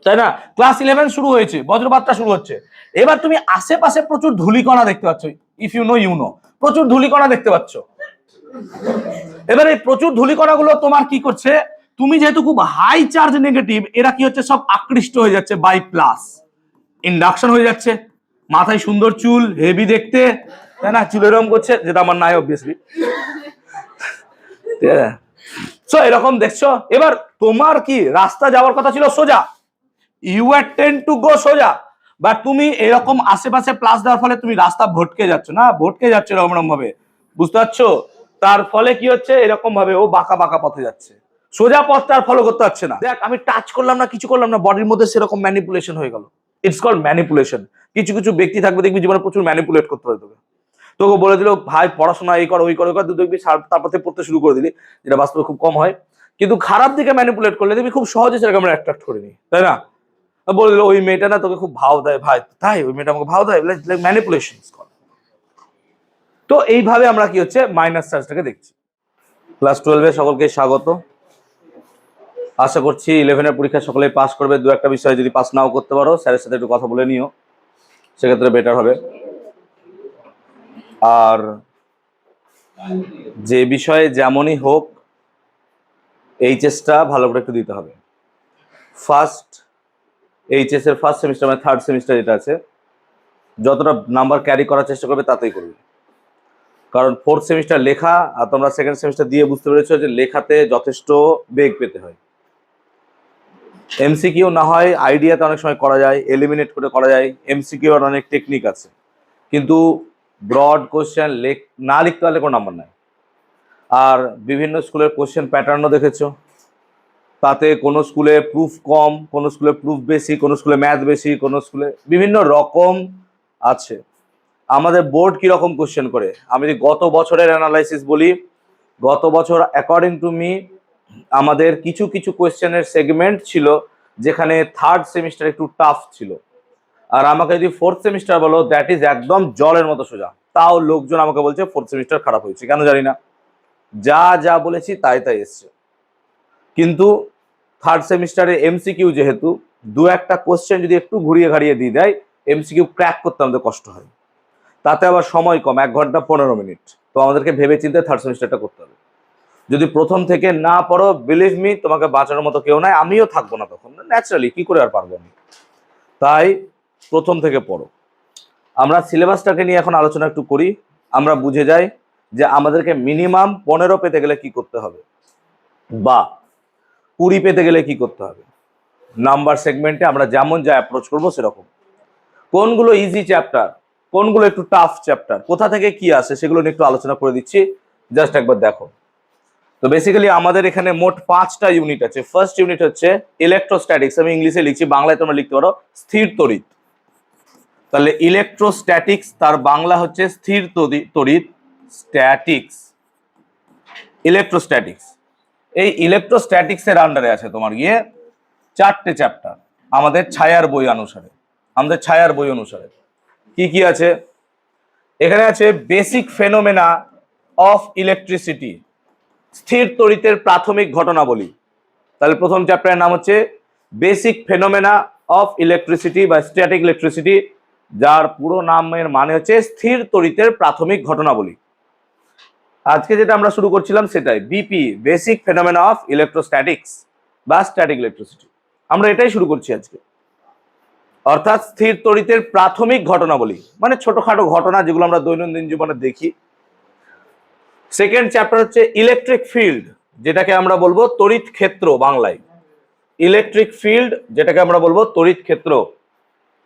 তাই না? ক্লাস 11 শুরু হয়েছে, বজ্রপাতটা শুরু হচ্ছে। এবার তুমি আশেপাশে প্রচুর ধূলিকণা দেখতে পাচ্ছ, ইফ ইউ নো প্রচুর ধূলিকণা দেখতে পাচ্ছ। এবার এই প্রচুর ধূলিকণাগুলো তোমার কি করছে, তুমি যেহেতু খুব হাই চার্জ নেগেটিভ, এরা কি হচ্ছে সব আকৃষ্ট হয়ে যাচ্ছে বাই প্লাস, ইন্ডাকশন হয়ে যাচ্ছে। মাথায় সুন্দর চুল, হেভি দেখতে, তাই না? চুল এরকম করছে, যেটা আমার নাই অবভিয়াসলি। সো এরকম দেখছো। এবার তোমার কি রাস্তা যাওয়ার কথা ছিল সোজা, you are tend to go সোজা, বাট তুমি এরকম আশেপাশে প্লাস দেওয়ার ফলে তুমি রাস্তা ভটকে যাচ্ছ, না ভটকে যাচ্ছ এরকম ভাবে, বুঝতে পারছো? তার ফলে কি হচ্ছে, এরকম ভাবে ও বাঁকা বাঁকা পথে যাচ্ছে, সোজা পথটা আর ফলো করতে পারছে না। দেখ আমি টাচ করলাম না, কিছু করলাম না, বডির মধ্যে সেরকম ম্যানিপুলেশন হয়ে গেল। It's called manipulation. কিছু কিছু ব্যক্তি থাকবে দেখবি জীবনে প্রচুর ম্যানিপুলেট করতে পারে তোকে। তোকে বলে দিল ভাই পড়াশোনা এই কর ওই কর, তুই দেখবি তারপর থেকে পড়তে শুরু করে দিলি, যেটা বাস্তবে খুব কম হয়। কিন্তু খারাপ দিকে ম্যানিপুলেট করলে দেখবি খুব সহজে সেটাকে আমরা অ্যাট্রাক্ট করে নিই, তাই না? বলে দিল ওই মেয়েটা না তোকে খুব ভাও দেয়, ভাই তাই ওই মেয়েটা আমাকে ভাও দেয়, ম্যানিপুলেশন। তো এইভাবে আমরা কি হচ্ছে মাইনাস চার্জটাকে দেখছি। ক্লাস 12 সকলকে স্বাগত। আশা করছি 11 পরীক্ষা সকলেই পাস করবে। দু একটা বিষয় যদি পাস নাও করতে পারো, স্যারের সাথে একটু কথা বলে নিও, সেক্ষেত্রে বেটার হবে। আর যে বিষয়ে যেমনই হোক, এইচএসটা ভালো করে একটু দিতে হবে। ফার্স্ট এইচএস এর ফার্স্ট সেমিস্টার মানে থার্ড সেমিস্টার যেটা আছে, যতটা নাম্বার ক্যারি করার চেষ্টা করবে তাতেই করবে। কারণ ফোর্থ সেমিস্টার লেখা, আর তোমরা সেকেন্ড সেমিস্টার দিয়ে বুঝতে পেরেছো যে লেখাতে যথেষ্ট বেগ পেতে হয়। এমসিকিউ না হয় আইডিয়াতে অনেক সময় করা যায়, এলিমিনেট করে করা যায়, এমসিকিউ এর অনেক টেকনিক আছে, কিন্তু ব্রড কোশ্চেন না লিখতে পারলে কোনো নাম্বার নাই। আর বিভিন্ন স্কুলের কোশ্চেন প্যাটার্নও দেখেছো, তাতে কোনো স্কুলে প্রুফ কম, কোনো স্কুলে প্রুফ বেশি, কোনো স্কুলে ম্যাথ বেশি, কোনো স্কুলে বিভিন্ন রকম আছে। আমাদের বোর্ড কিরকম কোশ্চেন করে, আমি যদি গত বছরের অ্যানালাইসিস বলি, গত বছর অ্যাকর্ডিং টু মি আমাদের কিছু কিছু কোশ্চেনের সেগমেন্ট ছিল যেখানে থার্ড সেমিস্টার একটু টাফ ছিল। আর আমাকে যদি ফোর্থ সেমিস্টার বলো, দ্যাট ইজ একদম জলের মতো সোজা। তাও লোকজন আমাকে বলছে ফোর্থ সেমিস্টার খারাপ হয়েছে, কেন জানি না, যা যা বলেছি তাই তাই এসছে। কিন্তু থার্ড সেমিস্টারে এমসিকিউ যেহেতু দু একটা কোশ্চেন যদি একটু ঘুরিয়ে ঘাড়িয়ে দিয়ে দেয়, এমসিকিউ ক্র্যাক করতে আমাদের কষ্ট হয়, তাতে আবার সময় কম, 1 ঘন্টা 15 মিনিট। তো আমাদেরকে ভেবে চিন্তে থার্ড সেমিস্টারটা করতে হবে। যদি প্রথম থেকে না পড়ো, বিলিভ মি তোমাকে বাঁচানোর মতো কেউ নাই, আমিও থাকবো না তখন, ন্যাচারালি কি করে আর পারবো আমি। তাই প্রথম থেকে পড়ো। আমরা সিলেবাসটাকে নিয়ে এখন আলোচনা একটু করি, আমরা বুঝে যাই যে আমাদেরকে মিনিমাম 15 পেতে গেলে কি করতে হবে, বা 20 পেতে গেলে কি করতে হবে। নাম্বার সেগমেন্টে আমরা যেমন যা অ্যাপ্রোচ করবো সেরকম, কোনগুলো ইজি চ্যাপ্টার, কোনগুলো একটু টাফ চ্যাপ্টার, কোথা থেকে কি আসে সেগুলো নিয়ে একটু আলোচনা করে দিচ্ছি, জাস্ট একবার দেখো। তো বেসিক্যালি আমাদের এখানে মোট 5টা ইউনিট আছে। ফার্স্ট ইউনিট হচ্ছে ইলেকট্রোস্ট্যাটিক্স, আমি ইংলিশে লিখছি, বাংলায় তোমরা লিখতে পারো স্থির তড়িৎ। তাহলে ইলেকট্রোস্ট্যাটিক্স তার বাংলা হচ্ছে স্থির তড়িৎ, স্ট্যাটিক্স, ইলেকট্রোস্ট্যাটিক্স। এই ইলেকট্রোস্ট্যাটিক্স এর আন্ডারে আছে তোমার গিয়ে 4টে চ্যাপ্টার আমাদের ছায়ার বই অনুসারে। কি কি আছে এখানে? আছে বেসিক ফেনোমেনা অফ ইলেকট্রিসিটি, স্থির তড়িতের প্রাথমিক ঘটনাবলী। তাহলে প্রথম চ্যাপ্টারের নাম হচ্ছে বেসিক ফেনোমেনা অফ ইলেকট্রিসিটি বা স্ট্যাটিক ইলেকট্রিসিটি, যার পুরো নামের মানে হচ্ছে স্থির তড়িতের প্রাথমিক ঘটনাবলী। আজকে যেটা আমরা শুরু করছিলাম সেটাই, BP, basic phenomena of electrostatics বা স্ট্যাটিক ইলেকট্রিসিটি, আমরা এটাই শুরু করছি আজকে। অর্থাৎ স্থির তড়িতের প্রাথমিক ঘটনাবলী মানে ছোটখাটো ঘটনা যেগুলো আমরা দৈনন্দিন জীবনে দেখি। সেকেন্ড চ্যাপ্টার হচ্ছে ইলেকট্রিক ফিল্ড, যেটাকে আমরা বলবো তড়িৎ ক্ষেত্র বাংলায়, ইলেকট্রিক ফিল্ড যেটাকে আমরা বলবো তড়িৎ ক্ষেত্র।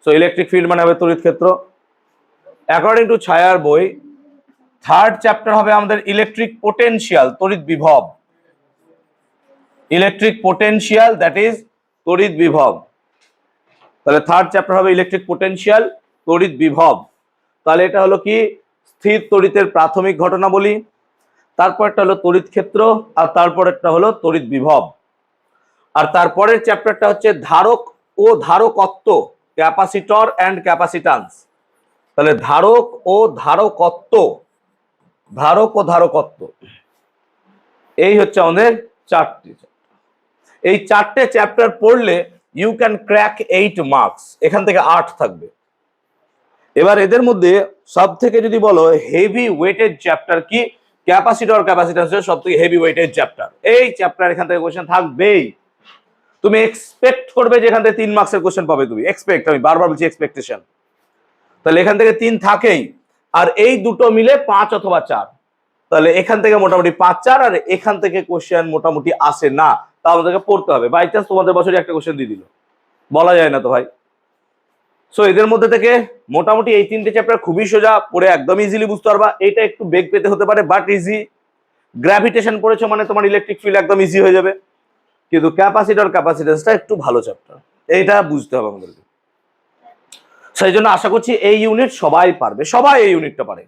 সো ইলেকট্রিক ফিল্ড মানে হবে তড়িৎ ক্ষেত্র। অ্যাকর্ডিং টু ছায়ার বই থার্ড চ্যাপ্টার হবে আমাদের ইলেকট্রিক পোটেনশিয়াল, তড়িৎ বিভব, ইলেকট্রিক পোটেনশিয়াল দ্যাট ইজ তড়িৎ বিভব। তাহলে থার্ড চ্যাপ্টার হবে ইলেকট্রিক পোটেনশিয়াল, তড়িৎ বিভব। তাহলে এটা হলো কি স্থির তড়িতের প্রাথমিক ঘটনাবলী, তারপরটা হলো তড়িৎ ক্ষেত্র, আর তারপরেরটা হলো তড়িৎ বিভব। আর তারপরের চ্যাপ্টারটা হচ্ছে ধারক ও ধারকত্ব, ক্যাপাসিটর অ্যান্ড ক্যাপাসিট্যান্স। তাহলে ধারক ও ধারকত্ব, এই হচ্ছে আমাদের 4টে। এই 4টে চ্যাপ্টার পড়লে ইউ ক্যান ক্র্যাক 8 মার্কস, এখান থেকে 8 থাকবে। এবার এদের মধ্যে সব থেকে যদি বলো হেভি ওয়েটেড চ্যাপ্টার কি, ক্যাপাসিটর ক্যাপাসিট্যান্স সব থেকে হেভি ওয়েটেড চ্যাপ্টার। এই চ্যাপ্টার এখান থেকে কোশ্চেন থাকবেই। তুমি এক্সপেক্ট করবে যে এখান থেকে 3 মার্কসের কোশ্চেন পাবে, তুমি এক্সপেক্ট, আমি বারবার বলছি এক্সপেকটেশন। তাহলে এখান থেকে 3 থাকেই, আর এই দুটো মিলে 5 অথবা 4, তাহলে এখান থেকে মোটামুটি 5-4, আর এখান থেকে কোশ্চেন মোটামুটি আসে না, তা আমাদেরকে পড়তে হবে। বাই চান্স তোমাদের বছরে একটা কোশ্চেন দিয়ে দিল, বলা যায় না তো ভাই। সো এদের মধ্যে থেকে মোটামুটি এই 3টে চ্যাপ্টার খুবই সোজা, পড়ে একদম ইজিলি বুঝতে পারবা। এটা একটু বেগ পেতে হতে পারে, বাট ইজি। গ্র্যাভিটেশন পড়েছো মানে তোমার ইলেকট্রিক ফিল্ড একদম ইজি হয়ে যাবে, কিন্তু ক্যাপাসিটর ক্যাপাসিটেন্সটা একটু ভালো চ্যাপ্টার, এইটা বুঝতে হবে আমাদেরকে। সেই জন্য আশা করছি এই ইউনিট সবাই পারবে, সবাই এই ইউনিটটা পারে,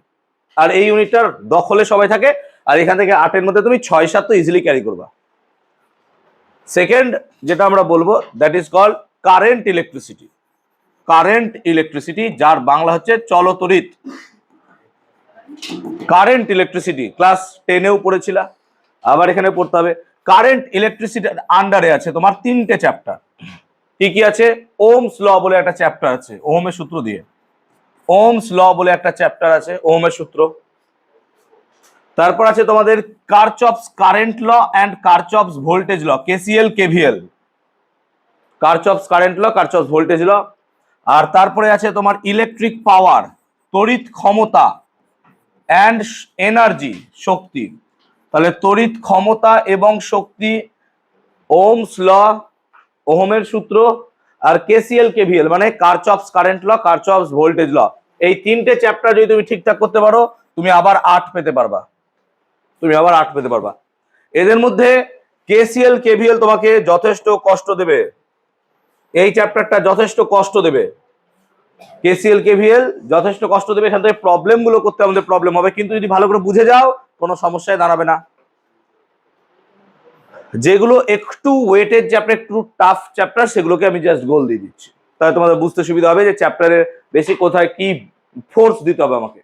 আর এই ইউনিটটার দখলে সবাই থাকে। আর এখান থেকে 8-এর মধ্যে তুমি 6-7 তো ইজিলি ক্যারি করবা। সেকেন্ড যেটা আমরা বলবো, that is called current electricity. Current electricity, যার বাংলা হচ্ছে চলতড়িৎ। কারেন্ট ইলেকট্রিসিটি ক্লাস 10-এও পড়েছিলা, আবার এখানে পড়তে হবে। কারেন্ট ইলেকট্রিসিটির আন্ডারে আছে তোমার 3টে চ্যাপ্টার। কি কি আছে? ওহমস ল বলে একটা চ্যাপ্টার আছে, ওহমের সূত্র দিয়ে। ওহমস ল বলে একটা চ্যাপ্টার আছে, ওহমের সূত্র। তারপর আছে তোমাদের Kirchhoff's current law and Kirchhoff's voltage law, KCL KVL. Kirchhoff's current law, Kirchhoff's voltage law. আর তারপরে আছে তোমার ইলেকট্রিক পাওয়ার, তড়িৎ ক্ষমতা, অ্যান্ড এনার্জি, শক্তি। তাহলে তড়িৎ ক্ষমতা এবং শক্তি, ওহমস ল, ওহমের সূত্র, আর কেসিএল কেভিএল মানে কারচফস কারেন্ট ল, কারচফস ভোল্টেজ ল। এই 3টে চ্যাপ্টার যদি তুমি ঠিকঠাক করতে পারো, তুমি আবার 8 পেতে পারবা, তুমি আবার 8 পেতে পারবা। এদের মধ্যে কেসিএল কেভিএল তোমাকে যথেষ্ট কষ্ট দেবে, এই চ্যাপ্টারটা যথেষ্ট কষ্ট দেবে। কেসিএল কেভিএল যথেষ্ট কষ্ট দেবে, এখান থেকে প্রবলেম গুলো করতে আমাদের প্রবলেম হবে, কিন্তু যদি ভালো করে বুঝে যাও কোনো সমস্যায় দাঁড়াবে না। যেগুলো একটু ওয়েটেড চ্যাপ্টার, একটু টাফ চ্যাপ্টার, সেগুলোকে আমি জাস্ট গোল দিয়ে দিচ্ছি, তাহলে তোমাদের বুঝতে সুবিধা হবে যে চ্যাপ্টারের বেশি কোথায় কি ফোর্স দিতে হবে আমাকে।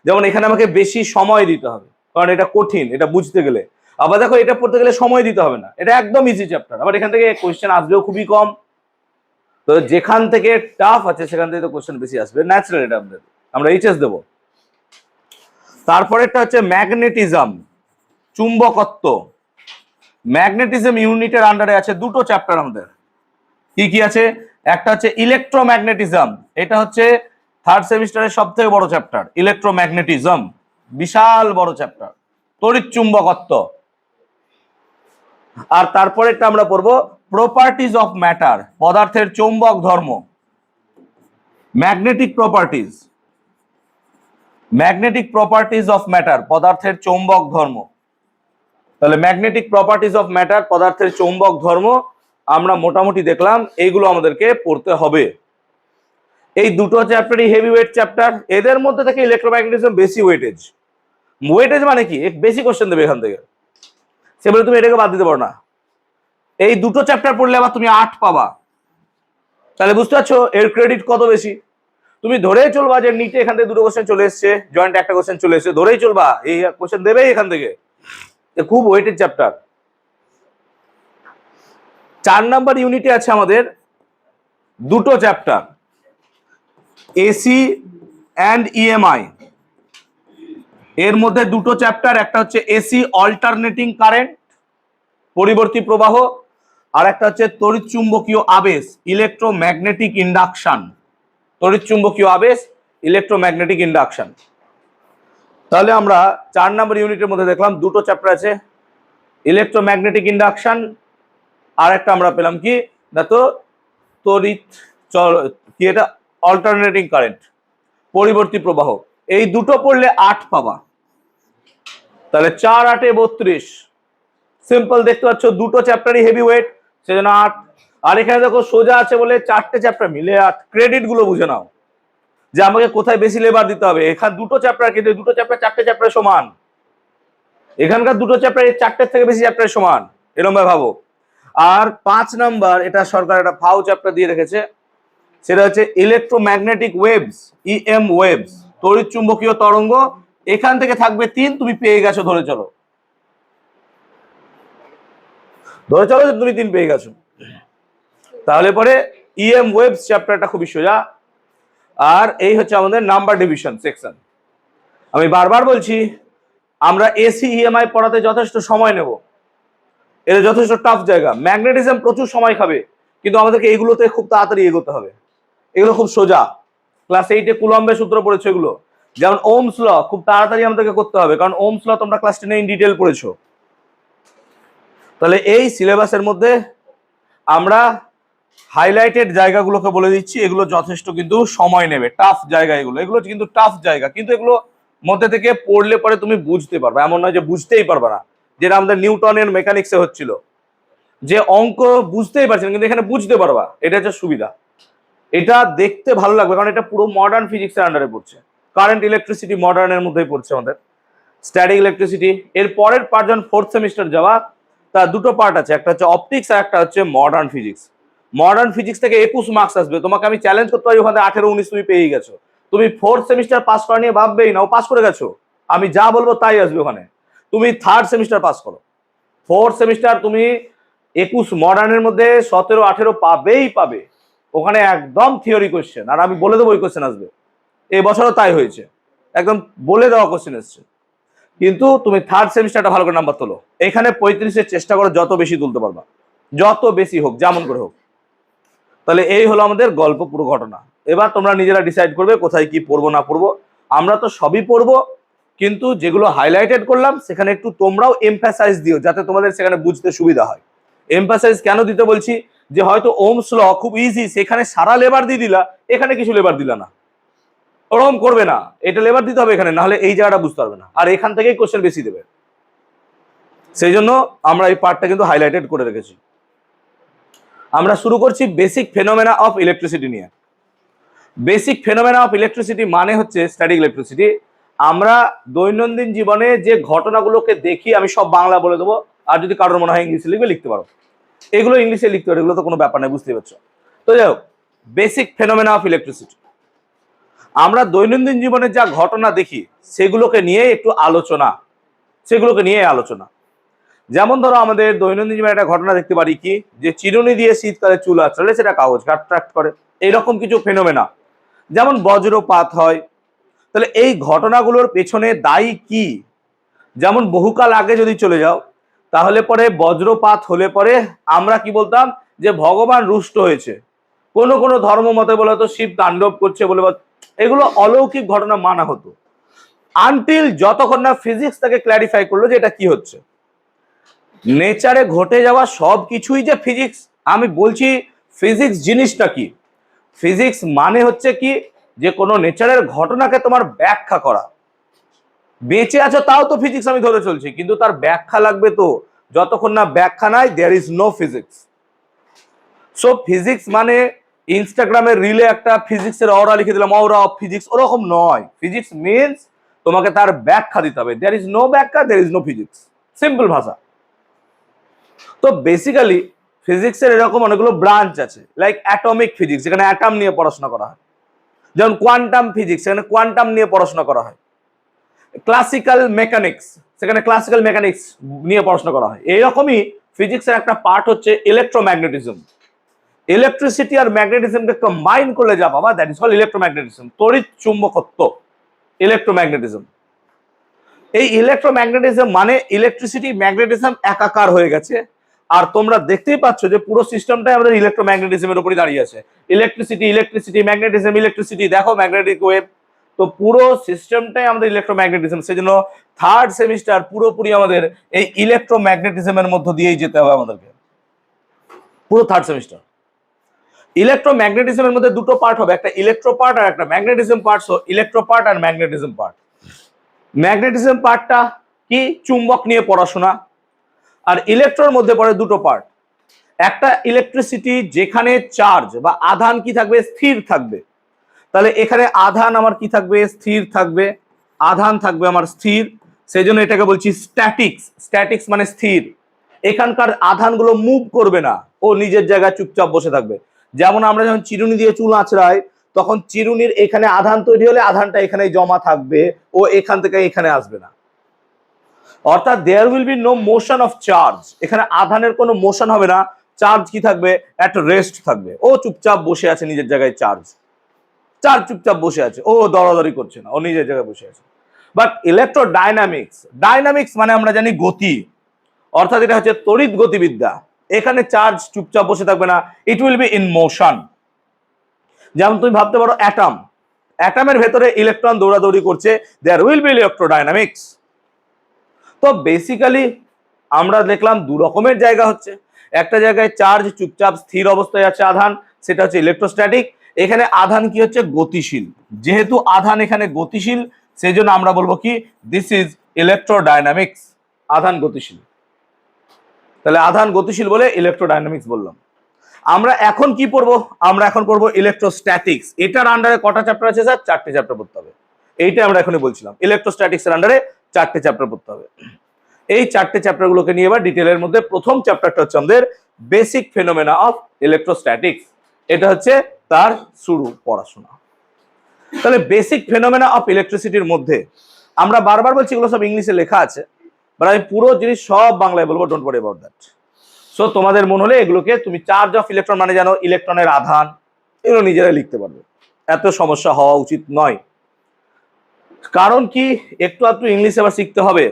যেমন এখানে আমাকে বেশি সময় দিতে হবে, কারণ এটা কঠিন, এটা বুঝতে গেলে। আবার দেখো এটা পড়তে গেলে সময় দিতে হবে না, এটা একদম ইজি চ্যাপ্টার, আবার এখান থেকে কোয়েশ্চেন আসবেও খুবই কম। তো যেখান থেকে টাফ আছে সেখান থেকে তো কোয়েশ্চেন বেশি আসবে, ন্যাচারাল। এটা আমরা এইচএস দেবো। তারপরেরটা হচ্ছে ম্যাগনেটিজম, চুম্বকত্ব। ম্যাগনেটিজম ইউনিটের আন্ডারে আছে 2টো চ্যাপ্টার আমাদের। কি কি আছে? একটা হচ্ছে ইলেকট্রোম্যাগনেটিজম, এটা হচ্ছে 3rd সেমিস্টারের সব থেকে বড় চ্যাপ্টার। ইলেকট্রোম্যাগনেটিজম বিশাল বড় চ্যাপ্টার, তড়িৎ চুম্বকত্ব। আর তারপরেরটা আমরা পড়বো প্রপার্টিজ অফ ম্যাটার, পদার্থের চৌম্বক ধর্ম। Magnetic properties, magnetic properties of matter, পদার্থের চৌম্বক ধর্ম। তাহলে ম্যাগনেটিক প্রপার্টিজ অফ ম্যাটার, পদার্থের চৌম্বক ধর্ম আমরা মোটামুটি দেখলাম, এইগুলো আমাদেরকে পড়তে হবে। এই দুটো চ্যাপ্টারই হেভি ওয়েট চ্যাপ্টার, এদের মধ্যে থেকে ইলেকট্রোম্যাগনেটিজম বেশি ওয়েটেজ। ওয়েটেজ মানে কি? বেশি কোশ্চেন দেবে এখান থেকে, সেগুলো তুমি এটাকে বাদ দিতে পারো না। এই দুটো চ্যাপ্টার পড়লে আবার তুমি 8 পাবা, তাহলে বুঝতে পারছো এর ক্রেডিট কত বেশি। তুমি ধরেই চলবা যে নিটে এখান থেকে 2টো কোশ্চেন চলে এসছে, জয়েন্ট একটা কোশ্চেন চলে এসছে, ধরেই চলবা এই কোশ্চেন দেবেই এখান থেকে, খুব ওয়েটেড চ্যাপ্টার। 4 নাম্বার ইউনিটে আছে আমাদের 2টো চ্যাপ্টার, এসি অ্যান্ড ইএমআই। এর মধ্যে 2টো চ্যাপ্টার, একটা হচ্ছে এসি অল্টারনেটিং কারেন্ট, পরিবর্তী প্রবাহ, আর একটা হচ্ছে তড়িৎ চুম্বকীয় আবেশ, ইলেকট্রোম্যাগনেটিক ইন্ডাকশন। তড়িৎ চুম্বকীয় আবেশ, ইলেকট্রোম্যাগনেটিক ইন্ডাকশন। তাহলে আমরা 4 নাম্বার ইউনিটের মধ্যে দেখলাম 2টো চ্যাপ্টার আছে, ইলেকট্রোম্যাগনেটিক ইন্ডাকশন, আর একটা আমরা পেলাম কি না, তো তড়িৎ কি এটা অল্টারনেটিং কারেন্ট, পরিবর্তী প্রবাহ। এই দুটো পড়লে 8 পাবা, তাহলে 4 8 32। সিম্পল, দেখতে পাচ্ছ 2টো চ্যাপ্টারই হেভি ওয়েট, সেজন্য 8। আর এখানে দেখো সোজা আছে বলে 4টে চ্যাপ্টার মিলে 8। ক্রেডিট গুলো বুঝে নাও যে আমাকে কোথায় বেশি লেবার দিতে হবে। এখানে 2টো চ্যাপ্টার, কিন্তু 2টো চ্যাপ্টার 4টে চ্যাপ্টারের সমান, এখানকার 2টো চ্যাপ্টার 4টের থেকে বেশি চ্যাপ্টারের সমান, এরকম ভাবে ভাবো। আর 5 নাম্বার, এটা সরকার একটা ফাও চ্যাপ্টার দিয়ে রেখেছে, সেটা হচ্ছে ইলেকট্রোম্যাগনেটিক ওয়েভস, ইএম ওয়েভস, তড়িৎ চুম্বকীয় তরঙ্গ। এখান থেকে থাকবে 3, তুমি পেয়ে গেছো, ধরে চলো, ধরে চলো যে তুমি 3 পেয়ে গেছো। তাহলে পরে ইএম ওয়েবস চ্যাপ্টারটা খুবই সোজা। আর এই হচ্ছে আমাদের নাম্বার ডিভিশন সেকশন। আমি বারবার বলছি, আমরা এসি ইএমআই পড়াতে যথেষ্ট সময় নেব, এটা যথেষ্ট টাফ জায়গা। ম্যাগনেটিজম প্রচুর সময় খাবে, কিন্তু আমাদেরকে এগুলোতে খুব তাড়াতাড়ি এগোতে হবে। এগুলো খুব সোজা, ক্লাস 8-এ কুলম্বের সূত্র পড়েছো এগুলো। যেমন ওমস ল খুব তাড়াতাড়ি আমাদেরকে করতে হবে, কারণ ওমস ল তোমরা ক্লাস 10-এ ইন ডিটেল পড়েছো। তাহলে এই সিলেবাসের মধ্যে আমরা হাইলাইটেড জায়গাগুলোকে বলে দিচ্ছি, এগুলো যথেষ্ট কিন্তু সময় নেবে, টাফ জায়গা এগুলো, এগুলো কিন্তু টাফ জায়গা, কিন্তু এগুলো মধ্যে থেকে পড়লে পরে তুমি বুঝতে পারবে, এমন নয় যে বুঝতেই পারবে না। যেটা আমাদের নিউটনের মেকানিক্সে হচ্ছিল, যে অঙ্ক বুঝতেই পারছেন কিন্তু এখানে বুঝতে পারবা, এটা হচ্ছে সুবিধা। এটা দেখতে ভালো লাগবে, কারণ এটা পুরো মডার্ন ফিজিক্সের আন্ডারে পড়ছে। কারেন্ট ইলেকট্রিসিটি মডার্নের মধ্যেই পড়ছে আমাদের, স্ট্যাটিক ইলেকট্রিসিটি। এর পরের পার্ট যখন 4th সেমিস্টার যাওয়া, তার দুটো পার্ট আছে, একটা হচ্ছে অপটিক্স আর একটা হচ্ছে মডার্ন ফিজিক্স। মডার্ন ফিজিক্স থেকে 21 মার্কস আসবে, তোমাকে আমি চ্যালেঞ্জ করতে পারি ওখানে 18-19 তুমি পেয়ে গেছো। তুমি 4th সেমিস্টার পাস করা নিয়ে ভাববেই না, ও পাস করে গেছো, আমি যা বলবো তাই আসবে ওখানে। তুমি 3rd সেমিস্টার পাস করো, 4th সেমিস্টার তুমি 21 মডার্নের মধ্যে 17-18 পাবেই পাবে, ওখানে একদম থিওরি কোশ্চেন, আর আমি বলে দেবো ওই কোশ্চেন আসবে। এবছরও তাই হয়েছে, একদম বলে দেওয়া কোশ্চেন এসছে। কিন্তু তুমি 3rd সেমিস্টারটা ভালো করে নাম্বার তোলো, এখানে 35-এর চেষ্টা করো, যত বেশি তুলতে পারবা, যত বেশি হোক, যেমন করে হোক। তাহলে এই হলো আমাদের গল্প, পুরো ঘটনা। এবার তোমরা নিজেরা ডিসাইড করবে কোথায় কি পড়বো না পড়বো। আমরা তো সবই পড়বো, কিন্তু যেগুলো হাইলাইটেড করলাম সেখানে একটু তোমরাও এমফাসাইজ দিও, যাতে তোমাদের সেখানে বুঝতে সুবিধা হয়। এমফাসাইজ কেন দিতে বলছি, যে হয়তো ওমস ল খুব ইজি, সেখানে সারা লেবার দিয়ে দিলা, এখানে কিছু লেবার দিলা না, ওরকম করবে না, এটা লেবার দিতে হবে এখানে, নাহলে এই জায়গাটা বুঝতে পারবে না, আর এখান থেকেই কোশ্চেন বেশি দেবে। সেই জন্য আমরা এই পার্টটা কিন্তু হাইলাইটেড করে রেখেছি। আমরা শুরু করছি বেসিক ফেনোমেনা অফ ইলেকট্রিসিটি নিয়ে। বেসিক ফেনোমেনা অফ ইলেকট্রিসিটি মানে হচ্ছে স্ট্যাটিক ইলেকট্রিসিটি। আমরা দৈনন্দিন জীবনে যে ঘটনাগুলোকে দেখি, আমি সব বাংলা বলে দেবো, আর যদি কারোর মনে হয় ইংলিশে লিখবে লিখতে পারো, এগুলো ইংলিশে লিখতে পারো, এগুলো তো কোনো ব্যাপার নেই, বুঝতে পারছো। তো যাই হোক, বেসিক ফেনোমেনা অফ ইলেকট্রিসিটি, আমরা দৈনন্দিন জীবনে যা ঘটনা দেখি সেগুলোকে নিয়ে একটু আলোচনা, সেগুলোকে নিয়ে আলোচনা। যেমন ধরো আমাদের দৈনন্দিন জীবনে একটা ঘটনা দেখতে পারি কি, যে চিরুনি দিয়ে শীতকালে চুল আঁচড়ালে সেটা কাগজ অ্যাট্রাক্ট করে, এইরকম কিছু ফেনোমেনা। যেমন বজ্রপাত হয়, তাহলে এই ঘটনাগুলোর পেছনে দায়ী কি? যেমন বহুকাল আগে যদি চলে যাও, তাহলে পরে বজ্রপাত হলে পরে আমরা কি বলতাম, যে ভগবান রুষ্ট হয়েছে। কোন কোন ধর্ম মতে বলা হতো শিব তাণ্ডব করছে বলে, এগুলো অলৌকিক ঘটনা মানা হতো, আনটিল যতক্ষণ না ফিজিক্স তাকে ক্ল্যারিফাই করলো যে এটা কি হচ্ছে। নেচারে ঘটে যাওয়া সব কিছুই যে ফিজিক্স, আমি বলছি ফিজিক্স জিনিসটা কি। ফিজিক্স মানে হচ্ছে কি, যে কোনো নেচারের ঘটনাকে তোমার ব্যাখ্যা করা। বেঁচে আছো তাও তো ফিজিক্স আমি ধরে চলছি, কিন্তু তার ব্যাখ্যা লাগবে তো, যতক্ষণ না ব্যাখ্যা নাই there is no physics. So physics মানে ইনস্টাগ্রামের রিলে একটা ফিজিক্সের অরা লিখে দিলাম, অরা অফ ফিজিক্স, ওরকম নয়। ফিজিক্স মিনস তোমাকে তার ব্যাখ্যা দিতে হবে, দেয়ার ইজ নো ব্যাখ্যা, there is no physics, simple ভাষা। তো বেসিক্যালি ফিজিক্সের এরকম অনেকগুলো ব্রাঞ্চ আছে, লাইক অ্যাটমিক ফিজিক্স, যেখানে অ্যাটম নিয়ে পড়াশোনা করা হয়। যেমন কোয়ান্টাম ফিজিক্স, সেখানে কোয়ান্টাম নিয়ে পড়াশোনা করা হয়। ক্লাসিক্যাল মেকানিক্স, সেখানে ক্লাসিক্যাল মেকানিক্স নিয়ে পড়াশোনা করা হয়। এইরকমই ফিজিক্সের একটা পার্ট হচ্ছে ইলেকট্রোম্যাগনেটিজম। ইলেকট্রিসিটি আর ম্যাগনেটিজমকে কম্বাইন করলে যা পাবা, দ্যাট ইজ কল্ড ইলেকট্রোম্যাগনেটিজম, তড়িৎ চুম্বকত্ব, ইলেকট্রোম্যাগনেটিজম। এই ইলেকট্রোম্যাগনেটিজম মানে ইলেকট্রিসিটি ম্যাগনেটিজম একাকার হয়ে গেছে। আর তোমরা দেখতেই পাচ্ছ যে পুরো সিস্টেমটাই আমাদের ইলেকট্রোম্যাগনেটিজমের উপরই দাঁড়িয়ে আছে। ইলেকট্রিসিটি, ইলেকট্রিসিটি, ম্যাগনেটিজম, ইলেকট্রিসিটি, দেখো ম্যাগনেটিক ওয়েভ, তো পুরো সিস্টেমটাই আমাদের ইলেকট্রোম্যাগনেটিজম। সেই জন্য 3rd সেমিস্টার পুরোপুরি আমাদের এই ইলেকট্রোম্যাগনেটিজমের মধ্য দিয়েই যেতে হবে আমাদেরকে, পুরো 3rd সেমিস্টার। ইলেকট্রোম্যাগনেটিজমের মধ্যে দুটো পার্ট হবে, একটা ইলেকট্রো পার্ট আর একটা magnetism part. So electro part আর ম্যাগনেটিজম পার্ট। ম্যাগনেটিজম পার্টটা কি, চুম্বক নিয়ে পড়াশোনা। আর ইলেকট্রোর মধ্যে পড়ে দুটো পার্ট, একটা ইলেকট্রিসিটি যেখানে চার্জ বা আধান কি থাকবে, স্থির থাকবে। তাহলে এখানে আধান আমার কি থাকবে, স্থির থাকবে, আধান থাকবে আমার স্থির, সেই জন্য এটাকে বলছি স্ট্যাটিক্স। স্ট্যাটিক্স মানে স্থির, এখানকার আধানগুলো মুভ করবে না, ও নিজের জায়গায় চুপচাপ বসে থাকবে। যেমন আমরা যখন চিরুনি দিয়ে চুল আঁচড়াই, তখন চিরুনির এখানে আধান তৈরি হলে আধানটা এখানেই জমা থাকবে, ও এখান থেকে এখানে আসবে না। অর্থাৎ there will be no motion of charge, এখানে আধানের কোনো মোশন হবে না, চার্জ কি থাকবে, একটা রেস্ট থাকবে, ও চুপচাপ বসে আছে নিজের জায়গায়, চার্জ চুপচাপ বসে আছে, ও দরাদরি করছে না, ও নিজের জায়গায় বসে আছে। বাট ইলেকট্রোডাইনামিক্স, ডাইনামিক্স মানে আমরা জানি গতি, অর্থাৎ এটা হচ্ছে তড়িৎ গতিবিদ্যা। এখানে চার্জ চুপচাপ বসে থাকবে না, it will be in motion. যেমন তুমি ভাবতে পারো অ্যাটম, অ্যাটমের ভেতরে ইলেকট্রন দৌড়াদৌড়ি করছে, দেয়ার উইল বি ইলেকট্রোডাইনামিক্স। তো বেসিক্যালি আমরা দেখলাম দু রকমের জায়গা হচ্ছে, একটা জায়গায় চার্জ চুপচাপ স্থির অবস্থায় আছে আধান, সেটা হচ্ছে ইলেকট্রোস্ট্যাটিক। এখানে আধান কি হচ্ছে, গতিশীল। যেহেতু আধান এখানে গতিশীল, সেই জন্য আমরা বলবো কি, দিস ইজ ইলেকট্রোডাইনামিক্স, আধান গতিশীল। তাহলে আধান গতিশীল বলে ইলেকট্রোডাইনামিক্স বললাম। আমরা এখন কি পড়বো, আমরা এখন পড়বো ইলেকট্রোস্ট্যাটিক্স। এটার আন্ডারে কটা চ্যাপ্টার আছে স্যার? 4টে চ্যাপ্টার পড়তে হবে। এইটা আমরা এখনই বলছিলাম, ইলেকট্রোস্ট্যাটিক্স এর আন্ডারে 4টে চ্যাপ্টার পড়তে হবে। এই 4টে চ্যাপ্টার গুলোকে নিয়ে এবার ডিটেলের মধ্যে প্রথম চ্যাপ্টারটা হচ্ছে আমাদের বেসিক ফেনোমেনা অফ ইলেকট্রোস্ট্যাটিক্স। এটা হচ্ছে তার শুরু পড়াশোনা। তাহলে বেসিক ফেনোমেনা অফ ইলেকট্রিসিটির মধ্যে আমরা বারবার বলছি এগুলো সব ইংলিশে লেখা আছে, বাট আমি পুরো জিনিস সব বাংলায় বলবো, don't worry about that. So তোমাদের মনে হলে এগুলোকে তুমি চার্জ অফ ইলেকট্রন মানে জানো ইলেকট্রনের আধান, এগুলো নিজেরাই লিখতে পারবে, এত সমস্যা হওয়া উচিত নয়। কারণ কি, একটু একটু ইংলিশ আবার শিখতে হবে,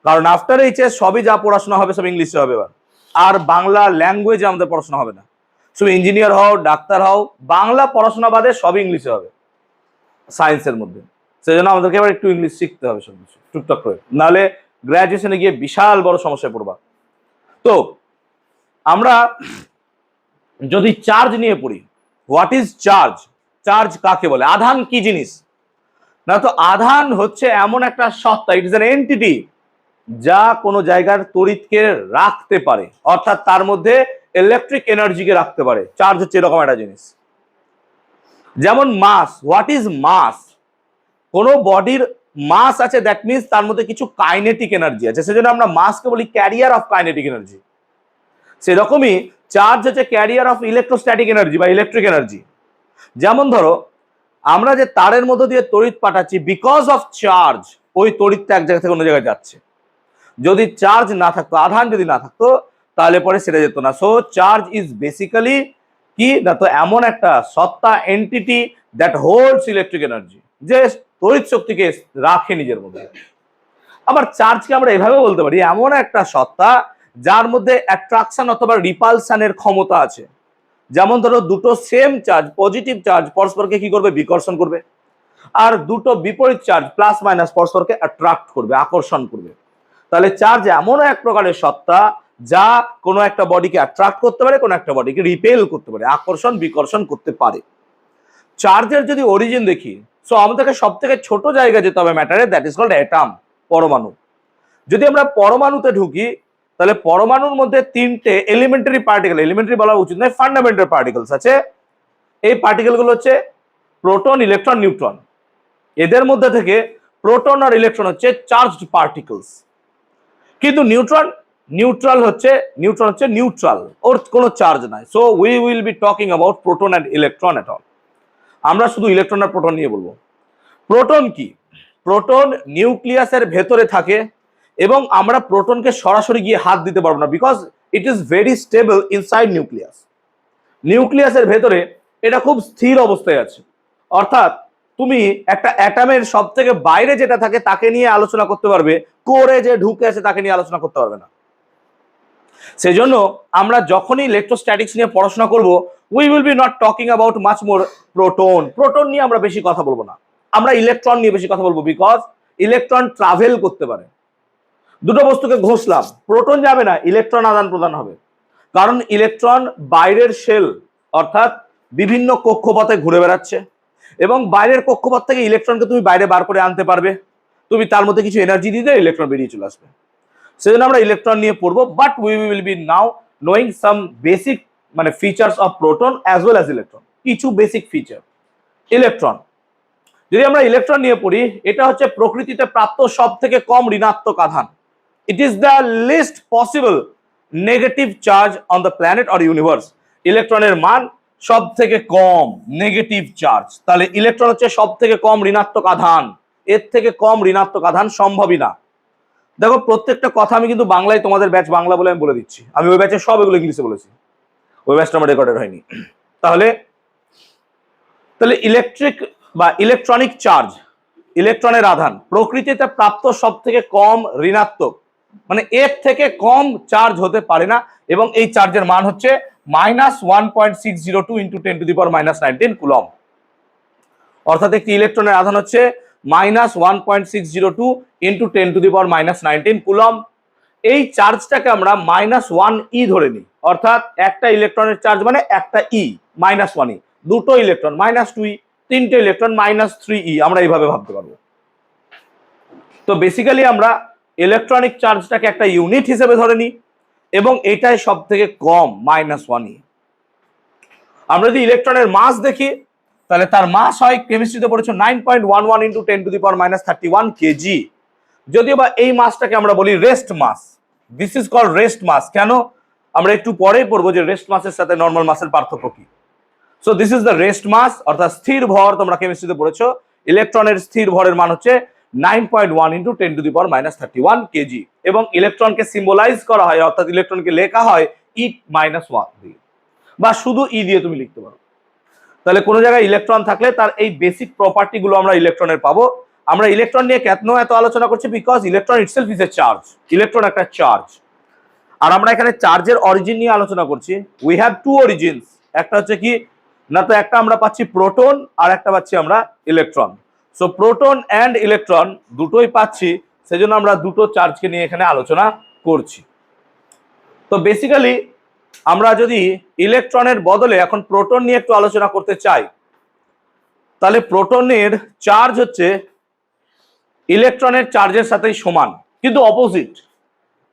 কারণ আফটার এইচএস সবই যা পড়াশোনা হবে সব ইংলিশে হবে এবার, আর বাংলা ল্যাঙ্গুয়েজে আমাদের পড়াশোনা হবে না। তুমি ইঞ্জিনিয়ার হও, ডাক্তার হও, বাংলা পড়াশোনা বাদে সব ইংলিশে হবে সায়েন্সের মধ্যে। সেই জন্য আমাদেরকে এবার একটু ইংলিশ শিখতে হবে সব কিছু টুকটাক করে, নাহলে গ্রাজুয়েশনে গিয়ে বিশাল বড় সমস্যায় পড়বা। তো আমরা যদি চার্জ নিয়ে পড়ি, হোয়াট ইজ চার্জ, চার্জ কাকে বলে, আধান কি জিনিস না, তো আধান হচ্ছে এমন একটা সত্তা, ইট ইজ অ্যান এন্টিটি, যা কোনো জায়গার তড়িৎকে রাখতে পারে, অর্থাৎ তার মধ্যে ইলেকট্রিক এনার্জিকে রাখতে পারে। চার্জ হচ্ছে এরকম একটা জিনিস। যেমন মাস, হোয়াট ইজ মাস, কোন বডির মাস আছে, দ্যাট মিনস তার মধ্যে কিছু কাইনেটিক এনার্জি আছে, সেজন্য আমরা মাসকে বলি ক্যারিয়ার অফ কাইনেটিক এনার্জি। সেরকমই চার্জ হচ্ছে ক্যারিয়ার অফ ইলেকট্রোস্ট্যাটিক এনার্জি বা ইলেকট্রিক এনার্জি। যেমন ধরো আমরা যে তারের মধ্য দিয়ে তড়িৎ পাঠাচ্ছি, বিকজ অফ চার্জ, ওই তড়িৎটা এক জায়গা থেকে অন্য জায়গায় যাচ্ছে। যদি চার্জ না থাকতো, আধান যদি না থাকতো, তাহলে পরে সেটা যেত না। সো চার্জ ইজ বেসিক্যালি কি না, তো এমন একটা সত্তা, entity that holds electric energy, যে তড়িৎ শক্তিকে রাখে নিজের মধ্যে। আবার চার্জকে আমরা এভাবে বলতে পারি, এমন একটা সত্তা যার মধ্যে অ্যাট্রাকশন অথবা রিপালশনের ক্ষমতা আছে। যেমন ধরো দুটো সেম চার্জ, পজিটিভ চার্জ পরস্পরকে কি করবে, বিকর্ষণ করবে, আর দুটো বিপরীত চার্জ প্লাস মাইনাস পরস্পরকে অ্যাট্রাক্ট করবে, আকর্ষণ করবে। তাহলে চার্জ এমন এক প্রকারের সত্তা যা কোনো একটা বডিকে অ্যাট্রাক্ট করতে পারে, কোনো একটা বডিকে রিপেল করতে পারে, আকর্ষণ বিকর্ষণ করতে পারে। চার্জের যদি অরিজিন দেখি, সো আমাদেরকে সব থেকে ছোট জায়গা যেতে হবে ম্যাটারে, দ্যাট ইজ কল্ড অ্যাটম, পরমাণু। যদি আমরা পরমাণুতে ঢুকি, তাহলে পরমাণুর মধ্যে 3টে এলিমেন্টারি পার্টিকেল, এলিমেন্টারি বলা উচিত নয়, ফান্ডামেন্টাল পার্টিকেলস আছে। এই পার্টিকেল গুলো হচ্ছে প্রোটন, ইলেকট্রন, নিউট্রন। এদের মধ্যে থেকে প্রোটন আর ইলেকট্রন হচ্ছে চার্জড পার্টিকেলস, কিন্তু নিউট্রন হচ্ছে নিউট্রাল, ওর কোনো চার্জ নাই। So we will B talking about proton and electron at all. আমরা শুধু ইলেকট্রন আর প্রোটন নিয়ে বলবো। প্রোটন কি, প্রোটন নিউক্লিয়াসের ভেতরে থাকে, এবং আমরা প্রোটনকে সরাসরি গিয়ে হাত দিতে পারবো না, because it is very stable inside nucleus. নিউক্লিয়াসের ভেতরে এটা খুব স্থির অবস্থায় আছে, অর্থাৎ তুমি একটা অ্যাটমের সব থেকে বাইরে যেটা থাকে তাকে নিয়ে আলোচনা করতে পারবে, কোরে যে ঢুকে আছে তাকে নিয়ে আলোচনা করতে পারবে না। সেজন্য আমরা যখনই ইলেকট্রোস্ট্যাটিক্স নিয়ে পড়াশোনা করব, we will B not talking about much more proton নিয়ে আমরা বেশি কথা বলবো না, আমরা ইলেকট্রন নিয়ে বেশি কথা বলবো, বিকজ ইলেকট্রন ট্রাভেল করতে পারে। দুটো বস্তুকে ঘষলাম, প্রোটন যাবে না, ইলেকট্রন আদান প্রদান হবে, কারণ ইলেকট্রন বাইরের শেল অর্থাৎ বিভিন্ন কক্ষপথে ঘুরে বেড়াচ্ছে, এবং বাইরের কক্ষপথ থেকে ইলেকট্রনকে তুমি বাইরে বার করে আনতে পারবে, তুমি তার মধ্যে কিছু এনার্জি দিলে ইলেকট্রন বেরিয়ে চলে আসবে। সেজন্য আমরা ইলেকট্রন নিয়ে পড়বো, but we will be now knowing some basic মানে features of proton as well as electron, কিছু বেসিক ফিচার। ইলেকট্রন, যদি আমরা ইলেকট্রন নিয়ে পড়ি, এটা হচ্ছে প্রকৃতিতে প্রাপ্ত সব থেকে কম ঋণাত্মক আধান। It is the least possible negative charge on the planet or universe. ইলেকট্রনের মান সব থেকে কম নেগেটিভ চার্জ, তাহলে ইলেকট্রন হচ্ছে সব থেকে কম ঋণাত্মক আধান, এর থেকে কম ঋণাত্মক আধান সম্ভবই না। দেখো প্রত্যেকটা কথা আমি কিন্তু বাংলায়, তোমাদের ব্যাচ বাংলা বলে আমি বলে দিচ্ছি, আমি ওই ব্যাচে সব এগুলো ইংলিশে বলেছি, ওই ব্যাচটা আমার রেকর্ডেড হয়নি। তাহলে ইলেকট্রিক বা ইলেকট্রনিক চার্জ, ইলেকট্রনের আধান প্রকৃতিতে প্রাপ্ত সব থেকে কম ঋণাত্মক, মানে এর থেকে কম চার্জ হতে পারে না, এবং এই চার্জের মান হচ্ছে -1.602 × 10⁻⁻19 কুলম্ব। অর্থাৎ একটি ইলেকট্রনের আধান হচ্ছে -1.602 × 10⁻⁻19 কুলম্ব। এই চার্জটাকে আমরা -1e ধরে নিই, অর্থাৎ একটা ইলেকট্রনের চার্জ মানে একটা ই, -1e, দুটো ইলেকট্রন -2e, তিনটে ইলেকট্রন -3e, আমরা এইভাবে ভাবতে পারবো। তো বেসিক্যালি আমরা ইলেকট্রনিক চার্জটাকে একটা ইউনিট হিসেবে ধরে নিই, এবং এটাই সব থেকে কম -1e। আমরা যদি ইলেকট্রনের মাস দেখি, তাহলে তার মাস হয়, কেমিস্ট্রিতে পড়েছো 9.11 × 10⁻31 কেজি। যদিও বা এই মাসটাকে আমরা বলি rest mass, this is called rest mass. কেন? আমরা একটু পরেই পড়বো যে রেস্ট মাসের সাথে নর্মাল মাসের পার্থক্য কি। So this is the rest mass, অর্থাৎ স্থির ভর, তোমরা কেমিস্ট্রিতে পড়েছো ইলেকট্রনের স্থির ভরের মান হচ্ছে 9.1 × 10⁻31 কেজি, এবং ইলেকট্রনকে সিম্বলাইজ করা হয়, অর্থাৎ ইলেকট্রনকে লেখা হয় E-1 দিয়ে, বা শুধু ই দিয়ে তুমি লিখতে পারো। তাহলে কোনো জায়গায় ইলেকট্রন থাকলে তার এই বেসিক প্রপার্টি গুলো আমরা ইলেকট্রনের পাবো। আমরা ইলেকট্রন নিয়ে কেন এত আলোচনা করছি? Because electron itself is a charge, electron একটা চার্জ। আর আমরা এখানে চার্জের অরিজিন নিয়ে আলোচনা করছি। উই হ্যাভ টু অরিজিনস, একটা হচ্ছে কি না, তো একটা আমরা পাচ্ছি প্রোটন, আর একটা পাচ্ছি আমরা electron. So proton and electron দুটোই পাচ্ছি, সেজন্য আমরা দুটো চার্জকে নিয়ে এখানে আলোচনা করছি। তো বেসিক্যালি আমরা যদি ইলেকট্রনের বদলে এখন প্রোটন নিয়ে একটু আলোচনা করতে চাই, তাহলে প্রোটনের চার্জ হচ্ছে ইলেকট্রনের চার্জের সাথেই সমান, কিন্তু অপোজিট।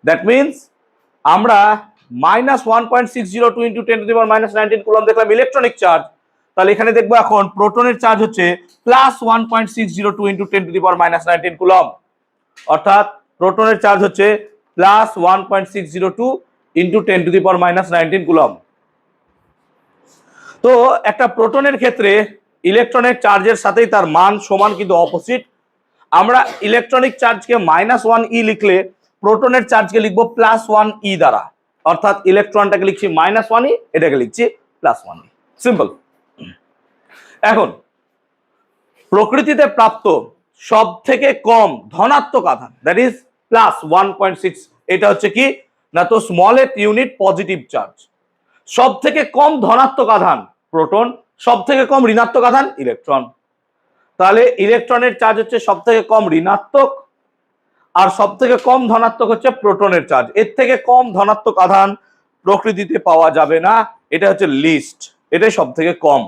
দ্যাট মিনস আমরা -1.602 × 10⁻⁻19 কুলম্ব দেখলাম ইলেকট্রনিক চার্জ, তাহলে এখানে দেখবো এখন প্রোটনের চার্জ হচ্ছে +1.602 × 10⁻⁻19 কুলম্ব, অর্থাৎ প্রোটনের চার্জ হচ্ছে +1.602 × 10⁻⁻19 কুলম্ব। তো একটা প্রোটনের ক্ষেত্রে ইলেকট্রনের চার্জের সাথেই তার মান সমান, কিন্তু অপোজিট। আমরা ইলেকট্রনিক চার্জকে -1e লিখলে প্রোটনের চার্জকে লিখবো +1e দ্বারা, অর্থাৎ ইলেকট্রনটাকে লিখছি -1e, এটাকে লিখছি +1e, সিম্পল। এখন প্রকৃতিতে প্রাপ্ত সব থেকে কম ধনাত্মক আধান, দ্যাট ইজ +1.6, এটা হচ্ছে কি না, তো স্মলেস্ট ইউনিট পজিটিভ চার্জ। সব থেকে কম ধনাত্মক আধান প্রোটন, সব থেকে কম ঋণাত্মক আধান ইলেকট্রন। তাহলে ইলেকট্রনের চার্জ হচ্ছে সব থেকে কম ঋণাত্মক, আর সব থেকে কম ধনাত্মক হচ্ছে প্রোটনের চার্জ। এর থেকে কম ধনাত্মক আধান প্রকৃতিতে পাওয়া যাবে না, এটা হচ্ছে লিস্ট, এটাই সব থেকে কম।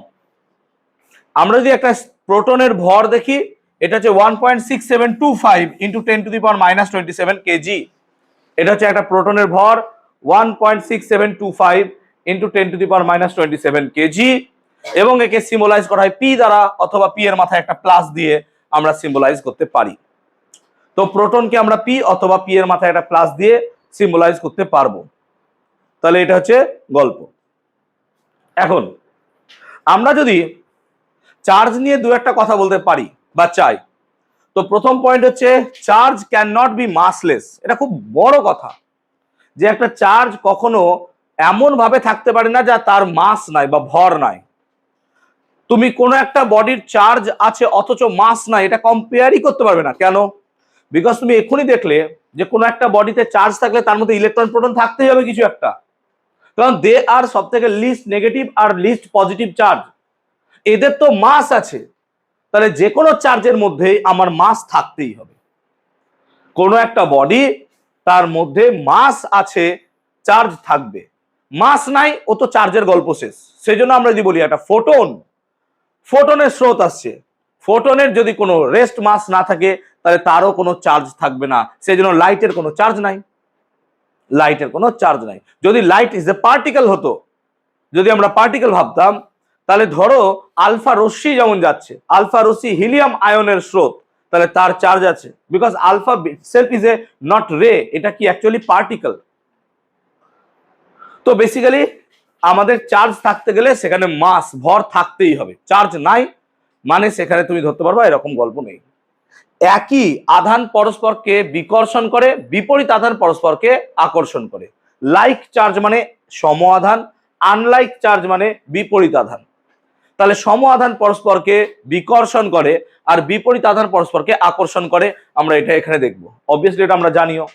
আমরা যদি একটা প্রোটনের ভর দেখি, এটা হচ্ছে 1.6725 × 10⁻⁻27 কেজি। এটা হচ্ছে একটা প্রোটনের ভর 1.6725 × 10⁻⁻27 কেজি, এবং একে সিম্বলাইজ করা হয় পি দ্বারা, অথবা পি এর মাথায় একটা প্লাস দিয়ে আমরা সিম্বলাইজ করতে পারি। তো প্রোটনকে আমরা পি অথবা পি এর মাথায় একটা প্লাস দিয়ে সিম্বলাইজ করতে পারবো। তাহলে এটা হচ্ছে গল্প। এখন আমরা যদি চার্জ নিয়ে দু একটা কথা বলতে পারি বা চাই, তো প্রথম পয়েন্ট হচ্ছে চার্জ ক্যান নট বি মাসলেস। এটা খুব বড় কথা, যে একটা চার্জ কখনো এমন ভাবে থাকতে পারে না যা তার মাস নাই বা ভর নাই। তুমি কোনো একটা বডির চার্জ আছে অথচ মাস নাই, এটা কম্পেয়ারই করতে পারবে না। কেন? বিকজ তুমি এখনই দেখলে যে কোনো একটা বডিতে চার্জ থাকলে তার মধ্যে ইলেকট্রন প্রোটন থাকতেই হবে কিছু একটা, কারণ দে আর সব থেকে লিস্ট নেগেটিভ আর লিস্ট পজিটিভ চার্জ, এদের তো মাস আছে। তাহলে যে কোনো চার্জের মধ্যেই আমার মাস থাকতেই হবে। কোনো একটা বডি তার মধ্যে মাস আছে, চার্জ থাকবে, মাস নাই, ও তো চার্জের গল্প শেষ। সেই জন্য আমরা যদি বলি একটা ফোটনের স্রোত আসছে, ফোটনের যদি কোনো রেস্ট মাস না থাকে তাহলে তারও কোনো চার্জ থাকবে না। সেই জন্য লাইটের কোনো চার্জ নাই, লাইটের কোনো চার্জ নাই। যদি লাইট ইজ এ পার্টিকেল হতো, যদি আমরা পার্টিকেল ভাবতাম, তাহলে ধরো আলফা রশ্মি যেমন যাচ্ছে, আলফা রশ্মি হিলিয়াম আয়নের স্রোত, তাহলে তার চার্জ আছে, because alpha self is a not ray, এটা কি অ্যাকচুয়ালি পার্টিকেল। তো বেসিক্যালি আমাদের চার্জ থাকতে গেলে সেখানে মাস ভর থাকতেই হবে। চার্জ নাই মানে সেখানে তুমি ধরতে পারবা এরকম গল্প নেই। একই আধান পরস্পরকে বিকর্ষণ করে, বিপরীত আধান পরস্পরকে আকর্ষণ করে। লাইক চার্জ মানে সম আধান, আনলাইক চার্জ মানে বিপরীত আধান। তাহলে সম আধান পরস্পরকে বিকর্ষণ করে আর বিপরীত আধান পরস্পরকে আকর্ষণ করে, আমরা এটা এখানে দেখব। অবভিয়াসলি এটা আমরা জানিও।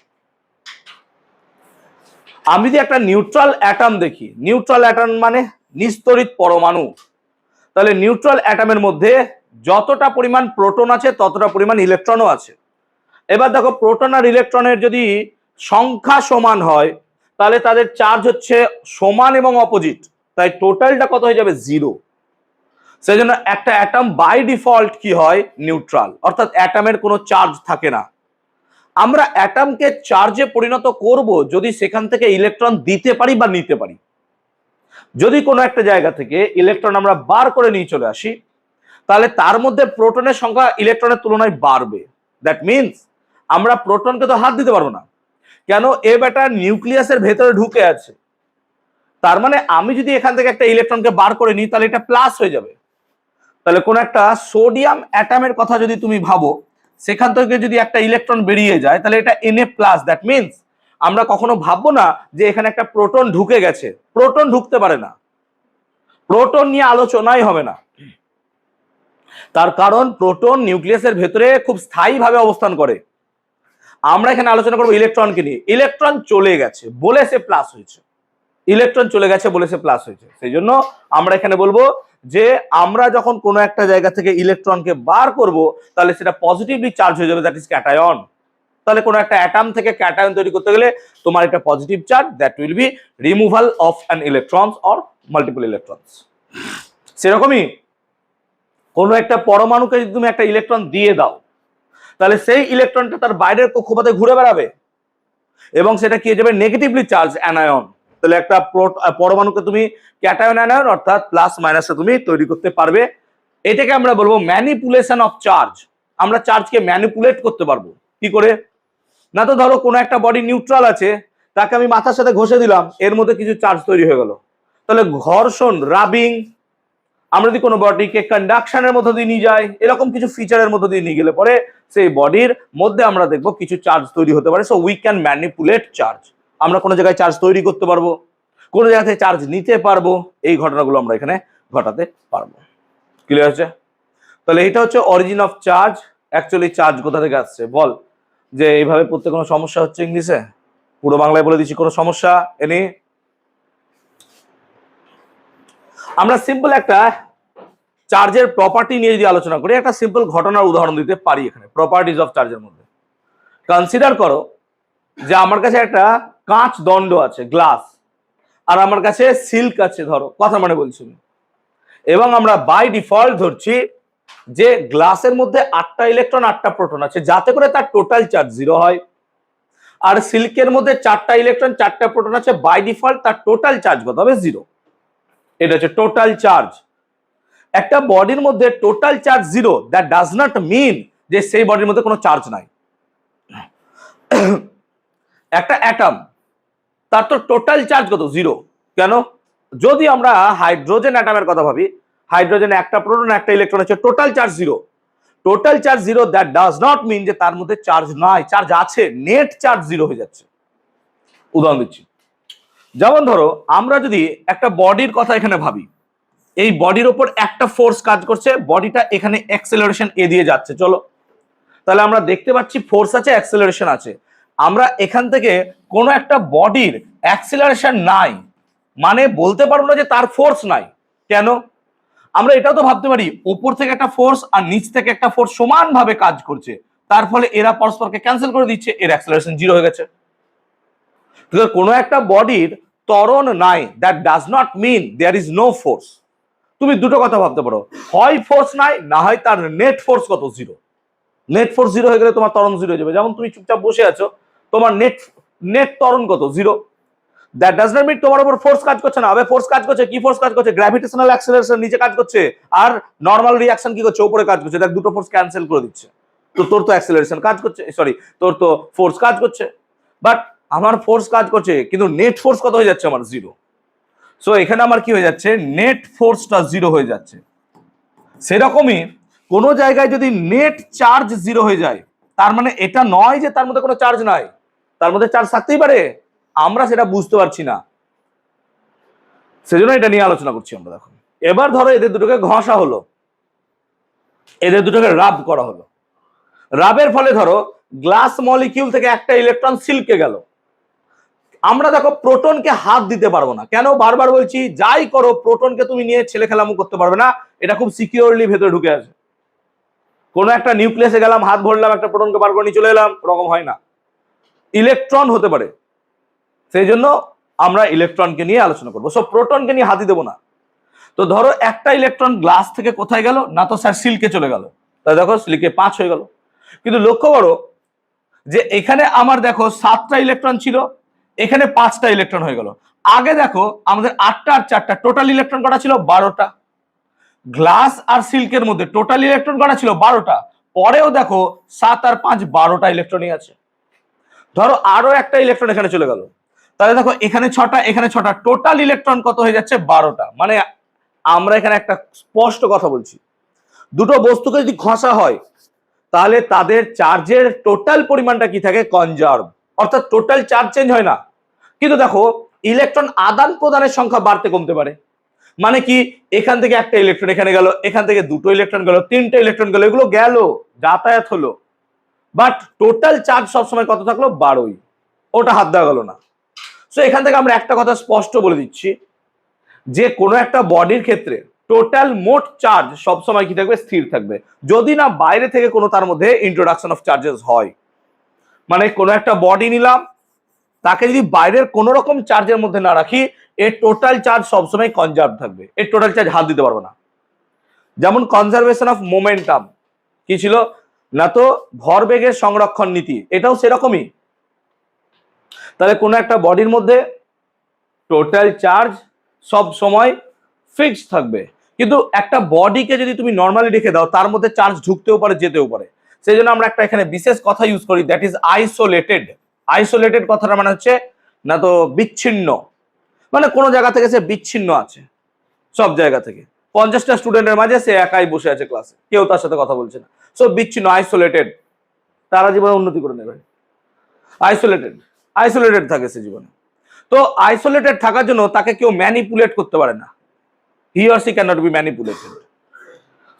আমি যদি একটা নিউট্রাল অ্যাটম দেখি, নিউট্রাল অ্যাটম মানে নিস্তড়িত পরমাণু, তাহলে নিউট্রাল অ্যাটমের মধ্যে যতটা পরিমাণ প্রোটন আছে ততটা পরিমাণ ইলেকট্রনও আছে। এবার দেখো প্রোটন আর ইলেকট্রনের যদি সংখ্যা সমান হয় তাহলে তাদের চার্জ হচ্ছে সমান এবং অপোজিট, তাই টোটালটা কত হয়ে যাবে? 0। সেই জন্য একটা অ্যাটম বাই ডিফল্ট কি হয়? নিউট্রাল, অর্থাৎ অ্যাটমের কোনো চার্জ থাকে না। আমরা অ্যাটমকে চার্জে পরিণত করব যদি সেখান থেকে ইলেকট্রন দিতে পারি বা নিতে পারি। যদি কোনো একটা জায়গা থেকে ইলেকট্রন আমরা বার করে নিয়ে চলে আসি তাহলে তার মধ্যে প্রোটনের সংখ্যা ইলেকট্রনের তুলনায় বাড়বে। দ্যাট মিনস আমরা প্রোটনকে তো হাত দিতে পারবো না, কেন? এ বেটা নিউক্লিয়াসের ভেতরে ঢুকে আছে। তার মানে আমি যদি এখান থেকে একটা ইলেকট্রনকে বার করে নিই তাহলে এটা প্লাস হয়ে যাবে। তাহলে কোন একটা সোডিয়াম অ্যাটমের কথা যদি তুমি ভাবো, সেখান থেকে যদি একটা ইলেকট্রন বেরিয়ে যায় তাহলে এটা Na+। দ্যাট মিনস আমরা কখনো ভাববো না যে এখানে একটা প্রোটন ঢুকে গেছে। প্রোটন ঢুকতে পারে না, প্রোটন নিয়ে আলোচনাই হবে না। তার কারণ প্রোটন নিউক্লিয়াসের ভেতরে খুব স্থায়ীভাবে অবস্থান করে। আমরা এখানে আলোচনা করবো ইলেকট্রনকে নিয়ে। ইলেকট্রন চলে গেছে বলে সে প্লাস হয়েছে, ইলেকট্রন চলে গেছে বলে সে প্লাস হয়েছে। সেই জন্য আমরা এখানে বলবো যে আমরা যখন কোনো একটা জায়গা থেকে ইলেকট্রনকে বার করব তাহলে সেটা পজিটিভলি চার্জ হয়ে যাবে, দ্যাট ইজ ক্যাটায়ন। তাহলে কোনো একটা অ্যাটম থেকে ক্যাটায়ন তৈরি করতে গেলে তোমার একটা positive charge, that will be removal of an electrons or multiple electrons. সেরকমই কোনো একটা পরমাণুকে যদি তুমি একটা ইলেকট্রন দিয়ে দাও তাহলে সেই ইলেকট্রনটা তার বাইরের কক্ষপথে ঘুরে বেড়াবে এবং সেটা কি হয়ে যাবে? Negatively charge anion. তাহলে একটা পরমাণুকে তুমি ক্যাটায়ন অ্যানায়ন অর্থাৎ প্লাস মাইনাসে তুমি তৈরি করতে পারবে। এটাকে আমরা বলবো ম্যানিপুলেশন অফ চার্জ। আমরা চার্জকে ম্যানিপুলেট করতে পারবো কি করে? না তো ধরো কোনো একটা বডি নিউট্রাল আছে, তাকে আমি মাথার সাথে ঘষে দিলাম, এর মধ্যে কিছু চার্জ তৈরি হয়ে গেল। তাহলে ঘর্ষণ, রাবিং, আমরা যদি কোনো বডিকে কন্ডাকশনের মধ্যে দিয়ে নিয়ে যাই, এরকম কিছু ফিচারের মধ্যে দিয়ে নিয়ে গেলে পরে সেই বডির মধ্যে আমরা দেখবো কিছু চার্জ তৈরি হতে পারে। So we can manipulate charge. আমরা কোনো জায়গায় চার্জ তৈরি করতে পারবো, কোনো জায়গা থেকে চার্জ নিতে পারবো, এই ঘটনাগুলো আমরা এখানে ঘটাতে পারবো। ক্লিয়ার হচ্ছে? তাহলে এটা হচ্ছে origin of charge. Actually charge কোথা থেকে আসছে বল? যে এইভাবে পড়তে কোনো সমস্যা হচ্ছে ইংলিশে? পুরো বাংলায় বলে দিচ্ছি, কোনো সমস্যা এনে? আমরা সিম্পল একটা চার্জের প্রপার্টি নিয়ে যদি আলোচনা করি, একটা সিম্পল ঘটনার উদাহরণ দিতে পারি এখানে প্রপার্টিজ অফ চার্জের মধ্যে। কনসিডার করো যে আমার কাছে একটা কাঁচ দণ্ড আছে, গ্লাস, আর আমার কাছে সিল্ক আছে, ধরো কথা মানে বলছি, এবং আমরা বাই ডিফল্ট ধরছি যে গ্লাসের মধ্যে 8টা ইলেকট্রন 8টা প্রোটন আছে, যাতে করে তার টোটাল চার্জ 0 হয়। আর সিল্কের মধ্যে 4টা ইলেকট্রন 4টা প্রোটন আছে, বাই ডিফল্ট তার টোটাল চার্জ কত হবে? 0। এটা হচ্ছে টোটাল চার্জ। একটা বডির মধ্যে total charge 0, that does not mean যে সেই বডির মধ্যে কোনো চার্জ নাই। একটা অ্যাটম, তার তো টোটাল চার্জ কত? 0। কেন? যদি আমরা হাইড্রোজেন অ্যাটমের কথা ভাবি, হাইড্রোজেনে একটা প্রোটন একটা ইলেকট্রন আছে, total charge 0। Total charge 0, that does not mean যে তার মধ্যে চার্জ নাই, চার্জ আছে, নেট চার্জ 0 হয়ে যাচ্ছে। উদাহরণ দিচ্ছি, যেমন ধরো আমরা যদি একটা বডির কথা এখানে ভাবি, এই বডির ওপর একটা ফোর্স কাজ করছে, বডিটা এখানে অ্যাক্সেলারেশন এ দিয়ে যাচ্ছে, চলো তাহলে আমরা দেখতে পাচ্ছি ফোর্স আছে, অ্যাক্সেলারেশন আছে। আমরা এখান থেকে কোনো একটা বডির অ্যাক্সেলারেশন নাই মানে বলতে পারবো না যে তার ফোর্স নাই। কেন? আমরা এটাও তো ভাবতে পারি উপর থেকে একটা ফোর্স আর নিচ থেকে একটা ফোর্স সমানভাবে কাজ করছে, তার ফলে এরা পরস্পরকে ক্যান্সেল করে দিচ্ছে, এর অ্যাক্সেলারেশন 0 হয়ে গেছে। কোনো একটা বডির ত্বরণ নাই, that does not mean there is no force. তুমি দুটো কথা ভাবতে পারো, হয় ফোর্স নাই, না হয় তার নেট ফোর্স কত? 0। নেট ফোর্স 0 হয়ে গেলে তোমার ত্বরণ 0 হয়ে যাবে। যেমন তুমি চুপচাপ বসে আছো, তোমার নেট ত্বরণ কত? 0। দ্যাট ডাজ নট মিন তোমার উপর ফোর্স কাজ করছে না। আবে ফোর্স কাজ করছে, কি ফোর্স কাজ করছে? গ্র্যাভিটেশনাল অ্যাক্সেলারেশন নিচে কাজ করছে, আর নরমাল রিঅ্যাকশন কি করছে? উপরে কাজ করছে। দেখ দুটো ফোর্স ক্যান্সেল করে দিচ্ছে, তো তোর তো অ্যাক্সেলারেশন কাজ করছে, সরি তোর তো ফোর্স কাজ করছে, বাট আমার ফোর্স কাজ করছে কিন্তু নেট ফোর্স কত হয়ে যাচ্ছে? আমার 0। সো এখানে আমার কি হয়ে যাচ্ছে? নেট ফোর্সটা 0 হয়ে যাচ্ছে। সেরকমই কোনো জায়গায় যদি নেট চার্জ 0 হয়ে যায়, তার মানে এটা নয় যে তার মধ্যে কোনো চার্জ নাই, তার মধ্যে চার্জ থাকতেই পারে, আমরা সেটা বুঝতে পারছি না, সেজন্য এটা নিয়ে আলোচনা করছি আমরা। দেখো এবার ধরো এদের দুটোকে ঘষা হলো, এদের দুটোকে রাব করা হলো, রাবের ফলে ধরো গ্লাস মলিকিউল থেকে একটা ইলেকট্রন সিল্কে গেল। আমরা দেখো প্রোটনকে হাত দিতে পারবো না, কেন? বারবার বলছি, যাই করো প্রোটনকে তুমি নিয়ে ছেলে খেলামু করতে পারবে না, এটা খুব সিকিউরলি ভেতরে ঢুকে আসে। কোনো একটা নিউক্লিয়াসে গেলাম, হাত ভরলাম, একটা প্রোটনকে বার করে নিয়ে চলে এলাম, ওরকম হয় না, ইলেকট্রন হতে পারে। সেই জন্য আমরা ইলেকট্রনকে নিয়ে আলোচনা করবো, সব প্রোটনকে নিয়ে হাতই দেবো না। তো ধরো একটা ইলেকট্রন গ্লাস থেকে কোথায় গেল না, তো স্যার সিল্কে চলে গেল, তাই দেখো সিল্কে 5 হয়ে গেল। কিন্তু লক্ষ্য করো যে এখানে আমার দেখো 7টা ইলেকট্রন ছিল, এখানে 5টা ইলেকট্রন হয়ে গেল। আগে দেখো আমাদের 8টা আর 4টা, টোটাল ইলেকট্রন কটা ছিল? 12টা। গ্লাস আর সিল্কের মধ্যে টোটাল ইলেকট্রন কটা ছিল? 12টা। পরেও দেখো 7 আর 5 12টা ইলেকট্রনই আছে। ধরো আরো একটা ইলেকট্রন এখানে চলে গেল, তাহলে দেখো এখানে 6টা, এখানে 6টা, টোটাল ইলেকট্রন কত হয়ে যাচ্ছে? 12টা। মানে আমরা এখানে একটা স্পষ্ট কথা বলছি, দুটো বস্তুকে যদি ঘষা হয় তাহলে তাদের চার্জের টোটাল পরিমাণটা কি থাকে? কনজার্ভ, অর্থাৎ টোটাল চার্জ চেঞ্জ হয় না। কিন্তু দেখো ইলেকট্রন আদান প্রদানের সংখ্যা বাড়তে কমতে পারে। মানে কি, এখান থেকে একটা ইলেকট্রন এখানে গেল, এখান থেকে 2টো ইলেকট্রন গেল, 3টে ইলেকট্রন গেল, এগুলো গেল, যাতায়াত হলো, বাট টোটাল চার্জ সবসময় কত থাকলো? 12ই, ওটা হাত দেওয়া গেল না। সো এখান থেকে আমরা একটা কথা স্পষ্ট বলে দিচ্ছি, যে কোনো একটা বডির ক্ষেত্রে টোটাল মোট চার্জ সবসময় কি থাকবে? স্থির থাকবে, যদি না বাইরে থেকে কোনো তার মধ্যে ইন্ট্রোডাকশন অফ চার্জেস হয়। মানে কোনো একটা বডি নিলাম, তাকে যদি বাইরের কোনো রকম চার্জের মধ্যে না রাখি, এর টোটাল চার্জ সবসময় কনজার্ভ থাকবে, এর টোটাল চার্জ হাত দিতে পারবে না। যেমন কনজারভেশন অফ মোমেন্টাম কি ছিল না, তো ভরবেগের সংরক্ষণ নীতি, এটাও সেরকমই। তাহলে কোনো একটা বডির মধ্যে টোটাল চার্জ সব সময় ফিক্সড থাকবে, কিন্তু একটা বডিকে যদি তুমি নর্মালি রেখে দাও, তার মধ্যে চার্জ ঢুকতেও পারে, যেতেও পারে। সেই জন্য আমরা একটা এখানে বিশেষ কথা ইউজ করি, দ্যাট ইজ আইসোলেটেড। আইসোলেটেড কথাটা মানে হচ্ছে না তো বিচ্ছিন্ন, মানে কোনো জায়গা থেকে সে বিচ্ছিন্ন আছে, সব জায়গা থেকে 50টা স্টুডেন্টের মাঝে সে একাই বসে আছে ক্লাসে, কেউ তার সাথে কথা বলছে না, সো বিচ্ছিন্ন, আইসোলেটেড। তারা জীবনে উন্নতি করে নেবে, আইসোলেটেড, আইসোলেটেড থাকে সে জীবনে। তো আইসোলেটেড থাকার জন্য তাকে কেউ ম্যানিপুলেট করতে পারে না, he or she can not be manipulated.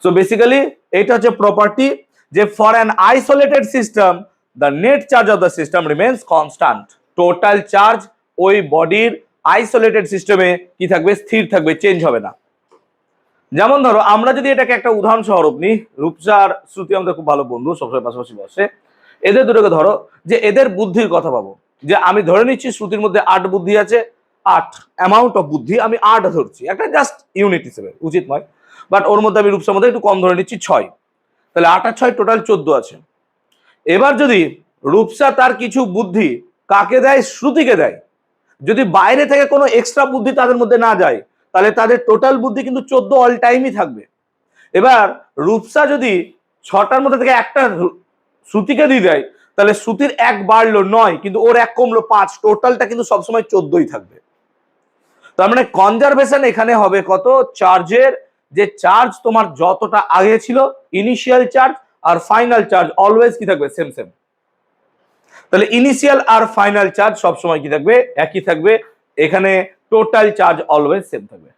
So basically এটা হচ্ছে প্রপার্টি, যে for an isolated system the net charge of the system remains constant. Total charge ওই বডির আইসোলেটেড সিস্টেমে কি থাকবে? স্থির থাকবে, চেঞ্জ হবে না। যেমন ধরো আমরা যদি এটাকে একটা উদাহরণ স্বরূপ নিই, রূপসা আর শ্রুতি আমাদের খুব ভালো বন্ধু, সবসময় পাশাপাশি বসে, এদের দুটোকে ধরো, যে এদের বুদ্ধির কথা পাবো, যে আমি ধরে নিচ্ছি শ্রুতির মধ্যে 8 বুদ্ধি আছে, 8 অ্যামাউন্ট অফ বুদ্ধি, আমি 8 ধরছি, একটা জাস্ট ইউনিট হিসেবে, উচিত নয়, বাট ওর মধ্যে আমি রূপসার মধ্যে একটু কম ধরে নিচ্ছি 6, তাহলে 8 আর 6 টোটাল 14 আছে। এবার যদি রূপসা তার কিছু বুদ্ধি কাকে দেয়? শ্রুতিকে দেয়। যদি বাইরে থেকে কোনো এক্সট্রা বুদ্ধি তাদের মধ্যে না যায়, তাহলে তাদের টোটাল বুদ্ধি কিন্তু 14 অল টাইমই থাকবে। এবার রূপসা যদি 6টার মধ্যে থেকে একটা শ্রুতিকে দিয়ে দেয়, তাহলে শ্রুতির 1 বাড়লো 9, কিন্তু ওর 1 কমলো 5, টোটালটা কিন্তু সবসময় 14ই থাকবে। তার মানে কনজারভেশন এখানে হবে কত? চার্জের, যে চার্জ তোমার যতটা আগে ছিল ইনিশিয়াল চার্জ আর ফাইনাল চার্জ অলওয়েজ কি থাকবে? Same same. তাহলে ইনিশিয়াল আর ফাইনাল চার্জ সবসময় কি থাকবে? একই থাকবে। এখানে টোটাল চার্জ অলওয়েজ সেম থাকবে।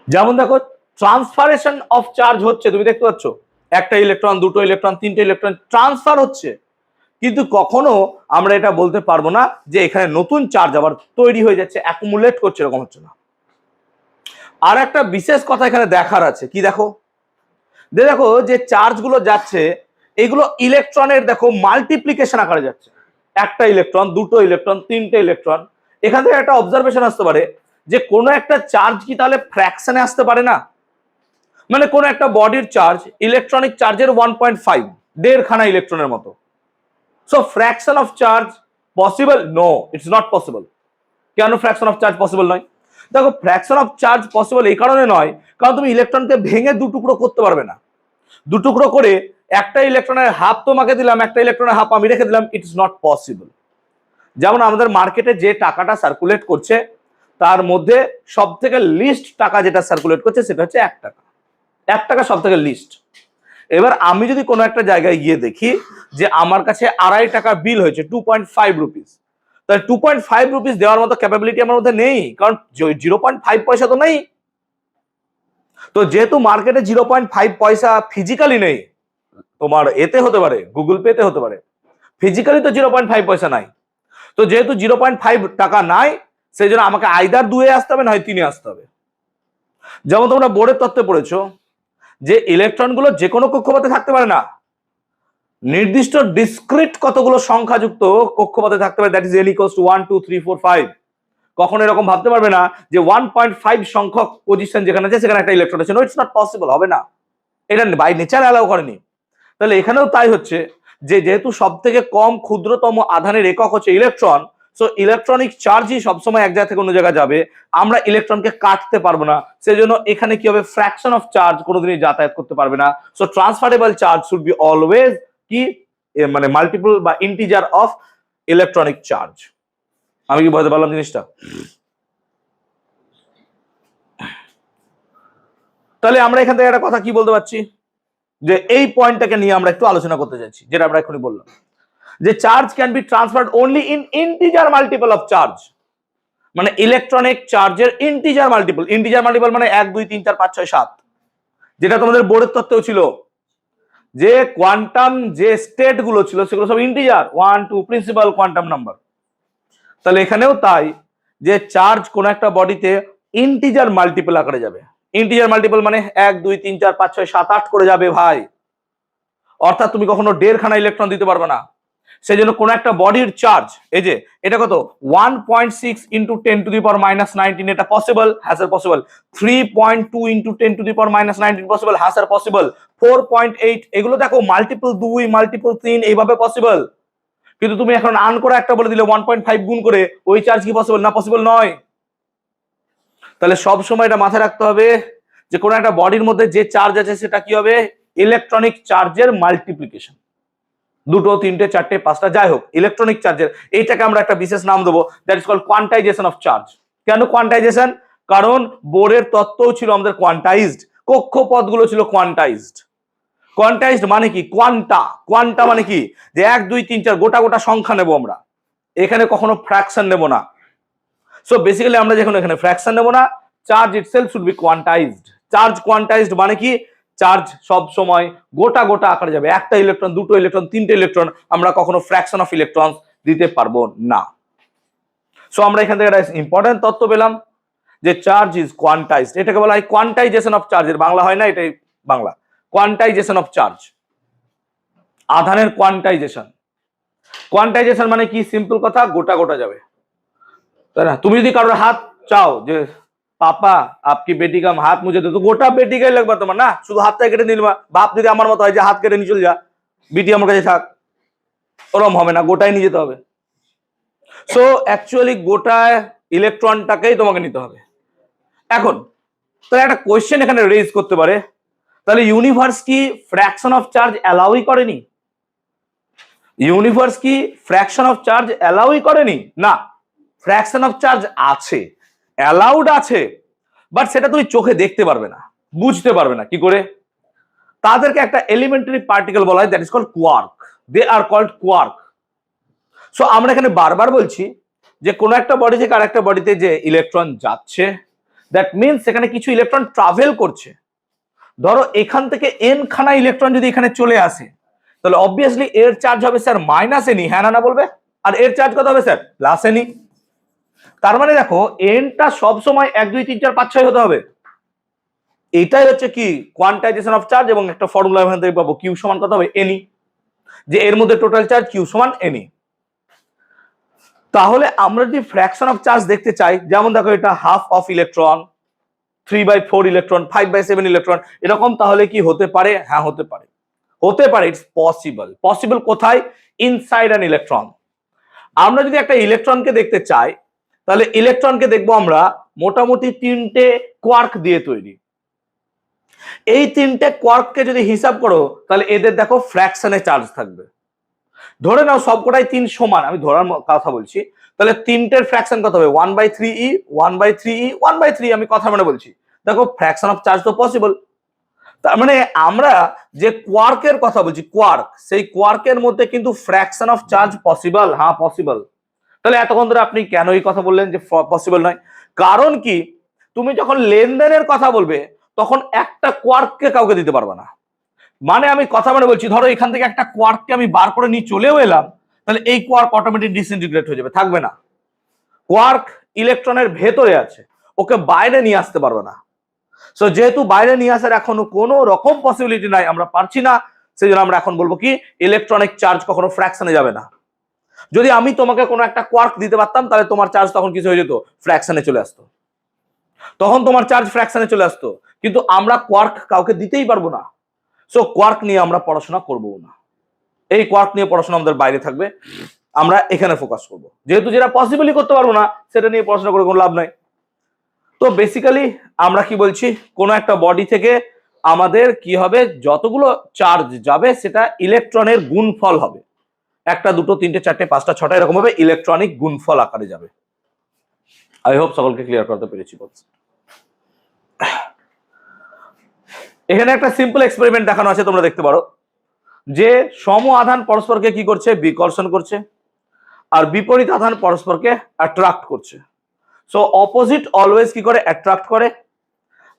যেমন দেখো ট্রান্সফারেশন অফ চার্জ হচ্ছে, তুমি দেখতে পাচ্ছ একটা ইলেকট্রন, 2টো ইলেকট্রন, 3টে ইলেকট্রন ট্রান্সফার হচ্ছে, কিন্তু কখনো আমরা এটা বলতে পারবো না যে এখানে নতুন চার্জ আবার তৈরি হয়ে যাচ্ছে, অ্যাকুমুলেট করছে, এরকম হচ্ছে না। আর একটা বিশেষ কথা এখানে দেখার আছে, কি দেখো, দেখো যে চার্জগুলো যাচ্ছে, এগুলো ইলেকট্রনের দেখো মাল্টিপ্লিকেশন আকারে যাচ্ছে, একটা ইলেকট্রন, 2টো ইলেকট্রন, 3টে ইলেকট্রন। এখান থেকে একটা অবজারভেশন আসতে পারে যে কোনো একটা চার্জ কি তাহলে ফ্র্যাকশনে আসতে পারে না? মানে কোন একটা বডির চার্জ ইলেকট্রনিক চার্জের 1.5, 1.5 খানা ইলেকট্রনের মতো। So fraction of charge possible? No, it's not possible. কেন ফ্র্যাকশন অফ চার্জ পসিবল নয়? দেখো ফ্র্যাকশন অফ চার্জ পসিবল এই কারণে নয়, কারণ তুমি ইলেকট্রনকে ভেঙে 2 টুকরো করতে পারবে না। 2 টুকরো করে একটা ইলেকট্রনের হাফ তোমাকে দিলাম, একটা ইলেকট্রনের হাফ আমি রেখে দিলাম, ইটস নট পসিবল। যেমন আমাদের মার্কেটে যে টাকাটা সার্কুলেট করছে, তার মধ্যে সব থেকে লিস্ট টাকা যেটা সার্কুলেট করছে সেটা হচ্ছে 1 টাকা। 1 টাকা সব থেকে লিস্ট। এবার আমি যদি কোনো একটা জায়গায় গিয়ে দেখি যে আমার কাছে 2.5 টাকা বিল হয়েছে 2.5 রুপিস, তাহলে 2.5 রুপিস দেওয়ার মতো ক্যাপাবিলিটি আমার মধ্যে নেই, কারণ 0.5 পয়সা তো নেই। তো যেহেতু মার্কেটে 0.5 পয়সা ফিজিক্যালি নেই, তোমার এতে হতে পারে গুগল পেতে হতে পারে, ফিজিক্যালি তো 0.5 পয়সা নাই। তো যেহেতু 0.5 টাকা নাই, সেই জন্য আমাকে আইদার 2 আসতে হবে না হয় 3 আসতে হবে। যেমন তোমরা বোর্ডের তত্ত্বে পড়েছো যে ইলেকট্রন গুলো যে কোনো কক্ষপথে থাকতে পারে না, নির্দিষ্ট ডিসক্রিট কতগুলো সংখ্যাযুক্ত কক্ষপথে থাকতে পারে, দ্যাট ইজ n = 1 2 3 4 5। কখনো এরকম ভাবতে পারবে না যে 1.5 সংখ্যক পজিশন যেখানে আছে সেখানে একটা ইলেকট্রন আছে, নো ইটস নট পসিবল, হবে না, এটা বাই নেচার অ্যালাউ করেনি। তাহলে এখানেও তাই হচ্ছে যে যেহেতু সব থেকে কম ক্ষুদ্রতম আধানের একক হচ্ছে ইলেকট্রন, সো ইলেকট্রনিক চার্জই সবসময় এক জায়গা থেকে অন্য জায়গায় যাবে, আমরা ইলেকট্রনকে কাটতে পারবো না, সেজন্য এখানে কি হবে, ফ্র্যাকশন অফ চার্জ কোনোদিনই যাতায়াত করতে পারবে না। So transferable charge should be always কি মানে মাল্টিপল বা ইন্টিজার অফ ইলেকট্রনিক চার্জ। আমি কি বলতে পারলাম জিনিসটা? তাহলে আমরা এখান থেকে একটা কথা কি বলতে পারছি, যে এই পয়েন্টটাকে নিয়ে আমরা একটু আলোচনা করতে যাচ্ছি, যেটা আমরা এখনই বললাম যে charge can be transferred only in integer multiple of charge, মানে ইলেকট্রনিক চার্জের ইন্টিজার মাল্টিপল। ইন্টিজার মাল্টিপল মানে 1 2 3 4 5 6 7, যেটা তোমাদের বোর্ডের তত্ত্বেও ছিল যে কোয়ান্টাম যে স্টেট গুলো ছিল সেগুলো সব ইন্টিজার, 1 2 প্রিন্সিপাল কোয়ান্টাম নাম্বার। তাহলে এখানেও তাই যে চার্জ কোন একটা বডিতে ইন্টিজার মাল্টিপল আকারে যাবে। ইন্টিজার মাল্টিপল মানে 1 2 3 4 5 6 7 8 করে যাবে ভাই, অর্থাৎ তুমি কখনো 1.5 খানা ইলেকট্রন দিতে পারবে না। সেই জন্য কোন একটা বডির চার্জ, এই যে এটা কত 1.6 ইন্টু 10⁻⁻19, এটা পসিবল, হ্যাঁ স্যার পসিবল। 3.2 ইন্টু 10⁻⁻19 পসিবল, হ্যাঁ স্যার পসিবল। 4.8, এগুলো দেখো মাল্টিপল 2 মাল্টিপল 3 এইভাবে পসিবল। কিন্তু তুমি এখন আন করে একটা বলে দিলে 1.5 গুণ করে, ওই চার্জ কি পসিবল না? পসিবল নয়। তাহলে সব সময় এটা মাথায় রাখতে হবে যে কোন একটা বডির মধ্যে যে চার্জ আছে সেটা কি হবে, ইলেকট্রনিক চার্জের মাল্টিপ্লিকেশন। 2 3 4 5 যাই হোক, ইলেকট্রনিক চার্জের এইটাকে আমরা একটা বিশেষ নাম দেবো, that is called quantization of charge. কেন কোয়ান্টাইজেশন? কারণ বোর্ডের তত্ত্বও ছিল আমাদের কোয়ান্টাইজড, কক্ষপথগুলো ছিল কোয়ান্টাইজড। কোয়ান্টাইজড মানে কি? কোয়ান্টা, কোয়ান্টা মানে কি যে 1 2 3 4 গোটা গোটা সংখ্যা নেব আমরা, এখানে কখনো ফ্র্যাকশন নেব না। সো বেসিক্যালি আমরা যখন এখানে ফ্র্যাকশন নেব না, charge itself should be quantized. Charge quantized মানে কি, চার্জ সব সময় গোটা গোটা আকারে যাবে, একটা ইলেকট্রন, দুটো ইলেকট্রন, তিনটে ইলেকট্রন, আমরা কখনো ফ্র্যাকশন অফ ইলেকট্রন দিতে পারবো না। সো আমরা এখান থেকে একটা ইম্পর্টেন্ট তথ্য পেলাম যে চার্জ ইজ কোয়ান্টাইজড। এটাকে বলা হয় কোয়ান্টাইজেশন অফ চার্জ, এর বাংলা হয় না, এটাই বাংলা, কোয়ান্টাইজেশন অফ চার্জ, আধানের কোয়ান্টাইজেশন। কোয়ান্টাইজেশন মানে কি? সিম্পল কথা, গোটা গোটা যাবে, তাই না? তুমি যদি কারোর হাত চাও যে পাপা আপকি বেটি কাম হাত মুঝে দে, তো গোটা বেটি গায়ে লাগবে তোমার, না শুধু হাতটা কেটে নিলবা। বাপ যদি আমার মতো হয় যে হাত কেটে নিয়ে চলে যা, বিটি আমার কাছে থাক, ওরম হবে না, গোটাই নিয়ে যেতে হবে। সো অ্যাকচুয়ালি গোটা ইলেকট্রনটাকেই তোমাকে নিতে হবে। এখন তাহলে একটা কোয়েশ্চেন এখানে রেজ করতে পারে, তাহলে ইউনিভার্স কি ফ্র্যাকশন অফ চার্জ অ্যালাউই করেনি? ইউনিভার্স কি ফ্র্যাকশন অফ চার্জ অ্যালাউই করেনি? না, ফ্র্যাকশন অফ চার্জ আছে, অ্যালাউড আছে, বাট সেটা তুমি চোখে দেখতে পারবে না, বুঝতে পারবে না। কি করে? তাদেরকে একটা এলিমেন্টারি পার্টিকেল বলা হয়, that is called quark. They are called quark. So আমরা এখানে বারবার বলছি যে কোন একটা বডি থেকে আরেকটা বডিতে যে ইলেকট্রন যাচ্ছে, দ্যাট মিনস সেখানে কিছু ইলেকট্রন ট্রাভেল করছে। ধরো এখান থেকে এন খানা ইলেকট্রন যদি এখানে চলে আসে, তাহলে অবভিয়াসলি এর চার্জ হবে স্যার মাইনাস এনি, হ্যাঁ না বলবে, আর এর চার্জ কত হবে স্যার? Plus any. তার মানে দেখো এনটা সব সময় 1 2 3 4 5 6 হতে হবে। এটাই হচ্ছে কি কোয়ান্টাইজেশন অফ চার্জ, এবং একটা ফর্মুলা এখান থেকে পাবো, কিউ সমান কত হবে? এনি, যে এর মধ্যে টোটাল চার্জ কিউ সমান এনি। তাহলে আমরা যদি ফ্র্যাকশন অফ চার্জ দেখতে চাই, যেমন দেখো এটা half of electron, 3/4 electron, 5/7 electron, এরকম, তাহলে কি হতে পারে? হ্যাঁ হতে পারে, হতে পারে, ইটস পসিবল। পসিবল কোথায়? Inside an electron. আমরা যদি একটা ইলেকট্রনকে দেখতে চাই, তাহলে ইলেকট্রনকে দেখবো আমরা মোটামুটি 3টে কোয়ার্ক দিয়ে তৈরি। এই 3টে কোয়ার্ককে যদি হিসাব করো, তাহলে এদের দেখো ফ্র্যাকশনে চার্জ থাকবে। ধরে নাও সবকটাই 3 সমান, আমি ধরার কথা বলছি, তাহলে 3টের ফ্র্যাকশন কত হবে? 1/3e 1/3e 1/3, আমি কথা মানে বলছি। দেখো ফ্র্যাকশন অফ চার্জ তো পসিবল। তার মানে আমরা যে কোয়ার্কের কথা বলছি, কোয়ার্ক, সেই কোয়ার্কের মধ্যে কিন্তু ফ্র্যাকশন অফ চার্জ পসিবল। হ্যাঁ পসিবল। তাহলে এতক্ষণ ধরে আপনি কেন এই কথা বললেন যে পসিবল নয়? কারণ কি, তুমি যখন লেনদেনের কথা বলবে তখন একটা কোয়ার্ককে কাউকে দিতে পারবে না। মানে আমি কথা মানে বলছি, ধরো এখান থেকে একটা কোয়ার্ককে আমি বার করে নিয়ে চলেও এলাম, তাহলে এই কোয়ার্ক অটোমেটিক ডিসইন্টিগ্রেট হয়ে যাবে, থাকবে না। কোয়ার্ক ইলেকট্রনের ভেতরে আছে, ওকে বাইরে নিয়ে আসতে পারবে না। সো যেহেতু বাইরে নিয়ে আসার এখনো কোনো রকম পসিবিলিটি নাই, আমরা পারছি না, সেই জন্য আমরা এখন বলবো কি ইলেকট্রনিক চার্জ কখনো ফ্র্যাকশনে যাবে না। যদি আমি তোমাকে কোনো একটা কোয়ার্ক দিতে পারতাম তাহলে তোমার চার্জ তখন কিছু হয়ে যেত, ফ্র্যাকশনে চলে আসতো, তখন তোমার চার্জ ফ্র্যাকশনে চলে আসতো। কিন্তু আমরা কোয়ার্ক কাউকে দিতেই পারবো না, সো কোয়ার্ক নিয়ে আমরা পড়াশোনা করবো না। এই কোয়ার্ক নিয়ে পড়াশোনা আমাদের বাইরে থাকবে, আমরা এখানে ফোকাস করব। যেহেতু যেটা পসিবলই করতে পারবো না সেটা নিয়ে পড়াশোনা করে কোনো লাভ নাই। তো বেসিক্যালি আমরা কি বলছি, কোনো একটা বডি থেকে আমাদের কি হবে, যতগুলো চার্জ যাবে সেটা ইলেকট্রনের গুণফল হবে। একটা, দুটো, তিনটে, চারটে, পাঁচটা, ছটা, এরকম ভাবে ইলেকট্রনিক গুণফল আকারে যাবে। আই হোপ সকলকে ক্লিয়ার করতে পেরেছি। এখানে একটা সিম্পল এক্সপেরিমেন্ট দেখানো আছে, তোমরা দেখতে পারো যে সম আধান পরস্পরকে কি করছে, বিকর্ষণ করছে, আর বিপরীত আধান পরস্পরকে অ্যাট্রাক্ট করছে। সো অপোজিট অলওয়েজ কি করে, অ্যাট্রাক্ট করে,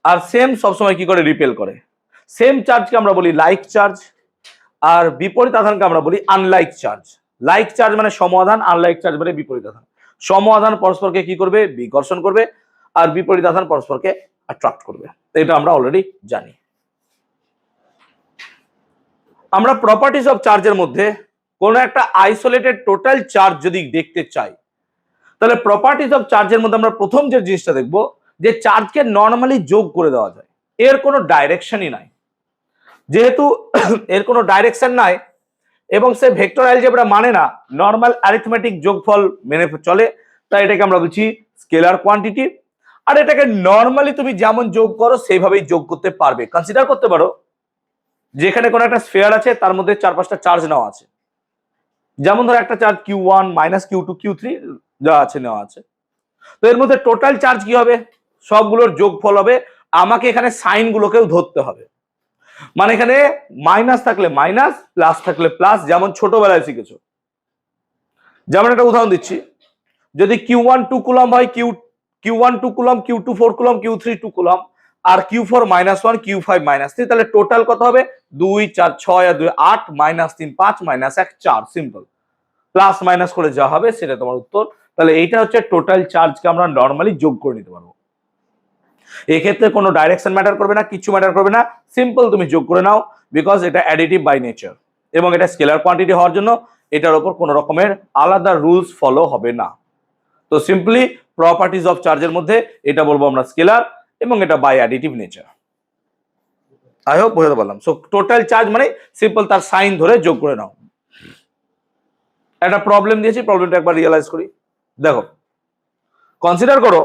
আর সেম সবসময় কি করে, রিপেল করে। সেম চার্জকে আমরা বলি লাইক চার্জ, আর বিপরীত আধানকে আমরা বলি আনলাইক চার্জ। লাইক চার্জ মানে সম আধান, আনলাইক চার্জ মানে বিপরীত আধান। সম আধান পরস্পরকে কি করবে, বিকর্ষণ করবে, আর বিপরীত আধান পরস্পরকে অ্যাট্রাক্ট করবে। এটা আমরা অলরেডি জানি। আমরা প্রপার্টিজ অফ চার্জের মধ্যে কোন একটা আইসোলেটেড টোটাল চার্জ যদি দেখতে চাই, তাহলে প্রপার্টিজ অফ চার্জের মধ্যে আমরা প্রথম যে জিনিসটা দেখব, যে চার্জকে নর্মালি যোগ করে দেওয়া যায়, এর কোনো ডাইরেকশনই নাই। যেহেতু এর কোনো ডাইরেকশন নাই এবং সে ভেক্টর অ্যালজেব্রা মানে না, নর্মাল অ্যারিথমেটিক যোগফল মেনে চলে, তাই এটাকে আমরা বলছি স্কেলার কোয়ান্টিটি। আর এটাকে নর্মালি তুমি যেমন যোগ করো সেইভাবেই যোগ করতে পারবে। কনসিডার করতে পারো যেখানে কোনো একটা স্ফিয়ার আছে, তার মধ্যে 4-5টা চার্জ নেওয়া আছে, যেমন ধরো একটা চার্জ Q1 -Q2 Q3 যা আছে নেওয়া আছে। তো এর মধ্যে টোটাল চার্জ কি হবে, সবগুলোর যোগফল হবে। আমাকে এখানে সাইন গুলোকেও ধরতে হবে, মানে এখানে মাইনাস থাকলে মাইনাস, প্লাস থাকলে প্লাস, যেমন ছোটবেলায় শিখেছো। যেমন একটা উদাহরণ দিচ্ছি, যদি Q1 2 কুলম হয়, Q1 2 coulomb, Q2 4 coulomb, Q3 2 coulomb, আর Q4 -1, Q5 -3, তাহলে টোটাল কত হবে, 2 4 6 আর 2 8 -3 5 -1 4। সিম্পল, প্লাস মাইনাস করে যা হবে সেটা তোমার উত্তর। তাহলে এইটা হচ্ছে টোটাল চার্জকে আমরা নর্মালি যোগ করে নিতে পারবো। এক্ষেত্রে কোনো ডাইরেকশন ম্যাটার করবে না, কিছু ম্যাটার করবে না, সিম্পল তুমি যোগ করে নাও, বিকজ এটা অ্যাডিটিভ বাই নেচার এবং এটা স্কেলার কোয়ান্টিটি হওয়ার জন্য এটার উপর কোনো রকমের আলাদা রুলস ফলো হবে না। তো সিম্পলি প্রপার্টিজ অফ চার্জের মধ্যে এটা বলবো আমরা স্কেলার, এবং এটা by additive nature. I hope বোঝাতে পারলাম। সো টোটাল চার্জ মানে সিম্পল তার সাইন ধরে যোগ করে নাও। একটা প্রবলেম দিয়েছি, প্রবলেমটা একবার রিয়েলাইজ করি। দেখো, কনসিডার করো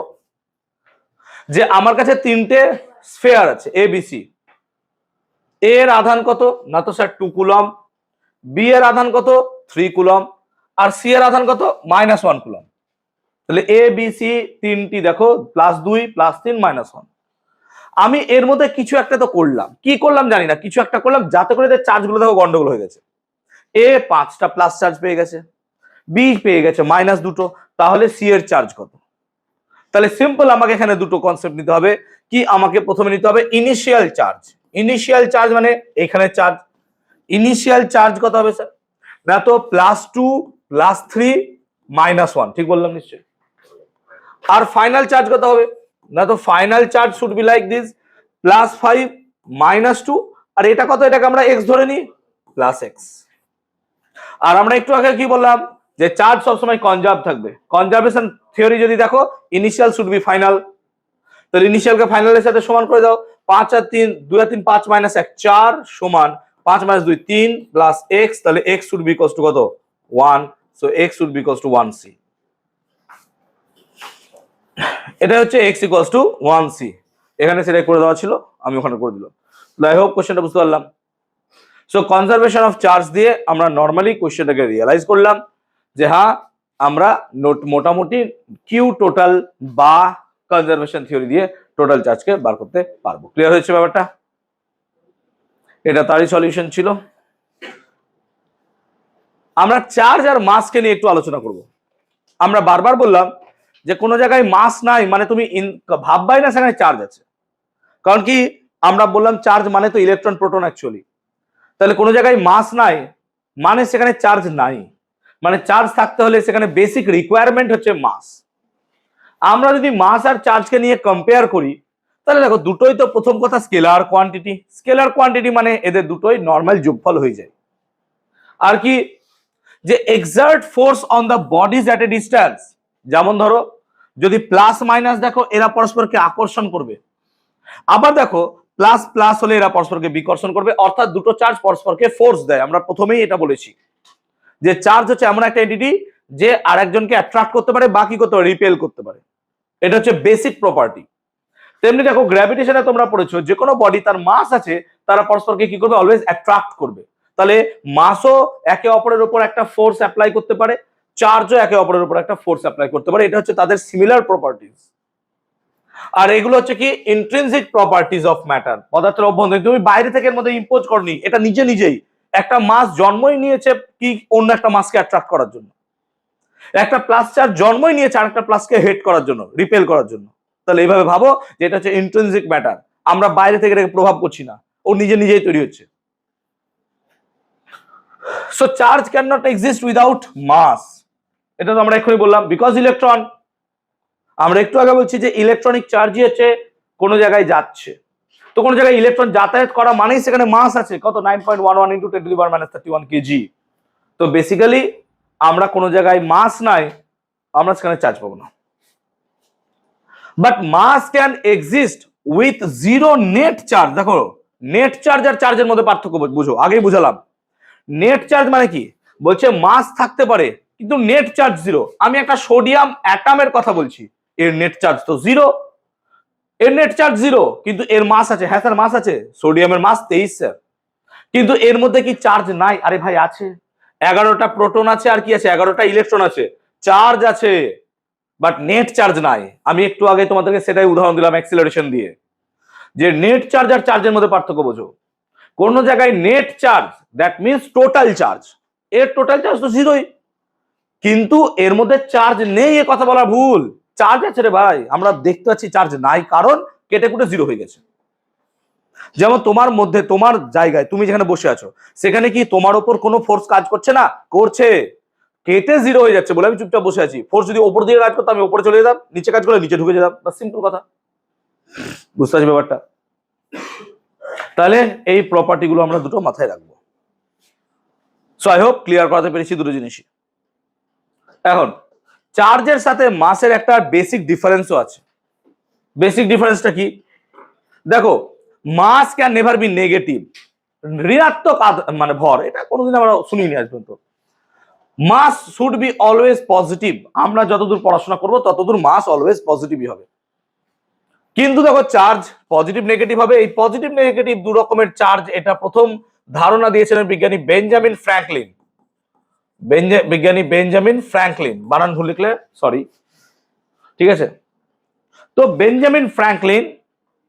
যে আমার কাছে তিনটে স্ফিয়ার আছে ABC। এর আধান কত না, তো স্যার 2 কুলম, বি এর আধান কত 3 কুলম, আর সি এর আধান কত -1 কুলম। তাহলে ABC তিনটি দেখো, +2 +3 -1। আমি এর মধ্যে কিছু একটা তো করলাম, কি করলাম জানি না, কিছু একটা করলাম যাতে করে এদের চার্জগুলো দেখো গন্ডগোল হয়ে গেছে। এ 5টা প্লাস চার্জ পেয়ে গেছে, বি পেয়ে গেছে -2, তাহলে সি এর চার্জ কত? তাহলে সিম্পল আমাকে এখানে দুটো কনসেপ্ট নিতে হবে। কি আমাকে প্রথমে নিতে হবে ইনিশিয়াল চার্জ। ইনিশিয়াল চার্জ মানে এখানে চার্জ, ইনিশিয়াল চার্জ কত হবে স্যার, না তো +2 +3 -1, ঠিক বললাম নিশ্চয়ই। আর ফাইনাল চার্জ কত হবে, না তো final charge should be like this, +5 -2, আর এটা কত, এটাকে আমরা x ধরে নিই, +x। আর আমরা একটু আগে কি বললাম, যে চার্জ সবসময় কনজার্ভ থাকবে। কনজারভেশন থিওরি যদি দেখো, ইনিশিয়াল শুড বি ফাইনাল, তাহলে ইনিশিয়ালকে ফাইনালের সাথে সমান করে দাও। 5 আর 3 2 আর 3 5 -1 4 সমান 5 - 2 3 প্লাস x, তাহলে x should be equals to কত 1। So x should be equals to 1c। এটা হচ্ছে x ইকুয়ালস টু 1c। এখানে সেটা করে দেওয়া ছিল, আমি ওখানে করে দিলাম। আই হোপ কোশ্চেনটা বুঝতে পারলাম। সো কনজারভেশন অফ চার্জ দিয়ে আমরা নর্মালি কোশ্চেনটাকে রিয়েলাইজ করলাম যে হ্যাঁ, আমরা মোটামুটি কিউ টোটাল বা কনজারভেশন থিওরি দিয়ে টোটাল চার্জকে বার করতে পারবো। ক্লিয়ার হয়েছে ব্যাপারটা? এটা তারই সলিউশন ছিল। আমরা চার্জ আর মাসকে নিয়ে একটু আলোচনা করব। আমরা বারবার বললাম যে কোনো জায়গায় মাস নাই মানে তুমি ভাববাই না সেখানে চার্জ আছে, কারণ কি আমরা বললাম চার্জ মানে তো ইলেকট্রন প্রোটন অ্যাকচুয়ালি। তাহলে কোনো জায়গায় মাস নাই মানে সেখানে চার্জ নাই, মানে চার্জ থাকতে হলে সেখানে বেসিক রিকোয়ারমেন্ট হচ্ছে মাস। আমরা যদি মাস আর চার্জকে নিয়ে কম্পেয়ার করি তাহলে দেখো দুটোই তো প্রথম কথা স্কেলার কোয়ান্টিটি। স্কেলার কোয়ান্টিটি মানে এদের দুটোই নর্মাল যোগফল হয়ে যায়। আর কি যে excerpt force on the bodies at a distance, যেমন ধরো যদি প্লাস মাইনাস দেখো এরা পরস্পরকে আকর্ষণ করবে, আবার দেখো প্লাস প্লাস হলে এরা পরস্পরকে বিকর্ষণ করবে, অর্থাৎ দুটো চার্জ পরস্পরকে ফোর্স দেয়। আমরা প্রথমেই এটা বলেছি যে চার্জ হচ্ছে এমন একটা এন্টিটি যে আরেকজনকে অ্যাট্রাক্ট করতে পারে, বাকি করতে পারে, রিপেল করতে পারে। এটা হচ্ছে বেসিক প্রপার্টি। তেমনি দেখো গ্র্যাভিটেশনে তোমরা পড়েছো যে কোনো বডি তার মাস আছে তারা পরস্পরকে কি করবে, অলওয়েজ অ্যাট্রাক্ট করবে। তাহলে মাসও একে অপরের উপর একটা ফোর্স অ্যাপ্লাই করতে পারে, চার্জও একে অপরের উপর একটা ফোর্স অ্যাপ্লাই করতে পারে। এটা হচ্ছে তাদের সিমিলার প্রপার্টিজ। আর এগুলো হচ্ছে কি ইন্ট্রিনসিক প্রপার্টিজ অফ ম্যাটার, পদার্থের অভ্যন্তরীণ। তুমি বাইরে থেকে এর মধ্যে ইম্পোজ করনি, এটা নিজে নিজেই একটা মাস জন্মই নিয়েছে কি অন্য একটা মাসকে অ্যাট্রাক্ট করার জন্য, একটা প্লাস চার্জ জন্মই নিয়েছে আর একটা প্লাসকে হেট করার জন্য, রিপেল করার জন্য। তাহলে এইভাবে ভাবো যে এটা হচ্ছে ইন্ট্রিনসিক ম্যাটার, আমরা বাইরে থেকে এটাকে প্রভাব করছি না, ও নিজে নিজেই তৈরি হচ্ছে। So charge can not exist without mass, এটা তো আমরা এক্ষুনি বললাম, বিকজ ইলেকট্রন। আমরা একটু আগে বলছি যে ইলেকট্রনিক চার্জই হচ্ছে কোনো জায়গায় যাচ্ছে, তো কোনো জায়গায় ইলেকট্রন যাতায়াত করা মানেই সেখানে মাস আছে কত, 9.11 × 10⁻³ কেজি। তো বেসিক্যালি আমরা কোনো জায়গায় মাস নাই, আমরা সেখানে চার্জ পাবো না। But mass can exist with zero net charge. দেখো নেট চার্জ আর চার্জের মধ্যে পার্থক্য বুঝো, আগেই বুঝালাম। নেট চার্জ মানে কি, বলছে মাস থাকতে পারে কিন্তু নেট চার্জ জিরো। আমি একটা সোডিয়াম অ্যাটমের কথা বলছি, এর নেট চার্জ তো জিরো, এর নেট চার্জ জিরো, কিন্তু এর মাস আছে। হ্যাঁ স্যার মাস আছে, সোডিয়ামের মাস 23 স্যার, কিন্তু এর মধ্যে কি চার্জ নাই? আরে ভাই আছে, 11টা প্রোটন আছে আর কি আছে, 11টা ইলেকট্রন আছে, চার্জ আছে, বাট নেট চার্জ নাই। আমি একটু আগে তোমাদেরকে সেটাই উদাহরণ দিলাম অ্যাক্সিলারেশন দিয়ে, যে নেট চার্জ আর চার্জের মধ্যে পার্থক্য বোঝো। কোন জায়গায় net charge that means total charge, এর টোটাল চার্জ তো জিরোই, কিন্তু এর মধ্যে চার্জ নেই, এ কথা বলা ভুল। চার্জ আছে রে ভাই, আমরা দেখতে পাচ্ছি চার্জ নাই কারণ কেটে কুটে জিরো হয়ে গেছে। যেমন তোমার মধ্যে, তোমার জায়গায় তুমি যেখানে বসে আছো সেখানে কি তোমার উপর কোনো ফোর্স কাজ করছে না? করছে, কেটে জিরো হয়ে যাচ্ছে বলে আমি চুপচাপ বসে আছি। ফোর্স যদি উপর দিকে কাজ করতো আমি উপরে চলে যেতাম, নিচে কাজ করে নিচে ঢুকে যেতাম, বাস সিম্পল কথা। বুঝতে পারছি ব্যাপারটা? তাহলে এই প্রপার্টি গুলো আমরা দুটো মাথায় রাখবো। সো আই হোপ ক্লিয়ার করাতে পেরেছি দুটো জিনিসই। এখন চার্জের সাথে মাসের একটা বেসিক ডিফারেন্সও আছে। বেসিক ডিফারেন্সটা কি দেখো, মাস ক্যান নেভার বি নেগেটিভ, ঋণাত্মক মানে ভর, এটা কোনোদিন আমরা শুনিনি আজ পর্যন্ত। মাস শুড বি অলওয়েজ পজিটিভ, আমরা যতদূর পড়াশোনা করবো ততদূর মাস অলওয়েজ পজিটিভই হবে। কিন্তু দেখো চার্জ পজিটিভ নেগেটিভ হবে, এই পজিটিভ নেগেটিভ দু রকমের চার্জ, এটা প্রথম ধারণা দিয়েছিলেন বিজ্ঞানী বেঞ্জামিন ফ্র্যাঙ্কলিন। বিজ্ঞানী বেঞ্জামিন ফ্র্যাঙ্কলিন, বানান ভুল লিখলে সরি, ঠিক আছে। তো বেঞ্জামিন ফ্র্যাঙ্কলিন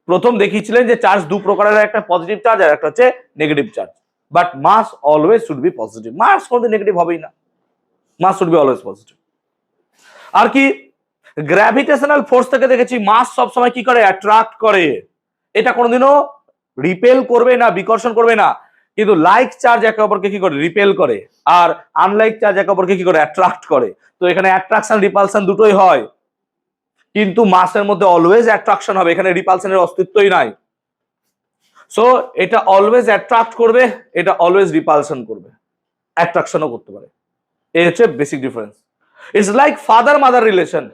প্রথম দেখিয়েছিলেন যে চার্জ দু প্রকারের, একটা পজিটিভ চার্জ আর একটা হচ্ছে negative charge, but mass always should be positive. Mass কোনদিন নেগেটিভ হবেই না, mass should be always positive. আর কি গ্র্যাভিটেশনাল ফোর্স থেকে দেখেছি মাস সব সময় কি করে, অ্যাট্রাক্ট করে, এটা কোনোদিনও রিপেল করবে না, বিকর্ষণ করবে না। কিন্তু লাইক চার্জ একে অপরকে কি করে, রিপেল করে, আর আনলাইক চার্জ একে অপরকে কি করে, অ্যাট্রাক্ট করে। তো এখানে অ্যাট্রাকশন রিপালশন দুটোই হয়, কিন্তু মাসের মধ্যে অলওয়েজ অ্যাট্রাকশন হবে, এখানে রিপালশনের অস্তিত্বই নাই। সো এটা অলওয়েজ অ্যাট্রাক্ট করবে, এটা অলওয়েজ রিপালশন করবে, অ্যাট্রাকশনও করতে পারে। এই হচ্ছে basic difference. It's like father mother relation,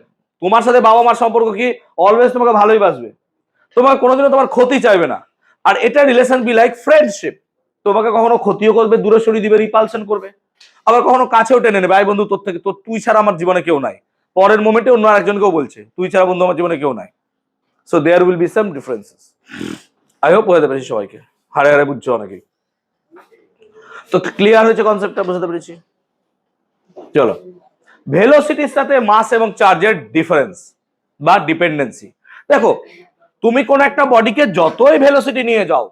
তোমার সাথে বাবা মার সম্পর্ক কি, অলওয়েজ তোমাকে ভালোই বাসবে, তোমাকে কোনোদিনও তোমার ক্ষতি চাইবে না। আর এটা রিলেশন বি লাইক ফ্রেন্ডশিপ, তোমাকে কখনো ক্ষতিও করবে, দূরে সরিয়ে দিবে, রিপালশন করবে, আবার কখনো কাছেও টেনে নেবে। আই বন্ধু তোর থেকে, তোর তুই ছাড়া আমার জীবনে কেউ নাই, পরের মোমেন্টে অন্য আরেকজনকেও বলছে তুই ছাড়া বন্ধু আমার জীবনে কেউ নাই। So there will be some differences. I hope বোঝাতে পেরেছি সবাইকে, হারে হারে বুঝছো অনেকেই। তো ক্লিয়ার হয়েছে কনসেপ্টটা, বুঝতে পেরেছি। চলো, ভেলোসিটির সাথে মাস এবং চার্জের ডিফারেন্স বা ডিপেন্ডেন্সি। দেখো তুমি কোন একটা বডিকে যতই ভেলোসিটি নিয়ে যাও,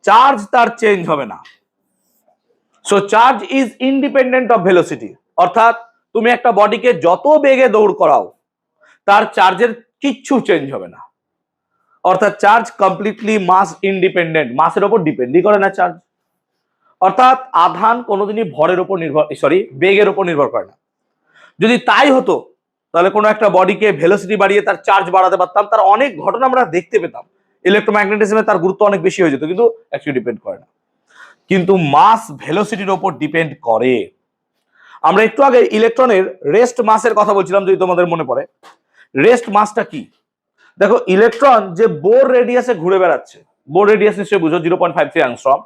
চার্জ তার চেঞ্জ হবে না। So charge is independent of velocity, অর্থাৎ তুমি একটা বডিকে যত বেগে দৌড় করাও তার চার্জের কিচ্ছু চেঞ্জ হবে না। অর্থাৎ চার্জ কমপ্লিটলি মাস ইন্ডিপেন্ডেন্ট, মাসের উপর ডিপেন্ডই করে না চার্জ। অর্থাৎ আধান কোনোদিনই ভরের উপর নির্ভর, বেগের উপর নির্ভর করে না। যদি তাই হতো তাহলে কোনো একটা বডিকে ভেলোসিটি বাড়িয়ে তার চার্জ বাড়াতে পারতাম, তার অনেক ঘটনা আমরা দেখতে পেতাম, ইলেকট্রোম্যাগনেটিজমে তার গুরুত্ব অনেক বেশি হয়ে যেত, কিন্তু অ্যাকচুয়ালি ডিপেন্ড করে না। কিন্তু মাস ভেলোসিটির উপর ডিপেন্ড করে। আমরা একটু আগে ইলেকট্রনের রেস্ট মাসের কথা বলছিলাম, যদি তোমাদের মনে পড়ে। রেস্ট মাসটা কি? দেখো, ইলেকট্রন যে বোর রেডিয়াসে ঘুরে বেড়াচ্ছে, বোর রেডিয়াস নিশ্চয়ই বুঝো 0.53 অ্যাংস্ট্রম,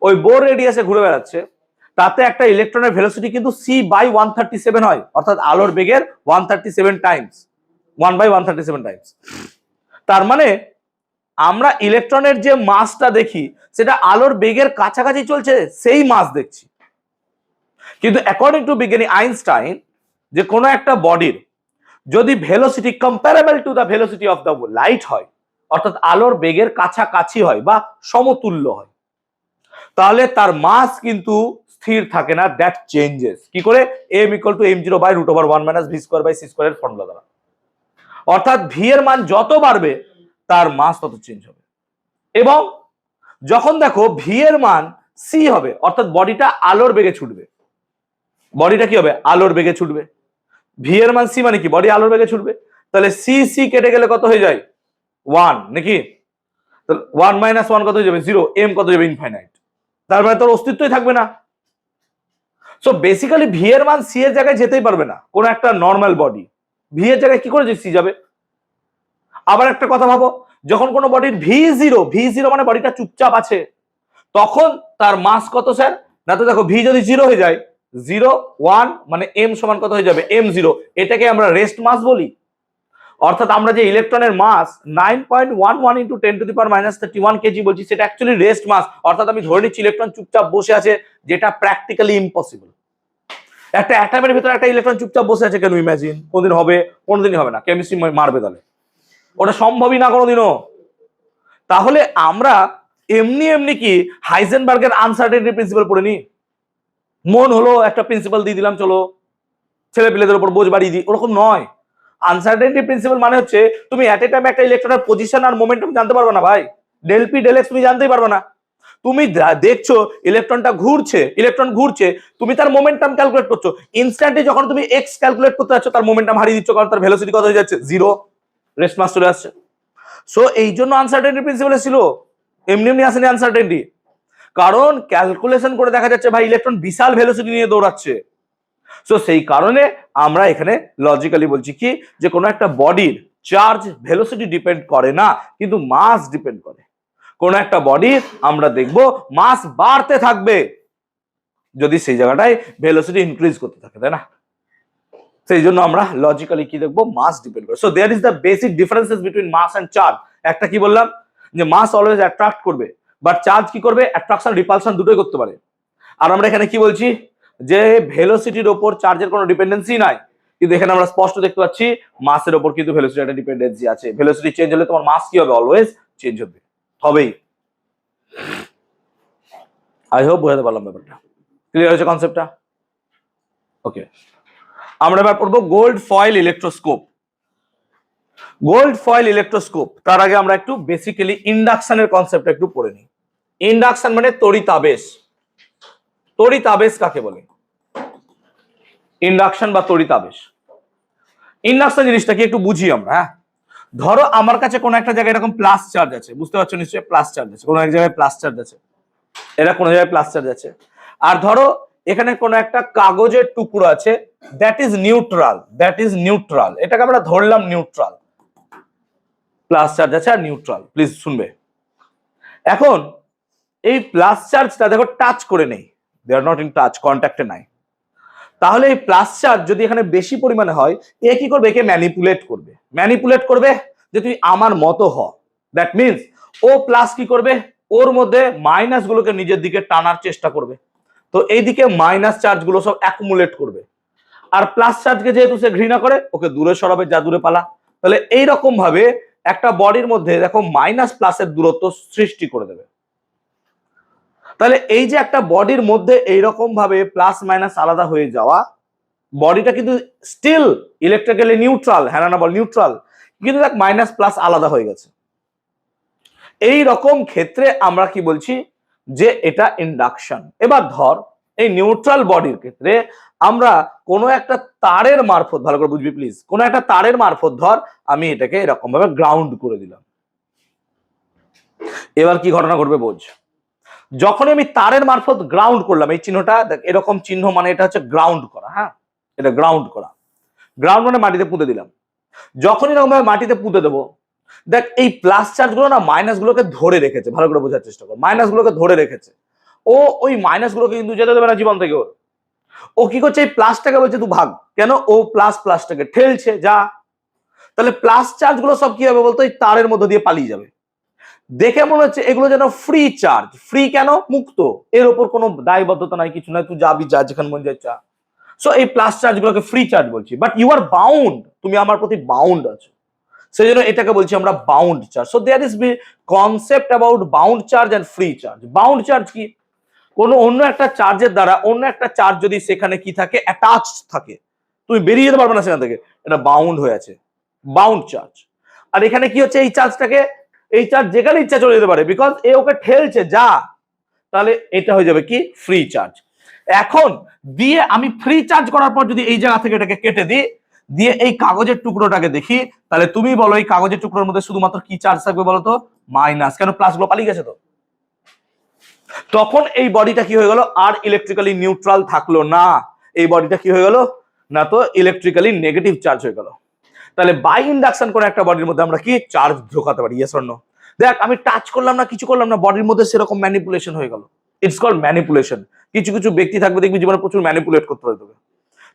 ওই বোর রেডিয়াসে ঘুরে বেড়াচ্ছে, তাতে একটা ইলেকট্রনের ভেলোসিটি কিন্তু c/137 হয়, অর্থাৎ আলোর বেগের 137 টাইমস, 1/137 টাইমস। তার মানে আমরা ইলেকট্রনের যে মাসটা দেখি সেটা আলোর বেগের কাছাকাছি চলছে সেই মাস দেখছি। কিন্তু অ্যাকর্ডিং টু বিজ্ঞানী আইনস্টাইন, যে কোনো একটা বডির যদি velocity comparable to the velocity of the light হয়, অর্থাৎ আলোর বেগের কাছাকাছি হয় বা সমতুল্য হয়, তাহলে তার মাস কিন্তু স্থির থাকে না, দ্যাট চেঞ্জেস। কি করে? m = m0/√1 - v²/c² এর ফর্মুলা দ্বারা। অর্থাৎ ভি এর মান যত বাড়বে তার মাস তত চেঞ্জ হবে। এবং যখন দেখো ভি এর মান সি হবে, অর্থাৎ বডিটা আলোর বেগে ছুটবে, বডিটা কি হবে? আলোর বেগে ছুটবে। ভি এর মান সি মানে কি? বডি আলোর বেগে ছুটবে। তাহলে সি সি কেটে গেলে কত হয়ে যায়? 1 নাকি? তাহলে 1 - 1 কত হয়ে যাবে? 0। এম কত যাবে? ইনফাইনাইট। তার মানে তোর অস্তিত্বই থাকবে না। সো বেসিক্যালি ভি এর মান সি এর জায়গায় যেতেই পারবে না। কোন একটা নর্মাল বডি ভি এর জায়গায় কি করে যে সি যাবে? আবার একটা কথা ভাবো, যখন কোনো বডির ভি জিরো মানে বডিটা চুপচাপ আছে, তখন তার মাস কত স্যার? না তো দেখো, ভি যদি 0 হয়ে যায়, 0 1 মানে এম সমান কত হয়ে যাবে? m0। এটাকে আমরা রেস্ট মাস বলি। অর্থাৎ আমরা যে ইলেকট্রনের মাস 9.11 × 10⁻³ কেজি বলছি, সেটা অ্যাকচুয়ালি রেস্ট মাস। অর্থাৎ আমি ধরে নিচ্ছি ইলেকট্রন চুপচাপ বসে আছে, যেটা প্র্যাকটিক্যালি ইম্পসিবল। একটা অ্যাটমের ভিতরে একটা ইলেকট্রন চুপচাপ বসে আছে, কেন ইমাজিন? কোনদিন হবে? কোনদিনই হবে না, কেমিস্ট্রি মারবে তাহলে, ওটা সম্ভবই না কোনোদিনও। তাহলে আমরা এমনি এমনি কি হাইজেনবার্গের আনসার্টেনিটি প্রিন্সিপাল পড়ে নি? মন হলো একটা প্রিন্সিপাল দিয়ে দিলাম, চলো ছেলে পেলেদের উপর বোঝ বাড়িয়ে দিই, ওরকম নয়। আনসার্টেনিটি প্রিন্সিপাল মানে হচ্ছে তুমি এট এ টাইম একটা ইলেকট্রনের পজিশন আর মোমেন্টাম জানতে পারবে না ভাই। ডেল পি ডেল এক্স তুমি জানতেই পারবে না। তুমি দেখছো ইলেকট্রন ঘুরছে, তুমি তার মোমেন্টাম ক্যালকুলেট করছো, ইনস্ট্যান্টলি যখন তুমি এক্স ক্যালকুলেট করতে যাচ্ছ তার মোমেন্টাম হারিয়ে দিচ্ছ, কারণ তার ভেলোসিটি কত হয়ে যাচ্ছে? 0। রেস্ট মাস চলে আসছে। সো এই জন্য আনসার্টেনিটি প্রিন্সিপাল ছিল, এমনি এমনি আসেনি আনসার্টেনিটি। কারণ ক্যালকুলেশন করে দেখা যাচ্ছে ভাই ইলেকট্রন বিশাল ভেলোসিটি নিয়ে দৌড়াচ্ছে। সো সেই কারণে আমরা এখানে লজিক্যালি বলছি কি, যে কোনো একটা বডির চার্জ ভেলোসিটি ডিপেন্ড করে না, কিন্তু মাস ডিপেন্ড করে। কোন একটা বডির আমরা দেখব মাস বাড়তে থাকবে যদি সেই জায়গাটায় ভেলোসিটি ইনক্রিজ করতে থাকে, তাই না? সেই জন্য আমরা লজিক্যালি কি দেখবো? মাস ডিপেন্ড করে। So there is the basic differences between mass and charge. একটা কি বললাম, যে মাস অলওয়েজ অ্যাট্রাক্ট করবে, বাট চার্জ কি করবে? অ্যাট্রাকশন রিপালশন দুটোই করতে পারে। আর আমরা এখানে কি বলছি, যে ভেলোসিটির ওপর চার্জের কোনো ডিপেন্ডেন্সি নাই, কিন্তু এখানে আমরা স্পষ্ট দেখতে পাচ্ছি মাসের ওপর কিন্তু ভেলোসিটি একটা ডিপেন্ডেন্সি আছে। ভেলোসিটি চেঞ্জ হলে তোমার মাস কি হবে? অলওয়েজ চেঞ্জ হবে, হবেই। আই হোপ বোঝাতে পারলাম ব্যাপারটা, ক্লিয়ার হয়েছে কনসেপ্টটা? ওকে, আমরা এবার পড়বো gold foil electroscope. Gold foil electroscope, তার আগে আমরা একটু বেসিক্যালি ইন্ডাকশনের কনসেপ্টটা একটু পড়ে নিই। ইন্ডাকশন মানে তড়িতাবেশ। তড়িতাবেশ কাকে বলে? ইন্ডাকশন বা তড়িতাবেশ। ইন্ডাকশন জিনিসটা কি একটু বুঝি আমরা। হ্যাঁ, ধরো আমার কাছে কোনো একটা জায়গায় এরকম প্লাস চার্জ আছে, বুঝতে পারছো নিশ্চয়ই? প্লাস চার্জ আছে, কোনো এক জায়গায় প্লাস চার্জ আছে, এরা কোনো জায়গায় প্লাস চার্জ আছে। আর ধরো এখানে কোনো একটা কাগজের টুকরো আছে, দ্যাট ইজ নিউট্রাল, এটাকে আমরা ধরলাম নিউট্রাল। প্লাস চার্জ আছে আর নিউট্রাল, প্লিজ শুনবে। এখন এই প্লাস চার্জটা দেখো টাচ করে নেই, দে আর নট ইন টাচ, কন্ট্যাক্টে নাই। তাহলে এই প্লাস চার্জ যদি এখানে বেশি পরিমাণে হয়, এ কি করবে? একে ম্যানিপুলেট করবে যে তুই আমার মতো হ। দ্যাট মিনস ও প্লাস কি করবে? ওর মধ্যে মাইনাস গুলোকে নিজের দিকে টানার চেষ্টা করবে। তো এইদিকে মাইনাস চার্জ গুলো সব অ্যাকুমুলেট করবে, আর প্লাস চার্জকে যেহেতু সে ঘৃণা করে, ওকে দূরে সরাবে, যা দূরে পালা। তাহলে এইরকম ভাবে একটা বডির মধ্যে দেখো মাইনাস প্লাসের দূরত্ব সৃষ্টি করে দেবে। তাহলে এই যে একটা বডির মধ্যে এইরকম ভাবে প্লাস মাইনাস আলাদা হয়ে যাওয়া, বডিটা কিন্তু স্টিল ইলেকট্রিক্যালি নিউট্রাল, হ্যাঁ না বল নিউট্রাল, কিন্তু দেখ মাইনাস প্লাস আলাদা হয়ে গেছে। এই রকম ক্ষেত্রে আমরা কি বলছি যে এটা ইন্ডাকশন। এবার ধর এই নিউট্রাল বডির ক্ষেত্রে আমরা কোনো একটা তারের মারফত, ভালো করে বুঝবি প্লিজ, কোনো একটা তারের মারফত ধর আমি এটাকে এরকম ভাবে গ্রাউন্ড করে দিলাম। এবার কি ঘটনা ঘটবে বোঝ। যখন আমি তারের মারফত গ্রাউন্ড করলাম, এই চিহ্নটা দেখ এরকম চিহ্ন, মানে এটা হচ্ছে গ্রাউন্ড করা। হ্যাঁ, এটা গ্রাউন্ড করা। গ্রাউন্ড মানে মাটিতে পুঁতে দিলাম। যখন এরকম ভাবে মাটিতে পুঁতে দেবো, দেখ এই প্লাস চার্জ গুলো না মাইনাস গুলোকে ধরে রেখেছে। ভালো করে বোঝার চেষ্টা কর, মাইনাস গুলোকে ধরে রেখেছে। ও ওই মাইনাস গুলোকে কিন্তু যেতে দেবে না জীবন থেকে। ও কি করছে, এই প্লাসটাকে বলছে তুই ভাগ, কেন ও প্লাসটাকে ঠেলছে যা। তাহলে প্লাস চার্জ গুলো সব কি হবে বলতো, এই তারের মধ্যে দিয়ে পালিয়ে যাবে। দেখে মনে হচ্ছে এগুলো যেন ফ্রি চার্জ। ফ্রি কেন, মুক্ত, এর ওপর কোনো দায়বদ্ধতা নাই, কিছু নাই, তুই যাবি যা, যেখানে মন যায় চা। সো এই প্লাস চার্জ গুলোকে ফ্রি চার্জ বলছি, বাট ইউ আর বাউন্ড, তুমি আমার প্রতি বাউন্ড আছো, সেই জন্য এটাকে বলছি আমরা bound charge. So there is be concept about bound charge and free charge. Bound charge কি, কোনো অন্য একটা চার্জের দ্বারা অন্য একটা চার্জ যদি সেখানে কি থাকে, অ্যাটাচ থাকে, তুমি বেরিয়ে যেতে পারবে না সেখান থেকে, এটা বাউন্ড হয়ে আছে, বাউন্ড চার্জ। আর এখানে কি হচ্ছে, এই চার্জটাকে, এই চার্জ যেখানে ইচ্ছা চলে যেতে পারে, বিকজ এ ওকে ঠেলছে যা, তাহলে এটা হয়ে যাবে কি ফ্রি চার্জ। এখন দিয়ে আমি ফ্রি চার্জ করার পর যদি এই জায়গা থেকে এটাকে কেটে দিই, দিয়ে এই কাগজের টুকরোটাকে দেখি, তাহলে তুমি বলো এই কাগজের টুকরোর মধ্যে শুধুমাত্র কি চার্জ থাকবে বলো তো, মাইনাস। কেন, প্লাস গুলো পালিয়ে গেছে তো। তখন এই বডিটা কি হয়ে গেল, আর ইলেকট্রিক্যালি নিউট্রাল থাকলো না। এই বডিটা কি হয়ে গেল না, তো ইলেকট্রিক্যালি নেগেটিভ চার্জ হয়ে গেল। তাহলে বাই ইন্ডাকশন করে একটা বডির মধ্যে আমরা কি চার্জ ঢোকাতে পারি, ইয়েস অর নো। দেখ আমি টাচ করলাম না, কিছু করলাম না, বডির মধ্যে সেরকম ম্যানিপুলেশন হয়ে গেল। It's called manipulation. কিছু কিছু ব্যক্তি থাকবে দেখবি জীবনে প্রচুর ম্যানিপুলেট করতে পারে তোকে।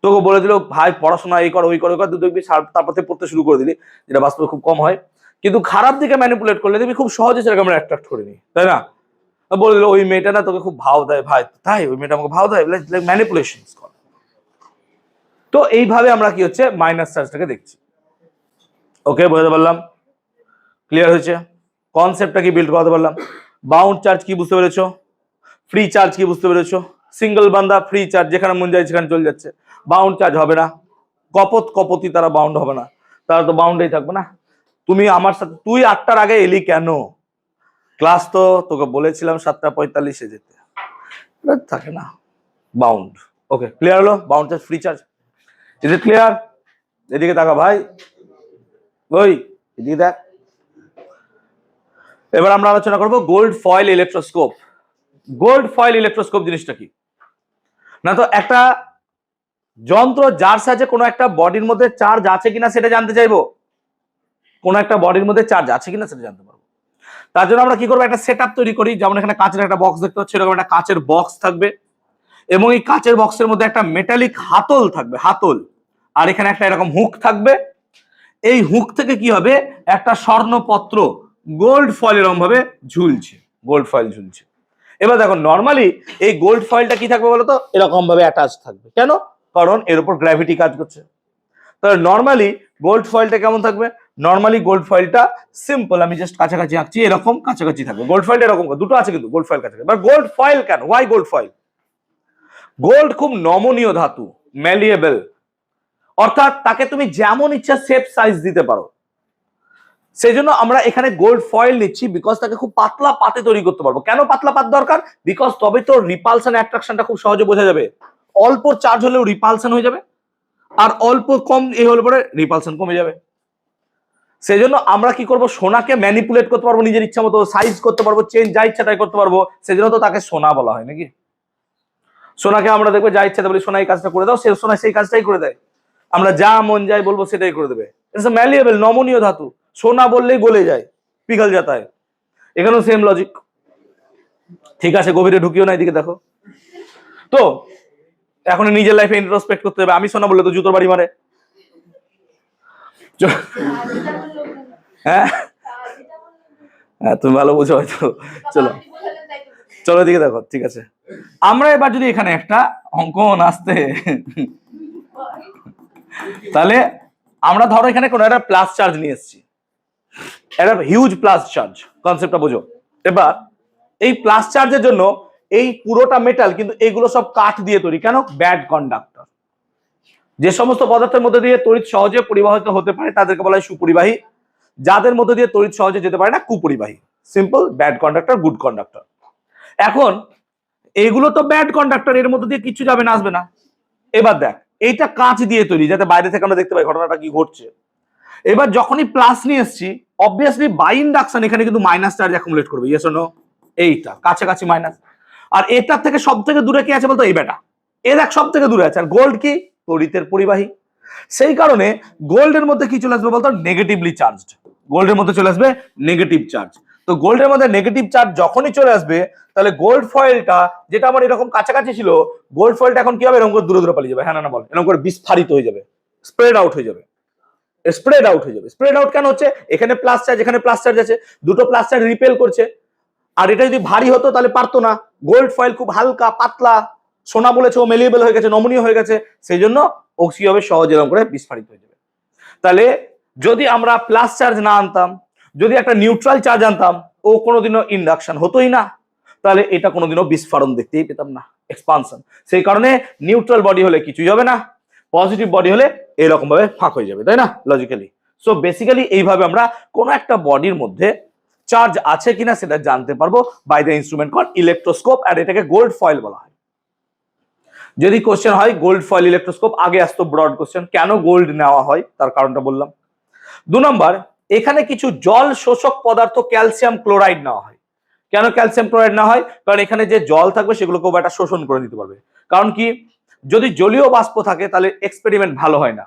তোকে বলে দিল ভাই পড়াশোনা এই কর ওই কর, তুই দেখবি তারপর থেকে পড়তে শুরু করে দিলি, যেটা বাস্তবে খুব কম হয়। কিন্তু খারাপ দিকে ম্যানিপুলেট করলে দেখবি খুব সহজে সেটাকে আমরা অ্যাট্রাক্ট করে নিই, তাই না। বলে দিল ওই মেয়েটা না তোকে খুব ভাও দেয়, ভাই তাই ওই মেয়েটা আমাকে ভাও দেয়, ম্যানিপুলেশন। তো এইভাবে আমরা কি হচ্ছে মাইনাস চার্জটাকে দেখছি। ওকে, বুঝতে পারলাম, ক্লিয়ার হয়েছে, কনসেপ্টটা কি বিল্ড করতে পারলাম। বাউন্ড চার্জ কি বুঝতে পেরেছো, ফ্রি চার্জ কি বুঝতে পেরেছো। সিঙ্গেল বান্দা ফ্রি চার্জ, যেখানে মন যায় সেখানে চলে যাচ্ছে, বাউন্ড চার্জ হবে না। কপতি তারা বাউন্ড হবে না, তারা তো বাউন্ডেই থাকবে না। তুমি আমার সাথে, তুই 8টার আগে এলি কেন, ক্লাস তো তোকে বলেছিলাম 7:45 যেতে, থাকে না, বাউন্ড। ওকে, ক্লিয়ার হলো, bound charge free charge. Is it clear? এদিকে তাকা ভাই, ওই এদিকে দেখ। এবার আমরা আলোচনা করব gold foil electroscope. Gold foil electroscope জিনিসটা কি, না তো একটা যন্ত্র যার সাহায্যে কোনো একটা বডির মধ্যে চার্জ আছে কিনা সেটা জানতে চাইবো, কোনো একটা বডির মধ্যে চার্জ আছে কিনা সেটা জানতে পারবো। তার জন্য আমরা কি করবো, একটা সেটআপ তৈরি করি। যেমন এখানে কাঁচের একটা বক্স দেখতে পাচ্ছি, এরকম একটা কাঁচের বক্স থাকবে, এবং এই কাঁচের বক্সের মধ্যে একটা মেটালিক হাতল থাকবে, হাতল, আর এখানে একটা এরকম হুক থাকবে। এই হুক থেকে কি হবে, একটা স্বর্ণপত্র গোল্ড ফয়েল এরকম ভাবে ঝুলছে, গোল্ড ফয়েল ঝুলছে। এবার দেখো নর্মালি এই গোল্ড ফয়েলটা কি থাকবে বলতো, এরকম ভাবে অ্যাটাচ থাকবে। কেন, কারণ এর উপর গ্র্যাভিটি কাজ করছে। তাহলে নর্মালি গোল্ড ফয়েলটা কেমন থাকবে, নর্মালি গোল্ড ফয়েলটা সিম্পল, আমি জাস্ট কাছাকাছি আঁকছি, এরকম কাছাকাছি থাকবে। গোল্ড ফয়েলটা এরকম, দুটো আছে কিন্তু গোল্ড ফয়েল কাছাকাছি। বাট গোল্ড ফয়েল কেন, ওয়াই গোল্ড ফয়েল? গোল্ড খুব নমনীয় ধাতু, ম্যালিয়েবল, অর্থাৎ তাকে তুমি যেমন ইচ্ছা শেপ সাইজ দিতে পারো। সেই জন্য আমরা এখানে গোল্ড ফয়েল নিচ্ছি, বিকজ তাকে খুব পাতলা পাতে তৈরি করতে পারবো। কেন পাতলা পাত দরকার, বিকজ তবে তো রিপালশন অ্যাট্রাকশনটা খুব সহজে বোঝা যাবে। অল্প চার্জ হলেও রিপালশন হয়ে যাবে, আর অল্প কম এই হলে পরে রিপালশন কমে যাবে। সেই জন্য আমরা কি করব, সোনাকে ম্যানিপুলেট করতে পারবো, নিজের ইচ্ছা মতো সাইজ করতে পারবো, চেঞ্জ যা ইচ্ছা তাই করতে পারবো। সেই জন্য তো তাকে সোনা বলা হয় নাকি। সোনাকে আমরা দেখবো যা ইচ্ছা বলি সোনা এই কাজটা করে দাও, সে সোনা সেই কাজটাই করে দেয়। আমরা যা মন যায় বলবো সেটাই করে দেবে। ইটস আ ম্যালিয়েবল, নমনীয় ধাতু। সোনা বললেই গলে যায়, পিঘল যাতা হয়। এখানেও সেম লজিক। ঠিক আছে, গভীরে ঢুকিও না, এদিকে দেখো। তো এখন নিজের লাইফে ইন্ট্রোস্পেক্ট করতে হবে। আমি সোনা বললে তো জুতোর বাড়ি মারে। হ্যাঁ হ্যাঁ, তুমি ভালো বুঝো হয়তো। চলো চলো এদিকে দেখো, ঠিক আছে। আমরা এবার যদি এখানে একটা অঙ্কন আসতে, তাহলে আমরা ধরো এখানে কোনো একটা প্লাস চার্জ নিয়ে এসেছি, একটা হিউজ প্লাস চার্জ, কনসেপ্টটা বোঝো। এবার এই প্লাস চার্জের জন্য এই পুরোটা মেটাল, কিন্তু এইগুলো সব কাঠ দিয়ে তৈরি। কেন? Bad conductor. যে সমস্ত পদার্থের মধ্যে দিয়ে তড়িৎ সহজে পরিবাহিত হতে পারে তাদেরকে বলা হয় সুপরিবাহী, যাদের মধ্যে দিয়ে তড়িৎ সহজে যেতে পারে না কুপরিবাহী। Simple, bad conductor, good conductor. এখন এইগুলো তো ব্যাড কন্ডাক্টর, এর মধ্যে দিয়ে কিছু যাবে না, আসবে না। এবার দেখ, এইটা কাঁচ দিয়ে তৈরি, যাতে বাইরে থেকে আমরা দেখতে পাই ঘটনাটা কি ঘটছে। এবার যখনই প্লাস নিয়ে এসছি, অবভিয়াসলি বাই ইন্ডাকশন এখানে কিন্তু মাইনাস চার্জ অ্যাকুমুলেট করবে। Yes or no? এইটা কাছাকাছি মাইনাস। আর এটার থেকে সব থেকে দূরে কি আছে বলতো? এই বেটা, এর এক সব থেকে দূরে আছে। আর গোল্ড কি? তড়িতের পরিবাহী। সেই কারণে গোল্ডের মধ্যে কি চলে আসবে বলতো? Negatively charged. গোল্ডের মধ্যে চলে আসবে নেগেটিভ চার্জ। তো গোল্ডের মধ্যে নেগেটিভ চার্জ যখনই চলে আসবে, তাহলে গোল্ড ফয়েলটা যেটা আমার এরকম কাছাকাছি ছিল, গোল্ড ফয়েলটা এখন কি হবে? এরকম করে দূরে দূরে পালিয়ে যাবে। হ্যাঁ না বল? এরকম করে বিস্ফারিত হয়ে যাবে, স্প্রেড আউট হয়ে যাবে। স্প্রেড আউট হয়ে যাবে। স্প্রেড আউট কেন হচ্ছে? এখানে প্লাস চার্জ, এখানে প্লাস চার্জ আছে, দুটো প্লাস চার্জ রিপেল করছে। আর এটা যদি ভারী হতো তাহলে পারতো না। গোল্ড ফয়েল খুব হালকা পাতলা, সোনা বলেছে ও মেলিয়েবল হয়ে গেছে, নমনীয় হয়ে গেছে, সেই জন্য ও কি হবে? সহজে এরকম করে বিস্ফারিত হয়ে যাবে। তাহলে যদি আমরা প্লাস চার্জ না আনতাম, যদি একটা নিউট্রাল চার্জ আনতাম, ও কোনোদিনও ইন্ডাকশন হতোই না, তাহলে এটা কোনোদিনও বিস্ফোরণ দেখতেই পেতাম না, এক্সপানশন। সেই কারণে নিউট্রাল বডি হলে কিছুই হবে না, পজিটিভ বডি হলে এরকম ভাবে ফাঁক হয়ে যাবে, তাই না? লজিক্যালি। সো বেসিক্যালি এইভাবে আমরা কোনো একটা বডির মধ্যে চার্জ আছে কিনা সেটা জানতে পারবো by the instrument call electroscope, আর এটাকে গোল্ড ফয়েল বলা হয়। যদি কোশ্চেন হয় গোল্ড ফয়েল ইলেকট্রোস্কোপ, আগে আসতো ব্রড কোশ্চেন, কেন গোল্ড নেওয়া হয় তার কারণটা বললাম। 2 নম্বর, এখানে কিছু জল শোষক পদার্থ ক্যালসিয়াম ক্লোরাইড নেওয়া হয়। কেন ক্যালসিয়াম ক্লোরাইড না হয়? কারণ এখানে যে জল থাকবে সেগুলোকে এটা শোষণ করে নিতে পারবে। কারণ কি? যদি জলীয় বাষ্প থাকে তাহলে এক্সপেরিমেন্ট ভালো হয় না।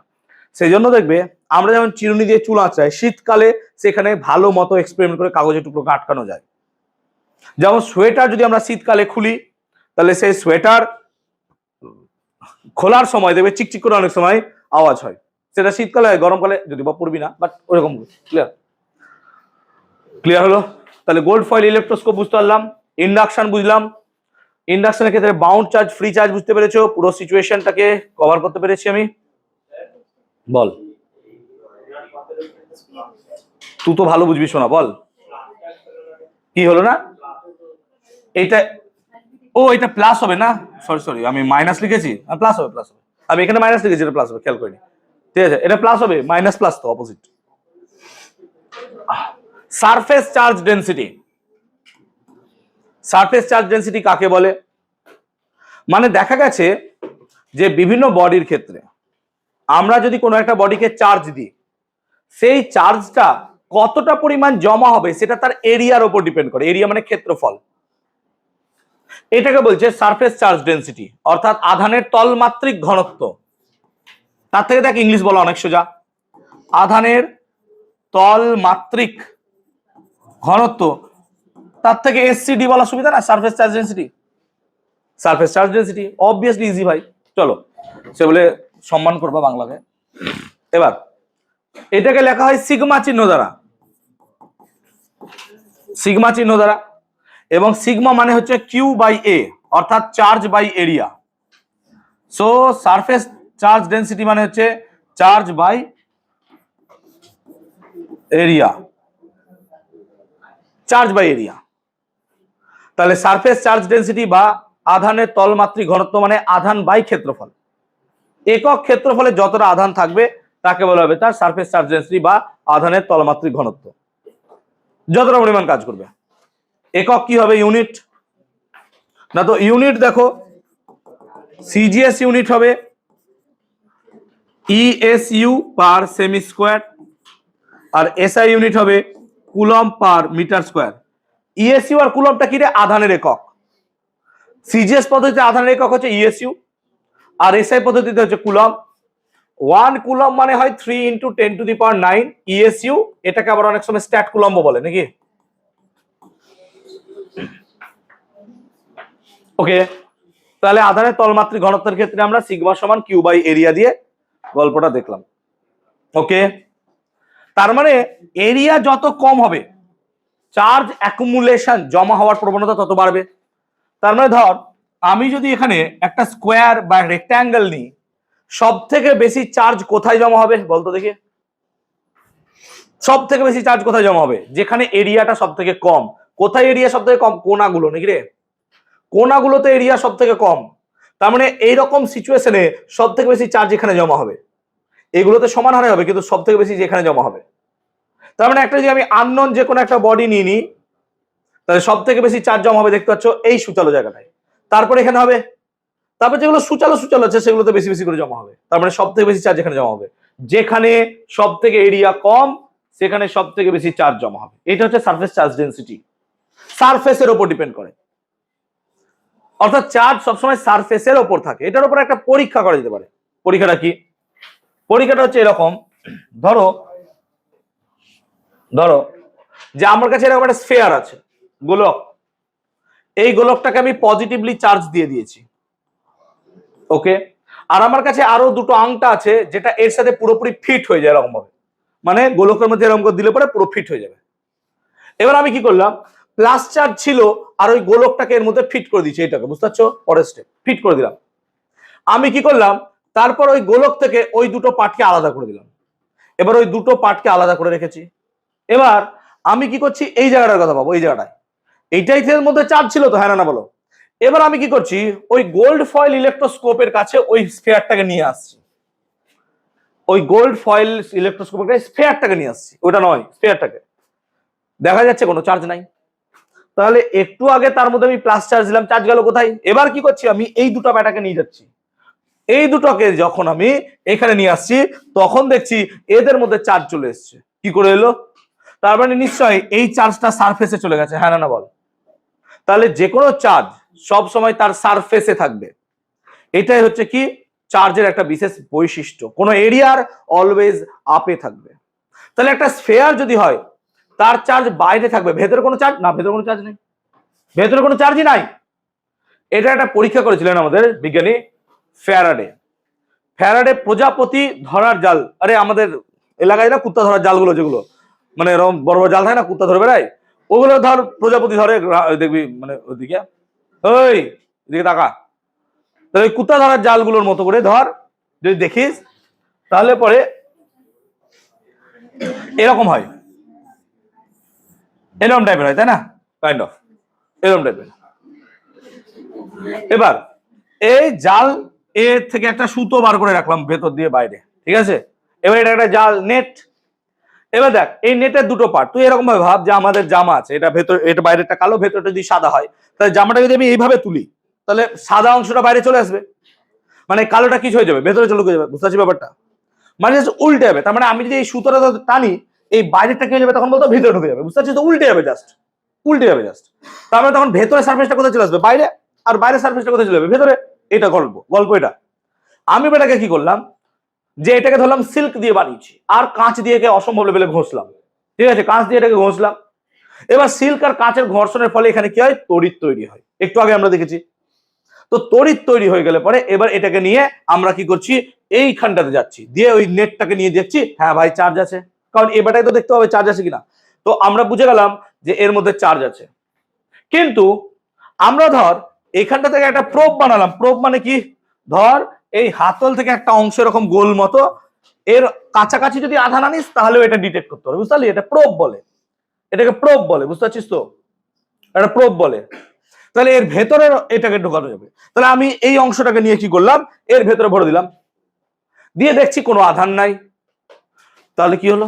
সেই জন্য দেখবে আমরা যেমন চিরুনি দিয়ে চুল আঁচড়াই, শীতকালে সেখানে ভালো মতো এক্সপেরিমেন্ট করে কাগজের টুকরোকে আটকানো যায়। যেমন সোয়েটার যদি আমরা শীতকালে খুলি, তাহলে সেই সোয়েটার খোলার সময় দেখবে চিকচিক করে অনেক সময় আওয়াজ হয়। সেটা শীতকালে হয়, গরমকালে যদি বা পড়বি না, বাট ওরকম। ক্লিয়ার? ক্লিয়ার হলো? তাহলে গোল্ড ফয়েল ইলেকট্রোস্কোপ বুঝতে পারলাম, ইন্ডাকশন বুঝলাম। ইন্ডাকশনের ক্ষেত্রে বাউন্ড চার্জ, ফ্রি চার্জ বুঝতে পেরেছো, পুরো সিচুয়েশনটাকে কভার করতে পেরেছি আমি। বল, তুই তো ভালো বুঝবি, শোনা বল কি হলো না? এইটা ও এটা প্লাস হবে না, সরি সরি আমি মাইনাস লিখেছি, প্লাস হবে, প্লাস হবে। আমি এখানে মাইনাস লিখেছি, এটা প্লাস হবে, খেয়াল করিনি। ঠিক আছে, এটা প্লাস হবে, মাইনাস প্লাস তো opposite. Surface charge density. Surface charge density কাকে বলে? মানে দেখা গেছে যে বিভিন্ন বডির ক্ষেত্রে আমরা যদি কোনো একটা বডিকে চার্জ দিই, সেই চার্জটা কতটা পরিমাণ জমা হবে সেটা তার এরিয়ার উপর ডিপেন্ড করে। এরিয়া মানে ক্ষেত্রফল। এটাকে বলছে সারফেস চার্জ ডেনসিটি, অর্থাৎ আধানের তলমাত্রিক ঘনত্ব। তার থেকে দেখ ইংলিশ বলা অনেক সোজা, আধানের তলমাত্রিক ঘনত্ব, তার থেকে এসসিডি বলা সুবিধা না? Surface charge density. Surface charge density obviously easy ভাই, চলো সে বলে সম্মান করবা বাংলাকে। এবার এটাকে লেখা হয় সিগমা চিহ্ন দ্বারা, সিগমা চিহ্ন দ্বারা। এবং সিগমা মানে হচ্ছে কিউ বাই এ, অর্থাৎ charge by area. So surface charge density মানে হচ্ছে charge by area, charge by area. তাহলে সারফেস চার্জ ডেনসিটি বা আধানের তলমাত্রিক ঘনত্ব মানে আধান বাই ক্ষেত্রফল। একক ক্ষেত্রফলে যতটা আধান থাকবে তাকে বলা হবে তার সারফেস চার্জ ডেনসিটি বা আধানের তলমাত্রিক ঘনত্ব, যতটা পরিমাণ কাজ করবে। একক কি হবে? ইউনিট না তো? ইউনিট দেখো, সিজিএস ইউনিট হবে ইএসইউ পার সেমি স্কোয়ার, আর এসআই ইউনিট হবে coulomb per metre square. ESU আর কুলম্বটা কি রে? আধানের একক। সিজিএস পদ্ধতিতে আধানের একক হচ্ছে ইএসইউ, আর এসআই পদ্ধতিতে হচ্ছে কুলম্ব। 1 কুলম্ব মানে হয় 3 × 10⁹ ইএসইউ। এটাকে আবার অনেক সময় স্ট্যাট কুলম্ব বলে নাকি? ওকে, তাহলে আধানের তলমাত্রিক ঘনত্বের ক্ষেত্রে আমরা সিগমা সমান কিউ বাই এরিয়া দিয়ে গল্পটা দেখলাম। ওকে, তার মানে এরিয়া যত কম হবে চার্জ অ্যাকুমুলেশন, জমা হওয়ার প্রবণতা তত বাড়বে। তার মানে ধর আমি যদি এখানে একটা স্কোয়ার বা রেক্ট্যাঙ্গেল নিই, সব থেকে বেশি চার্জ কোথায় জমা হবে বলতো দেখি? সব থেকে বেশি চার্জ কোথায় জমা হবে? যেখানে এরিয়াটা সব থেকে কম। কোথায় এরিয়া সব থেকে কম? কোনাগুলো নাকি রে? কোনাগুলোতে এরিয়া সব থেকে কম, তার মানে এইরকম সিচুয়েশনে সব থেকে বেশি চার্জ এখানে জমা হবে। এগুলোতে সমান হারে হবে কিন্তু সব থেকে বেশি যেখানে জমা হবে। তার মানে একটা যদি আমি আননোন যে কোনো একটা বডি নিয়ে নিই, তাহলে সব থেকে বেশি চার্জ জমা হবে দেখতে পাচ্ছ এই সুচালো জায়গাটায়, তারপর এখানে হবে, তারপর যেগুলো সুচালো সুচালো আছে সেগুলোতে বেশি বেশি করে জমা হবে। তার মানে সব থেকে বেশি চার্জ এখানে জমা হবে, যেখানে সব থেকে এরিয়া কম সেখানে সব থেকে বেশি চার্জ জমা হবে। এটা হচ্ছে সারফেস চার্জ ডেনসিটি, সারফেসের উপর ডিপেন্ড করে, অর্থাৎ চার্জ সবসময় সারফেসের উপর থাকে। এটার উপর একটা পরীক্ষা করা যেতে পারে। পরীক্ষাটা কি? পরীক্ষাটা হচ্ছে এরকম, ধরো ধরো যে আমার কাছে এরকম একটা স্ফিয়ার আছে, গোলক, এই গোলকটাকে আমি পজিটিভলি চার্জ দিয়ে দিয়েছি, ওকে, আর আমার কাছে আরো দুটো আংটা আছে যেটা এর সাথে পুরোপুরি ফিট হয়ে যায় এরকম ভাবে, মানে গোলকের মধ্যে এরকম করে দিলে পরে পুরো ফিট হয়ে যাবে। এবার আমি কি করলাম, প্লাস চার্জ ছিল আর ওই গোলকটাকে এর মধ্যে ফিট করে দিচ্ছি, এটাকে বুঝতে পারছো, পরের স্টেপ ফিট করে দিলাম। আমি কি করলাম, তারপর ওই গোলক থেকে ওই দুটো পার্টকে আলাদা করে দিলাম। এবার ওই দুটো পার্টকে আলাদা করে রেখেছি। এবার আমি কি করছি, এই জায়গাটার কথা পাবো, এই জায়গাটায় এইটাই এর মধ্যে চার্জ ছিল তো, হ্যাঁ না বলো। এবার আমি কি করছি, ওই গোল্ড ফয়েল ইলেকট্রোস্কোপের কাছে ওই স্ফিয়ারটাকে নিয়ে আসছি, ওই গোল্ড ফয়েল ইলেকট্রোস্কোপের কাছে স্ফিয়ারটাকে নিয়ে আসছি, ওটা নয় স্ফিয়ারটাকে, দেখা যাচ্ছে কোনো চার্জ নাই। তাহলে একটু আগে তার মধ্যে আমি প্লাস চার্জ দিলাম, চার্জ গেল কোথায়? এবার কি করছি, আমি এই দুটো প্যাটাকে নিয়ে যাচ্ছি, এই দুটোকে যখন আমি এখানে নিয়ে আসছি তখন দেখছি এদের মধ্যে চার্জ চলে এসছে। কি করে এলো? তার মানে নিশ্চয়ই এই চার্জটা সারফেসে চলে গেছে, হ্যাঁ না বল। তাহলে যে কোনো চার্জ সব সময় তার সারফেসে থাকবে, এটাই হচ্ছে কি চার্জের একটা বিশেষ বৈশিষ্ট্য, কোনো এরিয়ার অলওয়েজ আপে থাকবে। তাহলে একটা স্ফিয়ার যদি হয় তার চার্জ বাইরে থাকবে, ভেতরে কোনো চার্জ না, ভেতরে কোনো চার্জ নেই, ভেতরে কোনো চার্জই নাই। এটা একটা পরীক্ষা করেছিলেন আমাদের বিজ্ঞানী ফ্যারাডে। ফ্যারাডে প্রজাপতি ধরার জাল, আরে আমাদের এলাকায় না কুত্তা ধরার জালগুলো, যেগুলো মানে এরকম বড় বড় জাল থাকে না, কুত্তা ধরে বেড়ায়, ওগুলো ধর প্রজাপতি ধরে, দেখবি মানে ওইদিকে, ওই দিকে তাকা, তাহলে কুত্তা ধরার জালগুলোর মতো করে ধর, যদি দেখিস তাহলে পরে এরকম হয়, এরকম টাইপের হয়, তাই না, কাইন্ড অফ এরকম টাইপের। এবার এই জাল এর থেকে একটা সুতো বার করে রাখলাম ভেতর দিয়ে বাইরে, ঠিক আছে। এবার এটা একটা জাল নেট। এবার দেখ এই নেটের দুটো পার্ট, তুই এরকম ভাবে ভাব যে আমাদের জামা আছে, এটা ভেতর, এটা বাইরেটা কালো, ভেতরটা যদি সাদা হয়, তাহলে জামাটা যদি আমি এইভাবে তুলি তাহলে সাদা অংশটা বাইরে চলে আসবে, মানে কালোটা কিছু হয়ে যাবে, ভেতরে চলে যাবে, বুঝতে পারছি ব্যাপারটা, মানে উল্টে যাবে। তার মানে আমি যদি এই সুতোটা টানি এই বাইরেটা কি হয়ে যাবে, তখন বলতো ভিতরে ঢুকে যাবে, বুঝতে পারছি তো, উল্টে যাবে জাস্ট, উল্টে যাবে জাস্ট। তারপরে তখন ভেতরে সারফেসটা কোথায় চলে আসবে, বাইরে, আর বাইরের সারফেসটা কোথায় চলে যাবে, ভেতরে। এটা গল্প এটা। আমি এটাকে কি করলাম, যে এটাকে ধরলাম সিল্ক দিয়ে বানিয়েছি, আর কাঁচ দিয়ে অসম্ভব লেভেলে ঘষলাম, ঠিক আছে, কাঁচ দিয়ে এটাকে ঘষলাম। এবার সিল্ক আর কাঁচের ঘর্ষণের ফলে এখানে কি হয়, তড়িৎ তৈরি হয়, একটু আগে আমরা দেখেছি। তো তড়িৎ তৈরি হয়ে গেলে পরে এবার এটাকে নিয়ে আমরা কি করছি, এইখানটাতে যাচ্ছি, দিয়ে ওই নেটটাকে নিয়ে দেখছি, হ্যাঁ ভাই চার্জ আছে, কারণ এবারটাই তো দেখতে হবে চার্জ আছে কিনা। তো আমরা বুঝে গেলাম যে এর মধ্যে চার্জ আছে। কিন্তু আমরা ধর এখানটা থেকে একটা প্রোব বানালাম, প্রোব মানে কি, ধর এই হাতল থেকে একটা অংশ এরকম গোল মতো, এর কাছাকাছি যদি আধান আনিস তাহলেও এটা ডিটেক্ট করতে পারবে, বুঝতে পারলি, এটা প্রোব বলে, এটাকে প্রোব বলে, বুঝতে পারছিস তো, এটা প্রোব বলে। তাহলে এর ভেতরে এটাকে ঢোকানো যাবে। তাহলে আমি এই অংশটাকে নিয়ে কি করলাম, এর ভেতরে ভরে দিলাম, দিয়ে দেখছি কোনো আধান নাই। তাহলে কি হলো,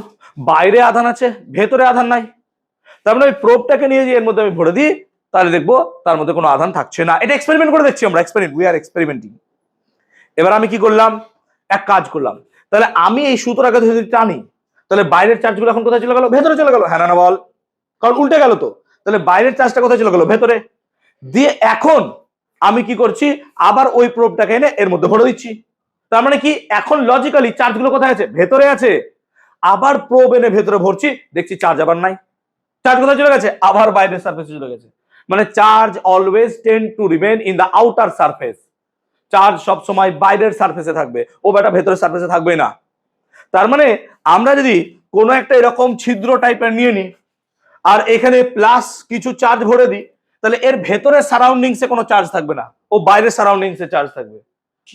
বাইরে আধান আছে, ভেতরে আধান নাই। তার মানে ওই প্রোবটাকে নিয়ে যে এর মধ্যে আমি ভরে দিই, তাহলে দেখবো তার মধ্যে কোনো আধান থাকছে না। এটা এক্সপেরিমেন্ট করে দেখছি আমরা, উই আর এক্সপেরিমেন্টিং। এবার আমি কি করলাম, এক কাজ করলাম, তাহলে আমি এই সুতোটাকে যদি টানি তাহলে বাইরের চার্জগুলো এখন কোথায় চলে গেল, ভেতরে চলে গেল, হ্যাঁ না বল, কারণ উল্টে গেল তো। তাহলে বাইরের চার্জটা কোথায় চলে গেল, ভেতরে। দিয়ে এখন আমি কি করছি, আবার ওই প্রোবটাকে এনে এর মধ্যে ভরে দিচ্ছি। তার মানে কি, এখন লজিক্যালি চার্জগুলো কোথায় আছে, ভেতরে আছে। আবার প্রোব এনে ভেতরে ভরছি, দেখছি চার্জ আবার নাই, চার্জ কোথায় চলে গেছে, আবার বাইরের সারফেসে চলে গেছে। মানে charge always tend to remain in the outer surface, charge সব সময় বাইরের সারফেসে থাকবে, ও বেটা ভেতরের সারফেসে থাকবে না। তার মানে আমরা যদি কোনো একটা এরকম ছিদ্র টাইপের নিয়ে নিই আর এখানে প্লাস কিছু চার্জ ভরে দিই, তাহলে এর ভেতরের সারাউন্ডিংসে কোনো চার্জ থাকবে না, ও বাইরের সারাউন্ডিংসে চার্জ থাকবে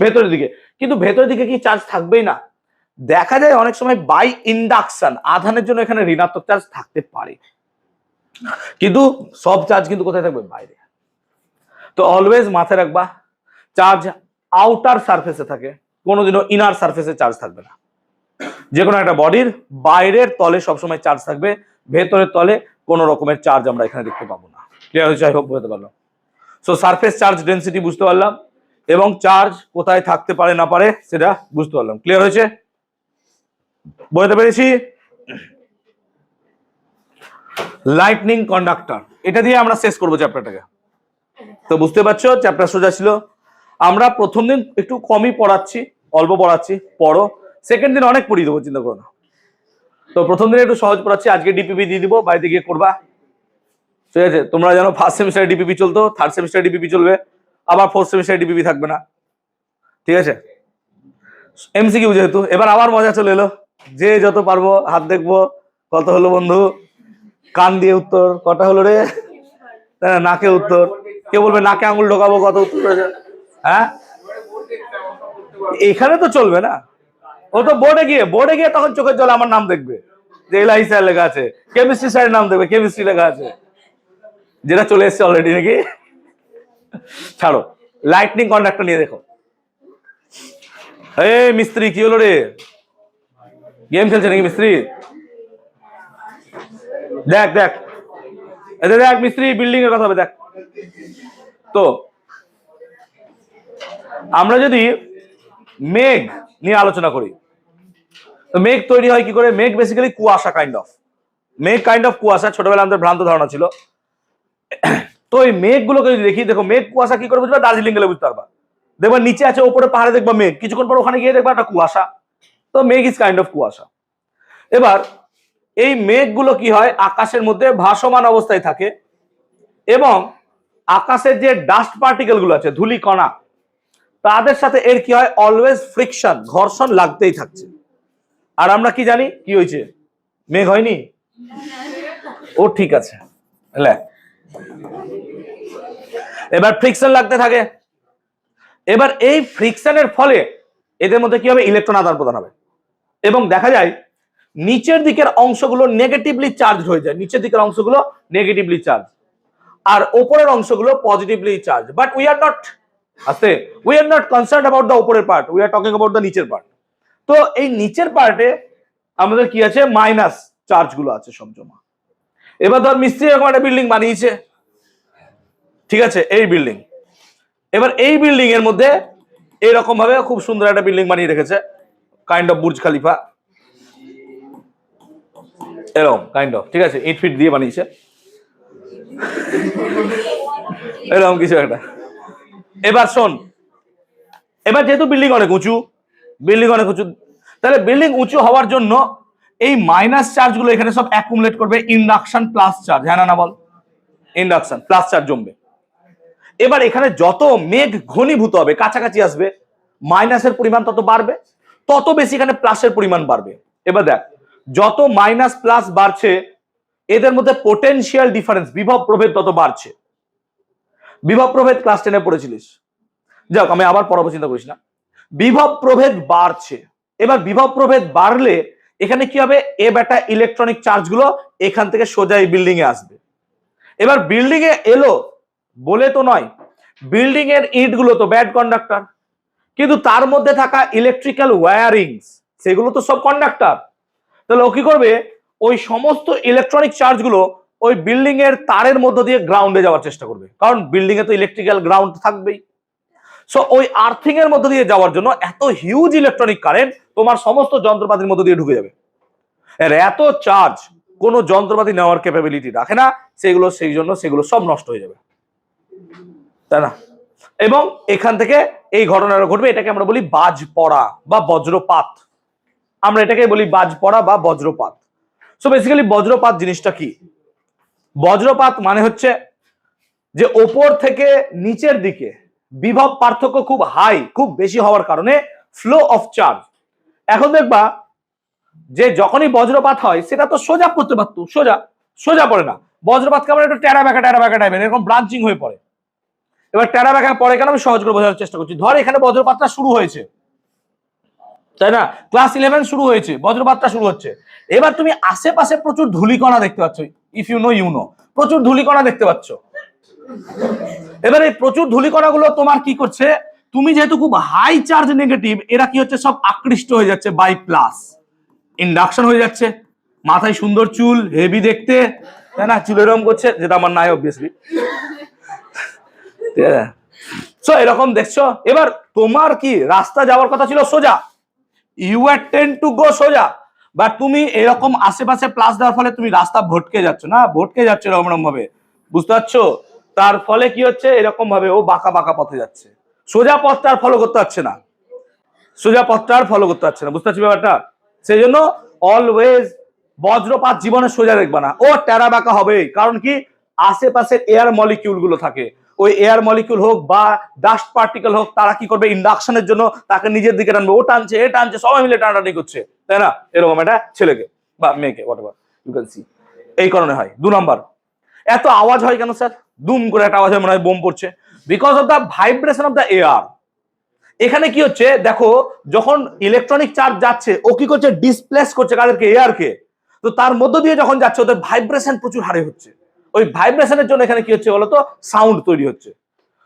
ভেতরের দিকে। কিন্তু ভেতরের দিকে কি চার্জ থাকবেই না। দেখা যায় অনেক সময় বাই ইন্ডাকশন আধানের জন্য এখানে ঋণাত্মক চার্জ থাকতে পারে, কিন্তু সব চার্জ কিন্তু কোথায় থাকবে, বাইরে। তো অলওয়েজ মাথায় রাখবা, চার্জ আউটার সারফেসে থাকে, কোনোদিনও ইনার সারফেসে চার্জ থাকবে না। যে কোনো একটা বডির বাইরের তলে সবসময় চার্জ থাকবে, ভেতরের তলে কোনো রকমের চার্জ আমরা এখানে দেখতে পাবো না। ক্লিয়ার হয়েছে? আই হোপ বুঝতে পারলাম। সো সারফেস চার্জ ডেন্সিটি বুঝতে পারলাম, এবং চার্জ কোথায় থাকতে পারে না পারে সেটা বুঝতে পারলাম। ক্লিয়ার হয়েছে? বুঝতে পেরেছি? লাইটনিং কন্ডাক্টর, এটা দিয়ে আমরা শেষ করবো চ্যাপ্টারটাকে। তো বুঝতে পারছো চ্যাপ্টার সোজা ছিল। আমরা প্রথম দিন একটু কমই পড়াচ্ছি, অল্প পড়াচ্ছি, পড়ো। সেকেন্ড দিন অনেক পড়িয়ে দেবো, চিন্তা করো না। তো প্রথম দিনে একটু সহজ পড়াচ্ছি, আজকে ডিপিপি দিয়ে দিব, বাড়িতে গিয়ে করবা। ঠিক আছে? তোমরা জানো ফার্স্ট সেমিস্টারে ডিপিপি চলতো, থার্ড সেমিস্টারে ডিপিপি চলবে, আবার ফোর্থ সেমিস্টারে ডিপিপি থাকবে না। ঠিক আছে? এমসিকিউ যেহেতু, এবার আবার মজা চলে এলো, যে যত পারবো হাত দেখবো কত হলো বন্ধু, কান দিয়ে উত্তর কটা হলো রে, নাকে উত্তর, কে বলবে নাকে আঙুল ঢোকাবো কত উত্তর হয়েছে। হ্যাঁ, এখানে তো চলবে না, ও তো বোর্ডে গিয়ে তখন চোখের জলে আমার নাম দেখবে, যে এলআই স্যার লেখা আছে, কেমিস্ট্রি স্যারের নাম দেখবে, কেমিস্ট্রি লেখা আছে, যেটা চলে এসছে অলরেডি নাকি। ছাড়ো, লাইটনিং কন্ডাক্টর নিয়ে দেখো। এই মিস্ত্রি কি হলো রে, গেম খেলছে নাকি মিস্ত্রি? দেখ দেখ, এদের দেখ মিস্ত্রি বিল্ডিং এর কথা হবে, দেখ। তো আমরা যদি মেঘ নিয়ে আলোচনা করি, তো মেঘ তৈরি হয় কি করে? মেঘ বেসিক্যালি কুয়াশা, কাইন্ড অফ কুয়াশা। ছোটবেলায় আমাদের ভ্রান্ত ধারণা ছিল। তো এই মেঘগুলোকে যদি দেখি, দেখো মেঘ কুয়াশা কি করে বুঝবা? দার্জিলিং গেলে বুঝতে পারবা, দেখবা নিচে আছে, উপরে পাহাড়ে দেখবা মেঘ, কিছুক্ষণ পর ওখানে গিয়ে দেখবা একটা কুয়াশা। তো মেঘ ইজ কাইন্ড অফ কুয়াশা। এবার এই মেঘগুলো কি হয়? আকাশের মধ্যে ভাসমান অবস্থায় থাকে, এবং আকাশের যে ডাস্ট পার্টিকেল গুলো আছে, ধূলি কণা, তাদের সাথে এর কি হয়? অলওয়েজ ফ্রিকশন, ঘর্ষণ লাগতেই থাকছে। আর আমরা কি জানি কি হয়েছে? মেঘ হয়নি। ও ঠিক আছে, এবার ফ্রিকশন লাগতে থাকে। এবার এই ফ্রিকশনের ফলে এদের মধ্যে কি হবে? ইলেকট্রন আদান প্রদান হবে, এবং দেখা যায় নিচের দিকের অংশগুলো নেগেটিভলি চার্জ হয়ে যায়, নিচের দিকের অংশগুলো নেগেটিভলি চার্জ, আর উপরের অংশগুলো positively charge. But we are not concern about the উপরের part, we are talking about the নিচের পার্ট। তো এই নিচের পার্টে আমাদের কি আছে? মাইনাস চার্জ গুলো আছে সব জমা। এবার ধর মিস্ত্রি এরকম একটা বিল্ডিং বানিয়েছে, ঠিক আছে, এই বিল্ডিং। এবার এই বিল্ডিং এর মধ্যে এইরকম ভাবে খুব সুন্দর একটা বিল্ডিং বানিয়ে রেখেছে, কাইন্ড অফ বুর্জ খালিফা, এরকম কাইন্ড অফ, ঠিক আছে, ইট ফিট দিয়ে বানিয়েছে, এরকম কিছু একটা। এবার শোন, এবার যেহেতু বিল্ডিং অনেক উঁচু, তাহলে বিল্ডিং উঁচু হওয়ার জন্য এই মাইনাস চার্জ গুলো এখানে সব অ্যাকুমুলেট করবে, ইন্ডাকশন প্লাস চার্জ, হ্যাঁ না বল? ইন্ডাকশন প্লাস চার্জ জমবে। এবার এখানে যত মেঘ ঘনীভূত হবে, কাছাকাছি আসবে, মাইনাসের পরিমাণ তত বাড়বে, তত বেশি এখানে প্লাসের পরিমাণ বাড়বে। এবার দেখ, যত মাইনাস প্লাস বাড়ছে, এদের মধ্যে পোটেনশিয়াল ডিফারেন্স, বিভব প্রভেদ তত বাড়ছে। বিভব প্রভেদ ক্লাস 10-এ পড়েছিলিস, যাক আমি আবার পড়াবো, চিন্তা করিস না। বিভব প্রভেদ বাড়ছে। এবার বিভব প্রভেদ বাড়লে এখানে কি হবে? এ বেটা ইলেকট্রনিক চার্জ গুলো এখান থেকে সোজা এই বিল্ডিং এ আসবে। এবার বিল্ডিং এ এলো বলে তো নয়, বিল্ডিং এর ইট গুলো তো ব্যাড কন্ডাক্টর, কিন্তু তার মধ্যে থাকা ইলেকট্রিক্যাল ওয়্যারিংস সেগুলো তো সব কন্ডাক্টর। তাহলে ও কি করবে? ওই সমস্ত ইলেকট্রনিক চার্জ গুলো ওই বিল্ডিং এর তারের মধ্য দিয়ে গ্রাউন্ডে যাওয়ার চেষ্টা করবে, কারণ বিল্ডিং এ তো ইলেকট্রিক্যাল গ্রাউন্ড থাকবেই। সো ওই আর্থিং এর মধ্য দিয়ে যাওয়ার জন্য এত হিউজ ইলেকট্রনিক কারেন্ট তোমার সমস্ত যন্ত্রপাতির মধ্য দিয়ে ঢুকে যাবে। এর এত চার্জ কোনো যন্ত্রপাতি নেওয়ার ক্যাপাবিলিটি রাখে না, সেগুলো সব নষ্ট হয়ে যাবে, তাই না? এবং এখান থেকে এই ঘটনাটা ঘটবে, এটাকে আমরা বলি বাজ পড়া বা বজ্রপাত। আমরা এটাকে বলি বাজ পড়া বা বজ্রপাত। সো বেসিক্যালি বজ্রপাত জিনিসটা কি? বজ্রপাত মানে হচ্ছে যে ওপর থেকে নিচের দিকে বিভব পার্থক্য খুব হাই, খুব বেশি হওয়ার কারণে ফ্লো অফ চার্জ। এখন দেখবা যে যখনই বজ্রপাত হয় সেটা তো সোজা পড়তে পারতো, সোজা পড়ে না, বজ্রপাত কেমন একটু টেরা বেঁকা টাইপের, এরকম ব্রাঞ্চিং হয়ে পড়ে। এবার টেরা বেঁকা পড়ে কেন? আমি সহজ করে বোঝানোর চেষ্টা করছি। ধর এখানে বজ্রপাতটা শুরু হয়েছে, তাই না? ক্লাস 11 শুরু হয়েছে, বজ্রপাতটা শুরু হচ্ছে। এবার তুমি আশেপাশে প্রচুর ধূলিকণা দেখতে পাচ্ছ, ইফ ইউ নো প্রচুর ধূলিকণা দেখতে পাচ্ছ। এবার এই প্রচুর ধূলিকণাগুলো তোমার কি করছে, তুমি যেহেতু খুব হাই চার্জ নেগেটিভ, এরা কি হচ্ছে সব আকৃষ্ট হয়ে যাচ্ছে বাই প্লাস, ইন্ডাকশন হয়ে যাচ্ছে, মাথায় সুন্দর চুল, হেভি দেখতে, তাই না, চুল এরকম করছে, যেটা আমার নাই অবভিয়াসলি। সো এরকম দেখছো। এবার তোমার কি রাস্তা যাওয়ার কথা ছিল সোজা, you are tend to go সোজা, বাট তুমি এরকম আশেপাশে প্লাস দেওয়ার ফলে তুমি রাস্তা ভটকে যাচ্ছ, না ভটকে যাচ্ছে এরকম ভাবে, বুঝতে পারছো? তার ফলে কি হচ্ছে, এরকম ভাবে ও বাঁকা বাঁকা পথে যাচ্ছে, সোজা পথটা আর ফলো করতে পারছে না, সোজা পথটা আর ফলো করতে পারছে না, বুঝতে পারছি ব্যাপারটা? সেই জন্য অলওয়েজ বজ্রপাত জীবনে সোজা দেখবা না, ও টেরা বাঁকা হবে। কারণ কি, আশেপাশের এয়ার মলিকিউল গুলো থাকে, ওই এয়ার মলিকিউল হোক বা ডাস্ট পার্টিকেল হোক, তারা কি করবে, ইন্ডাকশনের জন্য তাকে নিজের দিকে টানবে, ও টানছে এ টানছে, সবাই মিলে টানাটানি করছে, তাই না? এরকম একটা ছেলেকে বা মেয়েকে, হোয়াটএভার ইউ ক্যান সি। এই কারণে হয়। 2 নাম্বার, এত আওয়াজ হয় কেন স্যার? দুম করে একটা আওয়াজ হয়, মনে হয় বোম পড়ছে, because of the vibration of the air. এখানে কি হচ্ছে দেখো, যখন ইলেকট্রনিক চার্জ যাচ্ছে, ও কি করছে, ডিসপ্লেস করছে কাদেরকে, এয়ারকে। তো তার মধ্য দিয়ে যখন যাচ্ছে, ওদের ভাইব্রেশন প্রচুর হারে হচ্ছে, ওই ভাইব্রেশনের জন্য এখানে কি হচ্ছে বলতো, সাউন্ড তৈরি হচ্ছে।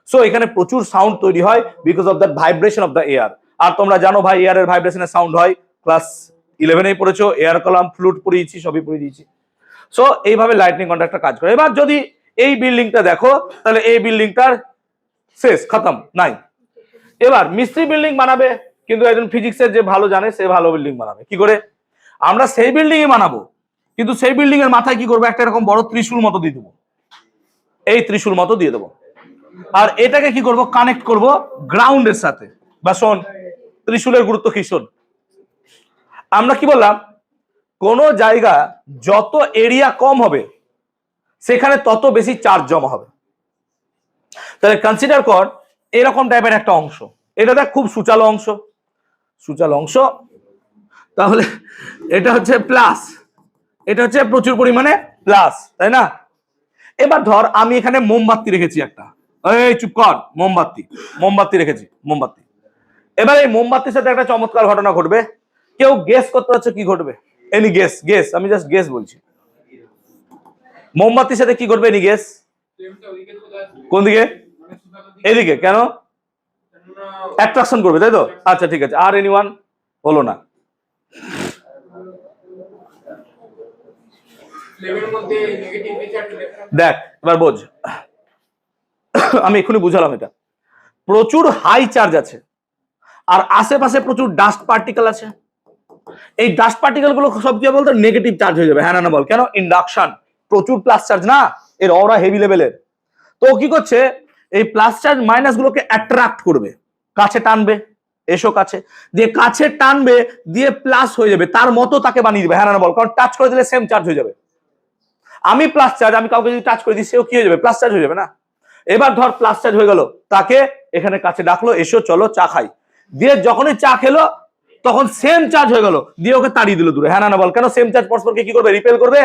সো এখানে প্রচুর সাউন্ড তৈরি হয় because of that vibration of the air. আর তোমরা জানো ভাই, এয়ারের ভাইব্রেশনের সাউন্ড হয়, ক্লাস 11 পড়েছো, এয়ার কলাম, ফ্লুট পড়িয়েছি, সবই পড়িয়ে দিয়েছি। সো এইভাবে লাইটনিং কন্ডাক্টর কাজ করে। এবার যদি এই বিল্ডিংটা দেখো, তাহলে এই বিল্ডিংটার শেষ, খতম, নাই। এবার মিস্ত্রি বিল্ডিং বানাবে, কিন্তু একজন ফিজিক্সের যে ভালো জানে, সে ভালো বিল্ডিং বানাবে। কি করে? আমরা সেই বিল্ডিং এ বানাবো, কিন্তু সেই বিল্ডিং এর মাথায় কি করবো, একটা এরকম বড় ত্রিশূল মতো দিয়ে দেবো, এই ত্রিশূল মতো দিয়ে দেবো, আর এটাকে কি করব, কানেক্ট করব গ্রাউন্ডের সাথে। বা শোন, ত্রিশূলের গুরুত্ব কি শোন। আমরা কি বললাম, কোন জায়গা যত এরিয়া কম হবে, সেখানে তত বেশি চার্জ জমা হবে। তাহলে কনসিডার কর এরকম টাইপের একটা অংশ, এটা দেখ খুব সুচালো অংশ, সুচালো অংশ, তাহলে এটা হচ্ছে প্লাস, এটা হচ্ছে প্রচুর পরিমাণে প্লাস, তাই না? এবার ধর আমি এখানে মোমবাতি রেখেছি একটা, এই চুপ কর, মোমবাতি রেখেছি, মোমবাতি। এবার এই মোমবাতির সাথে একটা চমৎকার ঘটনা ঘটবে, কেউ গেস করতে পারছো কি ঘটবে? এনি গেস, গেস, আমি জাস্ট গেস বলছি, মোমবাতির সাথে কি ঘটবে, এনি গেস? কোন দিকে? এদিকে। কেন? অ্যাট্রাকশন করবে, তাই তো? আচ্ছা ঠিক আছে, আর এনিওয়ান? হলো না। দেখ এবার বোঝ, আমি এক্ষুনি বুঝালাম, এটা প্রচুর হাই চার্জ আছে, আর আশেপাশে প্রচুর ডাস্ট পার্টিকেল আছে। এই ডাস্ট পার্টিকেল গুলো সব কি বলতো, নেগেটিভ চার্জ হয়ে যাবে, হ্যাঁ না বল? কেন? ইন্ডাকশন, প্রচুর প্লাস চার্জ না, এর অরা হেভি লেভেলের। তো কি করছে, এই প্লাস চার্জ মাইনাস গুলোকে অ্যাট্রাক্ট করবে, কাছে টানবে, এসো কাছে, দিয়ে কাছে টানবে, দিয়ে প্লাস হয়ে যাবে, তার মতো তাকে বানিয়ে দিবে, হ্যাঁ না বল? কারণ টাচ করে দিলে সেম চার্জ হয়ে যাবে। আমি প্লাস চার্জ, আমি কাউকে যদি টাচ করে দিই, সেও কি হয়ে যাবে, প্লাস চার্জ হয়ে যাবে না? এবার ধর প্লাস চার্জ হয়ে গেল, তাকে এখানে কাছে ডাকলো, এসো চলো চা খাই, দিয়ে যখনই চা খেলো তখন সেম চার্জ হয়ে গেল, দিয়ে ওকে তাড়িয়ে দিল দূরে, হ্যাঁ না বল? কেন? সেম চার্জ পরস্পরকে কি করবে, রিপেল করবে।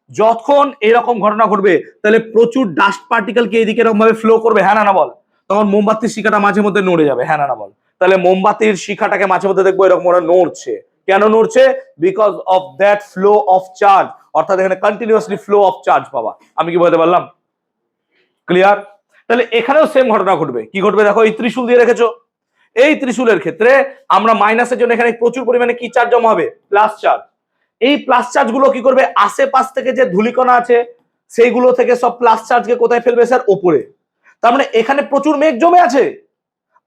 যখন এরকম ঘটনা ঘটবে, তাহলে প্রচুর ডাস্ট পার্টিকেল কে এদিকে এরকম ভাবে ফ্লো করবে, হ্যাঁ না বল? তখন মোমবাতির শিখাটা মাঝে মধ্যে নড়ে যাবে, হ্যাঁ না বল? তাহলে মোমবাতির শিখাটাকে মাঝে মধ্যে দেখবো এরকম ওরা নড়ছে, কেন নড়ছে? Because of that flow of charge, অর্থাৎ এখানে কন্টিনিউয়াসলি ফ্লো অফ চার্জ পাওয়া। আমি কি বলতে পারলাম? ক্লিয়ার? তাহলে এখানেও সেম ঘটনা ঘটবে। কি ঘটবে দেখো, এই ত্রিশূল দিয়ে রেখেছো, এই ত্রিশূলের ক্ষেত্রে আমরা মাইনাসের জন্য এখানে প্রচুর পরিমাণে কি চার্জ জমা হবে, প্লাস চার্জ। এই প্লাস চার্জ গুলো কি করবে, আশেপাশ থেকে যে ধূলিকণা আছে সেইগুলো থেকে সব প্লাস চার্জকে কোথায় ফেলবে স্যার, ওপরে। তার মানে এখানে প্রচুর মেঘ জমে আছে,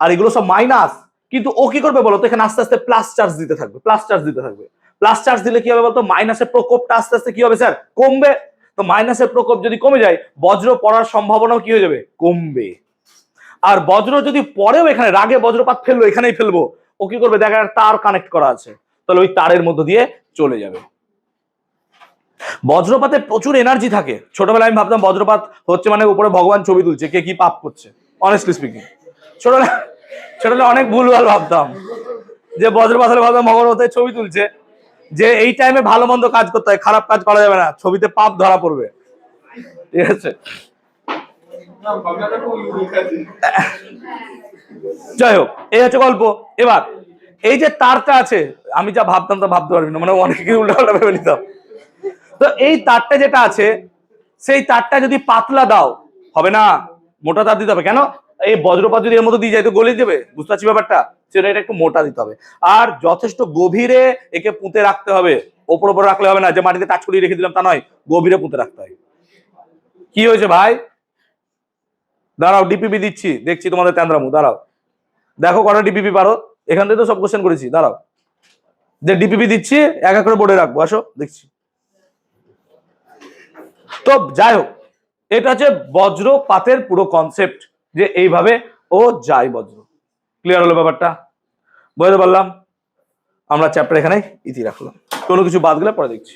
আর এগুলো সব মাইনাস, কিন্তু ও কি করবে বলতো, এখানে আস্তে আস্তে প্লাস চার্জ দিতে থাকবে, প্লাস চার্জ দিতে থাকবে। প্লাস চার্জ দিলে কি হবে বলতো, মাইনাসের প্রকোপটা আস্তে আস্তে কি হবে স্যার, কমবে। তো মাইনাসের প্রকোপ যদি কমে যায়, বজ্র পড়ার সম্ভাবনাও কি হয়ে যাবে, কমবে। আর বজ্র যদি পরেও এখানে রাগে বজ্রপাত ফেললো, এখানেই ফেলবো, ও কি করবে, দেখা তার কানেক্ট করা আছে, তাহলে ওই তারের মধ্য দিয়ে চলে যাবে। বজ্রপাতে প্রচুর এনার্জি থাকে। ছোটবেলায় আমি ভাবতাম বজ্রপাত হচ্ছে মানে উপরে ভগবান ছবি তুলছে, কে কি পাপ করছে। অনেস্টলি স্পিকিং, ছোটবেলায় অনেক ভুলভাল ভাবতাম, যে বজ্রপাত হলে ভাবতাম ভগবান ওদের ছবি তুলছে, যে এই টাইমে ভালো মন্দ কাজ করতে হয়, খারাপ কাজ করা যাবে না, ছবিতে পাপ ধরা পড়বে। ঠিক আছে, যাই হোক, এই হচ্ছে গল্প। এবার এই যে তারটা আছে, আমি যা ভাবতাম তা ভাবতে পারবি না, মানে অনেকে উল্টাপাল্টা ভেবে নিতাম। তো এই তারটা যেটা আছে, সেই তারটা যদি পাতলা দাও, হবে না, মোটা তার দিতে হবে। কেন? এই বজ্রপাত যদি এর মধ্যে দিয়ে যায় তো গলে যাবে, বুঝতে পারছি ব্যাপারটা? সেটা এটা একটু মোটা দিতে হবে। আর যথেষ্ট গভীরে একে পুঁতে রাখতে হবে, ওপর ওপর রাখলে হবে না, যে মাটিতে টাচ করিয়ে রেখে দিলাম তা নয়, গভীরে পুঁতে রাখতে হয়। কি হয়েছে ভাই? দাঁড়াও, ডিপিপি দিচ্ছি, দেখছি তোমাদের তেন্দ্রামু। দাঁড়াও, দেখো কটা ডিপিপি পারো, এখান থেকে তো সব কোশ্চেন করেছি। দাঁড়াও, যে ডিপিপি দিচ্ছি এক এক করে বোর্ডে রাখবো, আসো দেখছি। তো যাই হোক, এটা হচ্ছে বজ্রপাতের পুরো কনসেপ্ট, যে এইভাবে ও যায় বজ্র। ক্লিয়ার হলো ব্যাপারটা? বুঝতে পারলাম? আমরা চ্যাপ্টার এখানে ইতি রাখলাম, কোনো কিছু বাদ গেলে পরে দেখছি।